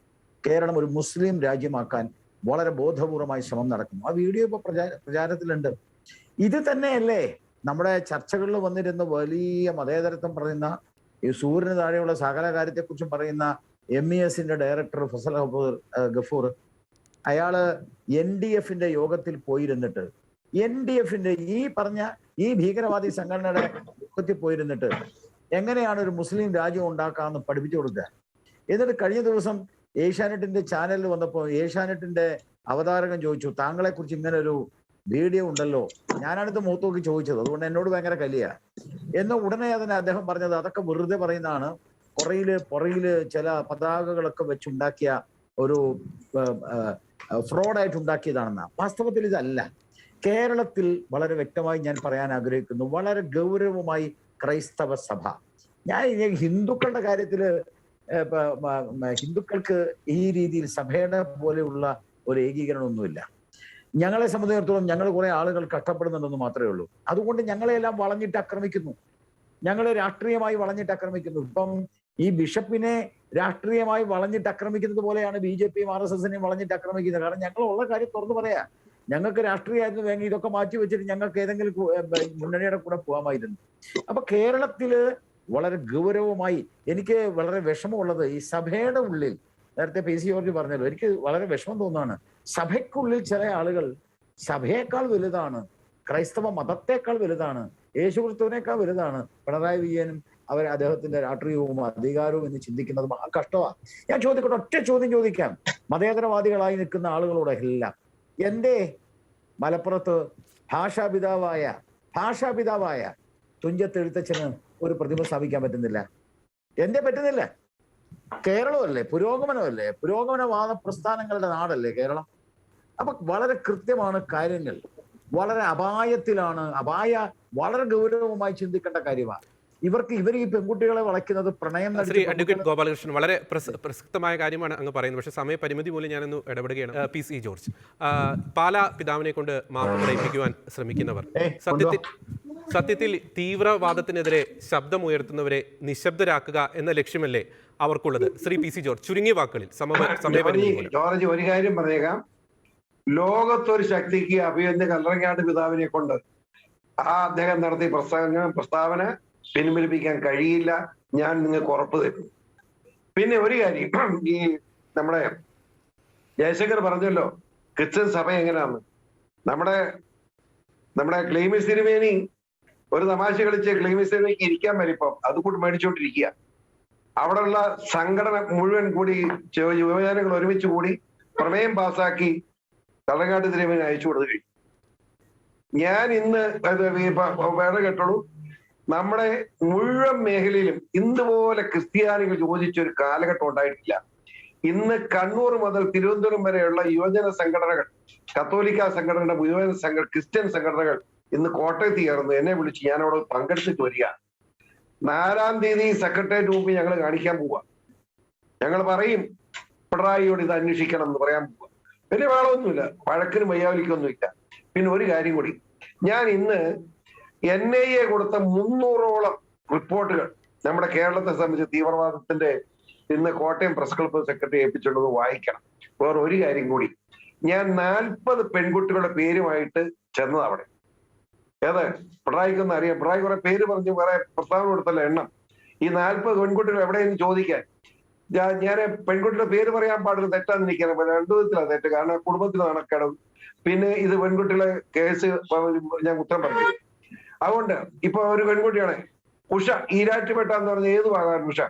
കേരളം ഒരു മുസ്ലിം രാജ്യമാക്കാൻ വളരെ ബോധപൂർവമായി ശ്രമം നടക്കുന്നു. ആ വീഡിയോ ഇപ്പൊ പ്രചാരത്തിലുണ്ട്. ഇത് തന്നെയല്ലേ നമ്മുടെ ചർച്ചകളിൽ വന്നിരുന്ന വലിയ മതേതരത്വം പറയുന്ന, ഈ സൂര്യന് താഴെയുള്ള സകല കാര്യത്തെക്കുറിച്ചും പറയുന്ന MESന്റെ ഡയറക്ടർ ഫസൽ ഗഫൂർ. അയാള് NDFന്റെ യോഗത്തിൽ പോയിരുന്നിട്ട്, NDFന്റെ ഈ ഭീകരവാദി സംഘടനയുടെ യോഗത്തിൽ പോയിരുന്നിട്ട് എങ്ങനെയാണ് ഒരു മുസ്ലിം രാജ്യം ഉണ്ടാക്കാമെന്ന് പഠിപ്പിച്ചു കൊടുക്കുക. എന്നിട്ട് കഴിഞ്ഞ ദിവസം ഏഷ്യാനെറ്റിന്റെ ചാനലിൽ വന്നപ്പോൾ ഏഷ്യാനെറ്റിന്റെ അവതാരകൻ ചോദിച്ചു, താങ്കളെ കുറിച്ച് ഇങ്ങനെ ഒരു വീഡിയോ ഉണ്ടല്ലോ. ഞാനാണിത് മുഖത്ത് നോക്കി ചോദിച്ചത്, അതുകൊണ്ട് എന്നോട് ഭയങ്കര കലിയ എന്ന്. ഉടനെ അദ്ദേഹം പറഞ്ഞത് അതൊക്കെ വെറുതെ പറയുന്നതാണ്, പുറയില് ചില പതാകകളൊക്കെ വെച്ചുണ്ടാക്കിയ ഒരു ഫ്രോഡായിട്ട് ഉണ്ടാക്കിയതാണെന്ന. വാസ്തവത്തിൽ ഇതല്ല. കേരളത്തിൽ വളരെ വ്യക്തമായി ഞാൻ പറയാൻ ആഗ്രഹിക്കുന്നു, വളരെ ഗൗരവമായി ക്രൈസ്തവ സഭ, ഞാൻ ഹിന്ദുക്കളുടെ കാര്യത്തില് ഹിന്ദുക്കൾക്ക് ഈ രീതിയിൽ സഭയുടെ പോലെയുള്ള ഒരു ഏകീകരണമൊന്നുമില്ല. ഞങ്ങളെ സംബന്ധിച്ചിടത്തോളം ഞങ്ങൾ കുറെ ആളുകൾ കഷ്ടപ്പെടുന്നുണ്ടെന്ന് മാത്രമേ ഉള്ളൂ. അതുകൊണ്ട് ഞങ്ങളെല്ലാം വളഞ്ഞിട്ട് ആക്രമിക്കുന്നു, ഞങ്ങളെ രാഷ്ട്രീയമായി വളഞ്ഞിട്ട് ആക്രമിക്കുന്നു. ഇപ്പം ഈ ബിഷപ്പിനെ രാഷ്ട്രീയമായി വളഞ്ഞിട്ട് ആക്രമിക്കുന്നത് പോലെയാണ് BJPയും RSSനെയും വളഞ്ഞിട്ട് ആക്രമിക്കുന്നത്. കാരണം ഞങ്ങൾ ഉള്ള കാര്യം തുറന്നു പറയാ, ഞങ്ങൾക്ക് രാഷ്ട്രീയമായിരുന്നു വേഗം ഇതൊക്കെ മാറ്റി വെച്ചിട്ട് ഞങ്ങൾക്ക് ഏതെങ്കിലും മുന്നണിയുടെ കൂടെ പോകാമായിരുന്നു. അപ്പൊ കേരളത്തില് വളരെ ഗൗരവമായി എനിക്ക് വളരെ വിഷമമുള്ളത്, ഈ സഭയുടെ ഉള്ളിൽ, നേരത്തെ PC ജോർജ് പറഞ്ഞല്ലോ, എനിക്ക് വളരെ വിഷമം തോന്നുകയാണ്. സഭയ്ക്കുള്ളിൽ ചില ആളുകൾ സഭയേക്കാൾ വലുതാണ്, ക്രൈസ്തവ മതത്തെക്കാൾ വലുതാണ്, യേശുക്രിസ്തുവിനേക്കാൾ വലുതാണ് പിണറായി വിജയനും അദ്ദേഹത്തിന്റെ രാഷ്ട്രീയവും അധികാരവും എന്ന് ചിന്തിക്കുന്നത് കഷ്ടമാണ്. ഞാൻ ചോദിക്കട്ടെ, ഒറ്റ ചോദ്യം ചോദിക്കാം മതേതരവാദികളായി നിൽക്കുന്ന ആളുകളോട് എല്ലാം. എന്റെ മലപ്പുറത്ത് ഭാഷാപിതാവായ തുഞ്ചത്ത് എഴുത്തച്ഛന് ഒരു പ്രതിമ സ്ഥാപിക്കാൻ പറ്റുന്നില്ല. എന്തേ പറ്റുന്നില്ല? കേരളമല്ലേ, പുരോഗമനമല്ലേ, പുരോഗമനവാദ പ്രസ്ഥാനങ്ങളുടെ നാടല്ലേ കേരളം. അപ്പൊ വളരെ കൃത്യമാണ് കാര്യങ്ങൾ, വളരെ അപായത്തിലാണ്. വളരെ ഗൗരവമായി ചിന്തിക്കേണ്ട കാര്യമാണ്. ഇവർ ഈ പെൺകുട്ടികളെ വളയ്ക്കുന്നത് പ്രണയം ശ്രീ അഡ്വക്കേറ്റ് ഗോപാലകൃഷ്ണൻ, വളരെ പ്രസക്തമായ കാര്യമാണ് അങ്ങ് പറയുന്നത്. പക്ഷേ സമയപരിമിതി മൂലം ഞാനൊന്ന് ഇടപെടുകയാണ്. PC ജോർജ്, പാലാ പിതാവിനെ കൊണ്ട് മാപ്പ് പറയിപ്പിക്കുവാൻ ശ്രമിക്കുന്നവർ സത്യത്തിൽ തീവ്രവാദത്തിനെതിരെ ശബ്ദമുയർത്തുന്നവരെ നിശബ്ദരാക്കുക എന്ന ലക്ഷ്യമല്ലേ അവർക്കുള്ളത്? ശ്രീ PC ജോർജ്, ചുരുങ്ങിയ വാക്കുകളിൽ സമയപരിമിതി മൂലം. ജോർജ്, ഒരു കാര്യം പറഞ്ഞേക്കാം. ലോകത്തൊരു ശക്തിക്ക് അഭിയന്യ കല്ലറങ്ങാട്ട് പിതാവിനെ കൊണ്ട് അദ്ദേഹം നടത്തിയ പ്രസ്താവന പിൻവലിപ്പിക്കാൻ കഴിയില്ല. ഞാൻ നിങ്ങൾക്ക് ഉറപ്പ് തരും. പിന്നെ ഒരു കാര്യം, ഈ നമ്മുടെ ജയശങ്കർ പറഞ്ഞല്ലോ ക്രിസ്ത്യൻ സഭ എങ്ങനെയാണ്. നമ്മുടെ ക്ലീമിസ് തിരുമേനി ഒരു തമാശ കളിച്ച് ക്ലീമിസ് തിരുമേനിക്ക് ഇരിക്കാൻ വരിപ്പം അതുകൂടി മേടിച്ചോണ്ടിരിക്കുക. അവിടെയുള്ള സംഘടന മുഴുവൻ കൂടി യുവജനങ്ങൾ ഒരുമിച്ച് കൂടി പ്രമേയം പാസാക്കി കള്ളങ്ങാട്ട് തിരുമേനി അയച്ചു കൊടുത്തു കഴിഞ്ഞു. ഞാൻ ഇന്ന് വേറെ കേട്ടോളൂ, നമ്മുടെ മുഴുവൻ മേഖലയിലും ഇതുപോലെ ക്രിസ്ത്യാനികൾ യോജിച്ചൊരു കാലഘട്ടം ഉണ്ടായിട്ടില്ല. ഇന്ന് കണ്ണൂർ മുതൽ തിരുവനന്തപുരം വരെയുള്ള യുവജന സംഘടനകൾ, കത്തോലിക്ക സംഘടനയുടെ യുവജന ക്രിസ്ത്യൻ സംഘടനകൾ ഇന്ന് കോട്ടയത്ത് ചേർന്ന് എന്നെ വിളിച്ച് ഞാൻ അവിടെ പങ്കെടുത്തിട്ട് വരിക. 4-ാം തീയതി സെക്രട്ടേറിയറ്റ് മുമ്പ് ഞങ്ങൾ കാണിക്കാൻ പോവുക. ഞങ്ങൾ പറയും പിണറായിയോട് ഇത് അന്വേഷിക്കണം എന്ന് പറയാൻ പോവുക. വലിയ വേളമൊന്നുമില്ല, വഴക്കിനും വയ്യാവലിക്കൊന്നുമില്ല. പിന്നെ ഒരു കാര്യം കൂടി, ഞാൻ ഇന്ന് NIA കൊടുത്ത 300ഓളം റിപ്പോർട്ടുകൾ നമ്മുടെ കേരളത്തെ സംബന്ധിച്ച് തീവ്രവാദത്തിന്റെ ഇന്ന് കോട്ടയം പ്രസ് ക്ലബ്ബ് സെക്രട്ടറി ഏൽപ്പിച്ചുള്ളത് വായിക്കണം. വേറെ ഒരു കാര്യം കൂടി, ഞാൻ 40 പെൺകുട്ടികളുടെ പേരുമായിട്ട് ചെന്നത് അവിടെ. ഏത് പിണറായിക്കൊന്നും അറിയാം, പിണറായി കുറെ പേര് പറഞ്ഞു വേറെ പ്രസ്താവന കൊടുത്തല്ല എണ്ണം. ഈ 40 പെൺകുട്ടികൾ എവിടെയെന്ന് ചോദിക്കാൻ ഞാൻ പെൺകുട്ടിയുടെ പേര് പറയാൻ പാടില്ല, തെറ്റാന്ന് എനിക്കറിയാം. 2 വിധത്തിലാണ് തെറ്റ്. കാരണം കുടുംബത്തിന് നടക്കണം, പിന്നെ ഇത് പെൺകുട്ടികളെ കേസ് ഞാൻ ഉത്തരം പറഞ്ഞു. അതുകൊണ്ട് ഇപ്പൊ ഒരു പെൺകുട്ടിയാണ് ഉഷ, ഈരാറ്റുപേട്ട എന്ന് പറഞ്ഞ ഏത് ഭാഗമാണ് ഉഷ,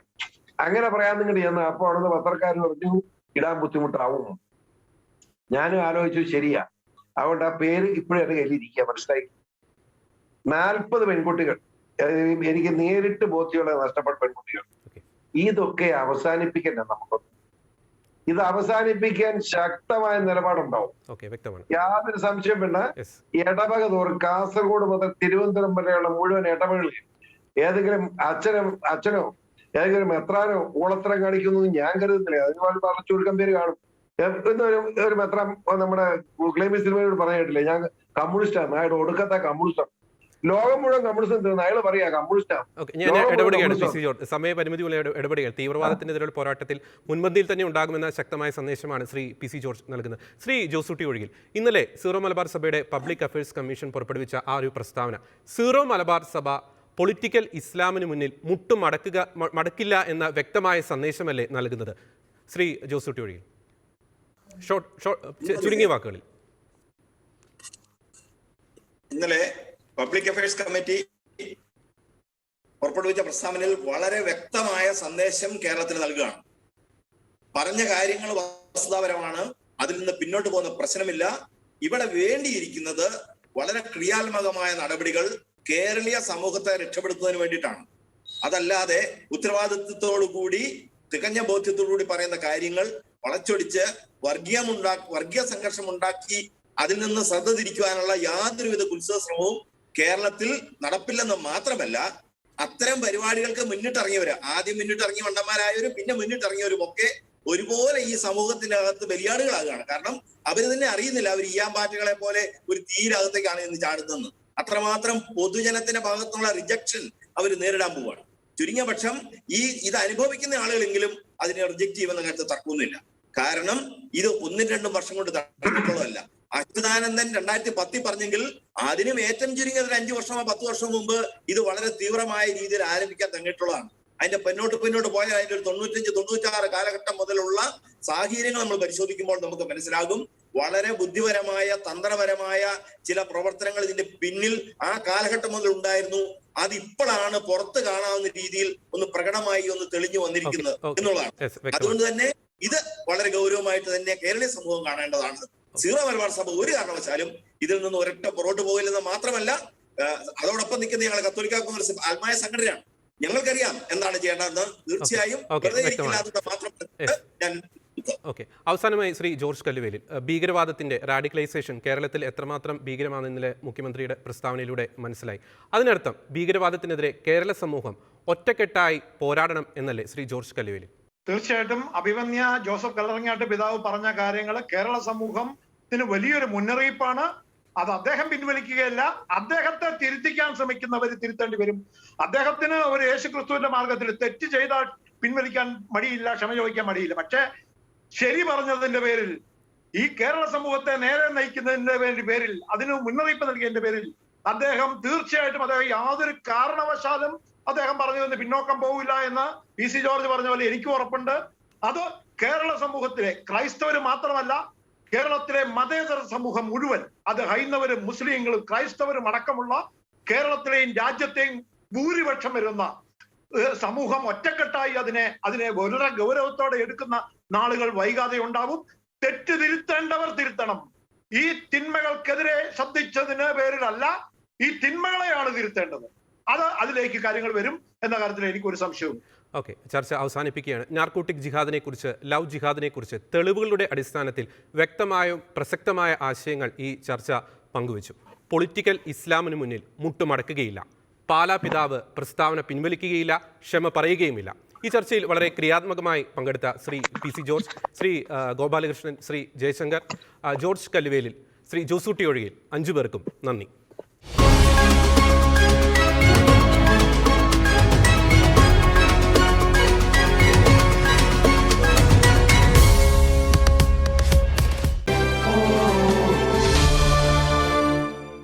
അങ്ങനെ പറയാൻ നിങ്ങോട്ട് ചെന്ന അപ്പൊ അവിടുന്ന് പത്രക്കാർ പറഞ്ഞു ഇടാൻ ബുദ്ധിമുട്ടാവും. ഞാനും ആലോചിച്ചു, ശരിയാ. അതുകൊണ്ട് ആ പേര് ഇപ്പോഴും എന്റെ കയ്യിലിരിക്കുക. മനസ്സിലായി? 40 പെൺകുട്ടികൾ എനിക്ക് നേരിട്ട് ബോധ്യമുള്ള നഷ്ടപ്പെട്ട പെൺകുട്ടികൾ. ഇതൊക്കെ അവസാനിപ്പിക്കണ്ടേ നമുക്ക്? ഇത് അവസാനിപ്പിക്കാൻ ശക്തമായ നിലപാടുണ്ടാവും, യാതൊരു സംശയം വേണ്ട. ഇടവക തോറും കാസർഗോഡ് മുതൽ തിരുവനന്തപുരം വരെയുള്ള മുഴുവൻ ഇടവകളിൽ ഏതെങ്കിലും അച്ഛനോ ഏതെങ്കിലും മെത്രാനോ ഊളത്തരം കാണിക്കുന്നു ഞാൻ കരുതുന്നില്ല. അതിന് പറഞ്ഞ ചുരുക്കം പേര് കാണും. ഒരു മെത്രാൻ നമ്മുടെ ക്ലൈമിസ് സിനിമയോട് പറഞ്ഞിട്ടില്ലേ, ഞാൻ കമ്മ്യൂണിസ്റ്റാണ്, അയാളുടെ ഒടുക്കത്തെ കമ്മ്യൂണിസ്റ്റാണ്. ലോകം മുഴുവൻ കമ്മ്യൂണിസ്റ്റ് അയാൾ പറയാ കമ്മ്യൂണിസ്റ്റാണ്. ഞാൻ ഇടപെടുകയാണ് PC ജോർജ്, സമയപരിമിതി ഇടപെടുകയാണ്. തീവ്രവാദത്തിനെതിരെയുള്ള പോരാട്ടത്തിൽ മുൻപന്തിയിൽ തന്നെ ഉണ്ടാകുമെന്ന ശക്തമായ സന്ദേശമാണ് ശ്രീ PC ജോർജ് നൽകുന്നത്. ശ്രീ ജോസൂട്ടി ഒഴികിൽ, ഇന്നലെ സീറോ മലബാർ സഭയുടെ പബ്ലിക് അഫയേഴ്സ് കമ്മീഷൻ പുറപ്പെടുവിച്ച ആ ഒരു പ്രസ്താവന, സീറോ മലബാർ സഭ പൊളിറ്റിക്കൽ ഇസ്ലാമിന് മുന്നിൽ മടക്കില്ല എന്ന വ്യക്തമായ സന്ദേശമല്ലേ നൽകുന്നത്? ശ്രീ ജോസൂട്ടി ഒഴികിൽ ചുരുങ്ങിയ വാക്കുകളിൽ. ഇന്നലെ പബ്ലിക് അഫയേഴ്സ് കമ്മിറ്റി പുറപ്പെടുവിച്ച പ്രസ്താവനയിൽ വളരെ വ്യക്തമായ സന്ദേശം കേരളത്തിന് നൽകുകയാണ്. പറഞ്ഞ കാര്യങ്ങൾ വസ്തുതാപരമാണ്, അതിൽ നിന്ന് പിന്നോട്ട് പോകുന്ന പ്രശ്നമില്ല. ഇവിടെ വേണ്ടിയിരിക്കുന്നത് വളരെ ക്രിയാത്മകമായ നടപടികൾ കേരളീയ സമൂഹത്തെ രക്ഷപ്പെടുത്തുന്നതിന് വേണ്ടിയിട്ടാണ്. അതല്ലാതെ ഉത്തരവാദിത്വത്തോടുകൂടി തികഞ്ഞ ബോധ്യത്തോടുകൂടി പറയുന്ന കാര്യങ്ങൾ വളച്ചൊടിച്ച് വർഗീയ സംഘർഷം ഉണ്ടാക്കി അതിൽ നിന്ന് ശ്രദ്ധ തിരിക്കുവാനുള്ള യാതൊരുവിധ കുത്സവശ്രമവും കേരളത്തിൽ നടപ്പില്ലെന്ന് മാത്രമല്ല, അത്തരം പരിപാടികൾക്ക് മുന്നിട്ടിറങ്ങിയവര്, ആദ്യം മുന്നിട്ടിറങ്ങിയ മണ്ടന്മാരായവരും പിന്നെ മുന്നിട്ടിറങ്ങിയവരും ഒക്കെ ഒരുപോലെ ഈ സമൂഹത്തിന്റെ അകത്ത് ബലിയാടുകളാകുകയാണ്. കാരണം അവര് തന്നെ അറിയുന്നില്ല അവർ ഈയാമ്പാറ്റകളെ പോലെ ഒരു തീരകത്തേക്കാണ് ഇന്ന് ചാടുന്നതെന്ന്. അത്രമാത്രം പൊതുജനത്തിന്റെ ഭാഗത്തുള്ള റിജക്ഷൻ അവർ നേരിടാൻ പോവുകയാണ്. ചുരുങ്ങിയ പക്ഷം ഇത് അനുഭവിക്കുന്ന ആളുകളെങ്കിലും അതിനെ റിജക്ട് ചെയ്യുമെന്ന കാര്യത്തിൽ തർക്കമൊന്നുമില്ല. കാരണം ഇത് 1-2 വർഷം കൊണ്ട് തടഞ്ഞിട്ടുള്ളതല്ല. അച്യുതാനന്ദൻ 2010 പറഞ്ഞെങ്കിൽ അതിനും ഏറ്റവും ചുരുങ്ങിയത് 5 വർഷമോ 10 വർഷം മുമ്പ് ഇത് വളരെ തീവ്രമായ രീതിയിൽ ആരംഭിക്കാൻ തന്നിട്ടുള്ളതാണ്. അതിന്റെ പിന്നോട്ട് പോയാൽ അതിന്റെ ഒരു 95-96 കാലഘട്ടം മുതലുള്ള സാഹചര്യങ്ങൾ നമ്മൾ പരിശോധിക്കുമ്പോൾ നമുക്ക് മനസ്സിലാകും വളരെ ബുദ്ധിപരമായ തന്ത്രപരമായ ചില പ്രവർത്തനങ്ങൾ ഇതിന്റെ പിന്നിൽ ആ കാലഘട്ടം മുതൽ ഉണ്ടായിരുന്നു. അത് ഇപ്പോഴാണ് പുറത്ത് കാണാവുന്ന രീതിയിൽ ഒന്ന് പ്രകടമായി ഒന്ന് തെളിഞ്ഞു വന്നിരിക്കുന്നത് എന്നുള്ളതാണ്. അതുകൊണ്ട് തന്നെ ഇത് വളരെ ഗൗരവമായിട്ട് തന്നെ കേരളീയ സമൂഹം കാണേണ്ടതാണ്. സീറോ മലബാർ സഭ ഒരു കാരണവശാലും ഇതിൽ നിന്ന് ഒരൊറ്റ പുറകോട്ട് പോകില്ലെന്ന് മാത്രമല്ല, അതോടൊപ്പം നിൽക്കുന്ന ഞങ്ങൾ കത്തോലിക്ക കോൺഗ്രസ് ആത്മായ സംഘടനയാണ്. ഞങ്ങൾക്കറിയാം എന്താണ് ചെയ്യേണ്ടതെന്ന്. തീർച്ചയായും വെറുതെ ഇരിക്കില്ലാത്തത് മാത്രം ഞാൻ യുദ്ധം. ഓക്കെ, അവസാനമായി ശ്രീ ജോർജ് കല്ലുവേലിൽ, ഭീകരവാദത്തിന്റെ റാഡിക്കലൈസേഷൻ കേരളത്തിൽ എത്രമാത്രം ഭീകരമാണെന്ന് ഇന്നലെ മുഖ്യമന്ത്രിയുടെ പ്രസ്താവനയിലൂടെ മനസ്സിലായി. അതിനർത്ഥം ഭീകരവാദത്തിനെതിരെ കേരള സമൂഹം ഒറ്റക്കെട്ടായി പോരാടണം എന്നല്ലേ ശ്രീ ജോർജ് കല്ലുവേലിൽ? തീർച്ചയായിട്ടും അഭിമന്യ ജോസഫ് കല്ലറങ്ങാട്ട് പിതാവ് പറഞ്ഞ കാര്യങ്ങൾ കേരള സമൂഹത്തിന് വലിയൊരു മുന്നറിയിപ്പാണ്. അത് അദ്ദേഹം പിൻവലിക്കുകയല്ല, അദ്ദേഹത്തെ തിരുത്തിക്കാൻ ശ്രമിക്കുന്നവർ തിരുത്തേണ്ടി വരും. അദ്ദേഹത്തിന് ഒരു യേശുക്രിസ്തുവിന്റെ മാർഗത്തിൽ തെറ്റ് ചെയ്താൽ പിൻവലിക്കാൻ മടിയില്ല, ക്ഷമ ചോദിക്കാൻ മടിയില്ല. പക്ഷേ ശരി പറഞ്ഞതിന്റെ പേരിൽ, ഈ കേരള സമൂഹത്തെ നേരെ നയിക്കുന്നതിന്റെ പേരിൽ, അതിന് മുന്നറിയിപ്പ് നൽകിയതിന്റെ പേരിൽ അദ്ദേഹം തീർച്ചയായിട്ടും യാതൊരു കാരണവശാലും അദ്ദേഹം പറഞ്ഞതിന് പിന്നോക്കം പോവില്ല എന്ന് PC ജോർജ് പറഞ്ഞ പോലെ എനിക്കും ഉറപ്പുണ്ട്. അത് കേരള സമൂഹത്തിലെ ക്രൈസ്തവര് മാത്രമല്ല, കേരളത്തിലെ മതേതര സമൂഹം മുഴുവൻ, അത് ഹൈന്ദവരും മുസ്ലിങ്ങളും ക്രൈസ്തവരും അടക്കമുള്ള കേരളത്തിലെയും രാജ്യത്തെയും ഭൂരിപക്ഷം വരുന്ന സമൂഹം ഒറ്റക്കെട്ടായി അതിനെ വളരെ ഗൗരവത്തോടെ എടുക്കുന്ന നാളുകൾ വൈകാതെ ഉണ്ടാവും. തെറ്റ് തിരുത്തേണ്ടവർ തിരുത്തണം. ഈ തിന്മകൾക്കെതിരെ ശബ്ദിച്ചതിന് പേരിലല്ല, ഈ തിന്മകളെയാണ് തിരുത്തേണ്ടത്. അതിലേക്ക് കാര്യങ്ങൾ വരും എന്ന കാര്യത്തിൽ എനിക്കൊരു സംശയവും. ഓക്കെ, ചർച്ച അവസാനിപ്പിക്കുകയാണ്. നാർക്കോട്ടിക് ജിഹാദിനെ കുറിച്ച്, ലവ് ജിഹാദിനെ കുറിച്ച് തെളിവുകളുടെ അടിസ്ഥാനത്തിൽ വ്യക്തമായും പ്രസക്തമായ ആശയങ്ങൾ ഈ ചർച്ച പങ്കുവച്ചു. പൊളിറ്റിക്കൽ ഇസ്ലാമിന് മുന്നിൽ മുട്ടുമടക്കുകയില്ല. പാലാ പിതാവ് പ്രസ്താവന പിൻവലിക്കുകയില്ല, ക്ഷമ പറയുകയുമില്ല. ഈ ചർച്ചയിൽ വളരെ ക്രിയാത്മകമായി പങ്കെടുത്ത ശ്രീ PC ജോർജ്, ശ്രീ ഗോപാലകൃഷ്ണൻ, ശ്രീ ജയശങ്കർ, ജോർജ് കല്ലുവേലിൽ, ശ്രീ ജോസൂട്ടി ഒഴികെ 5 പേർക്കും നന്ദി.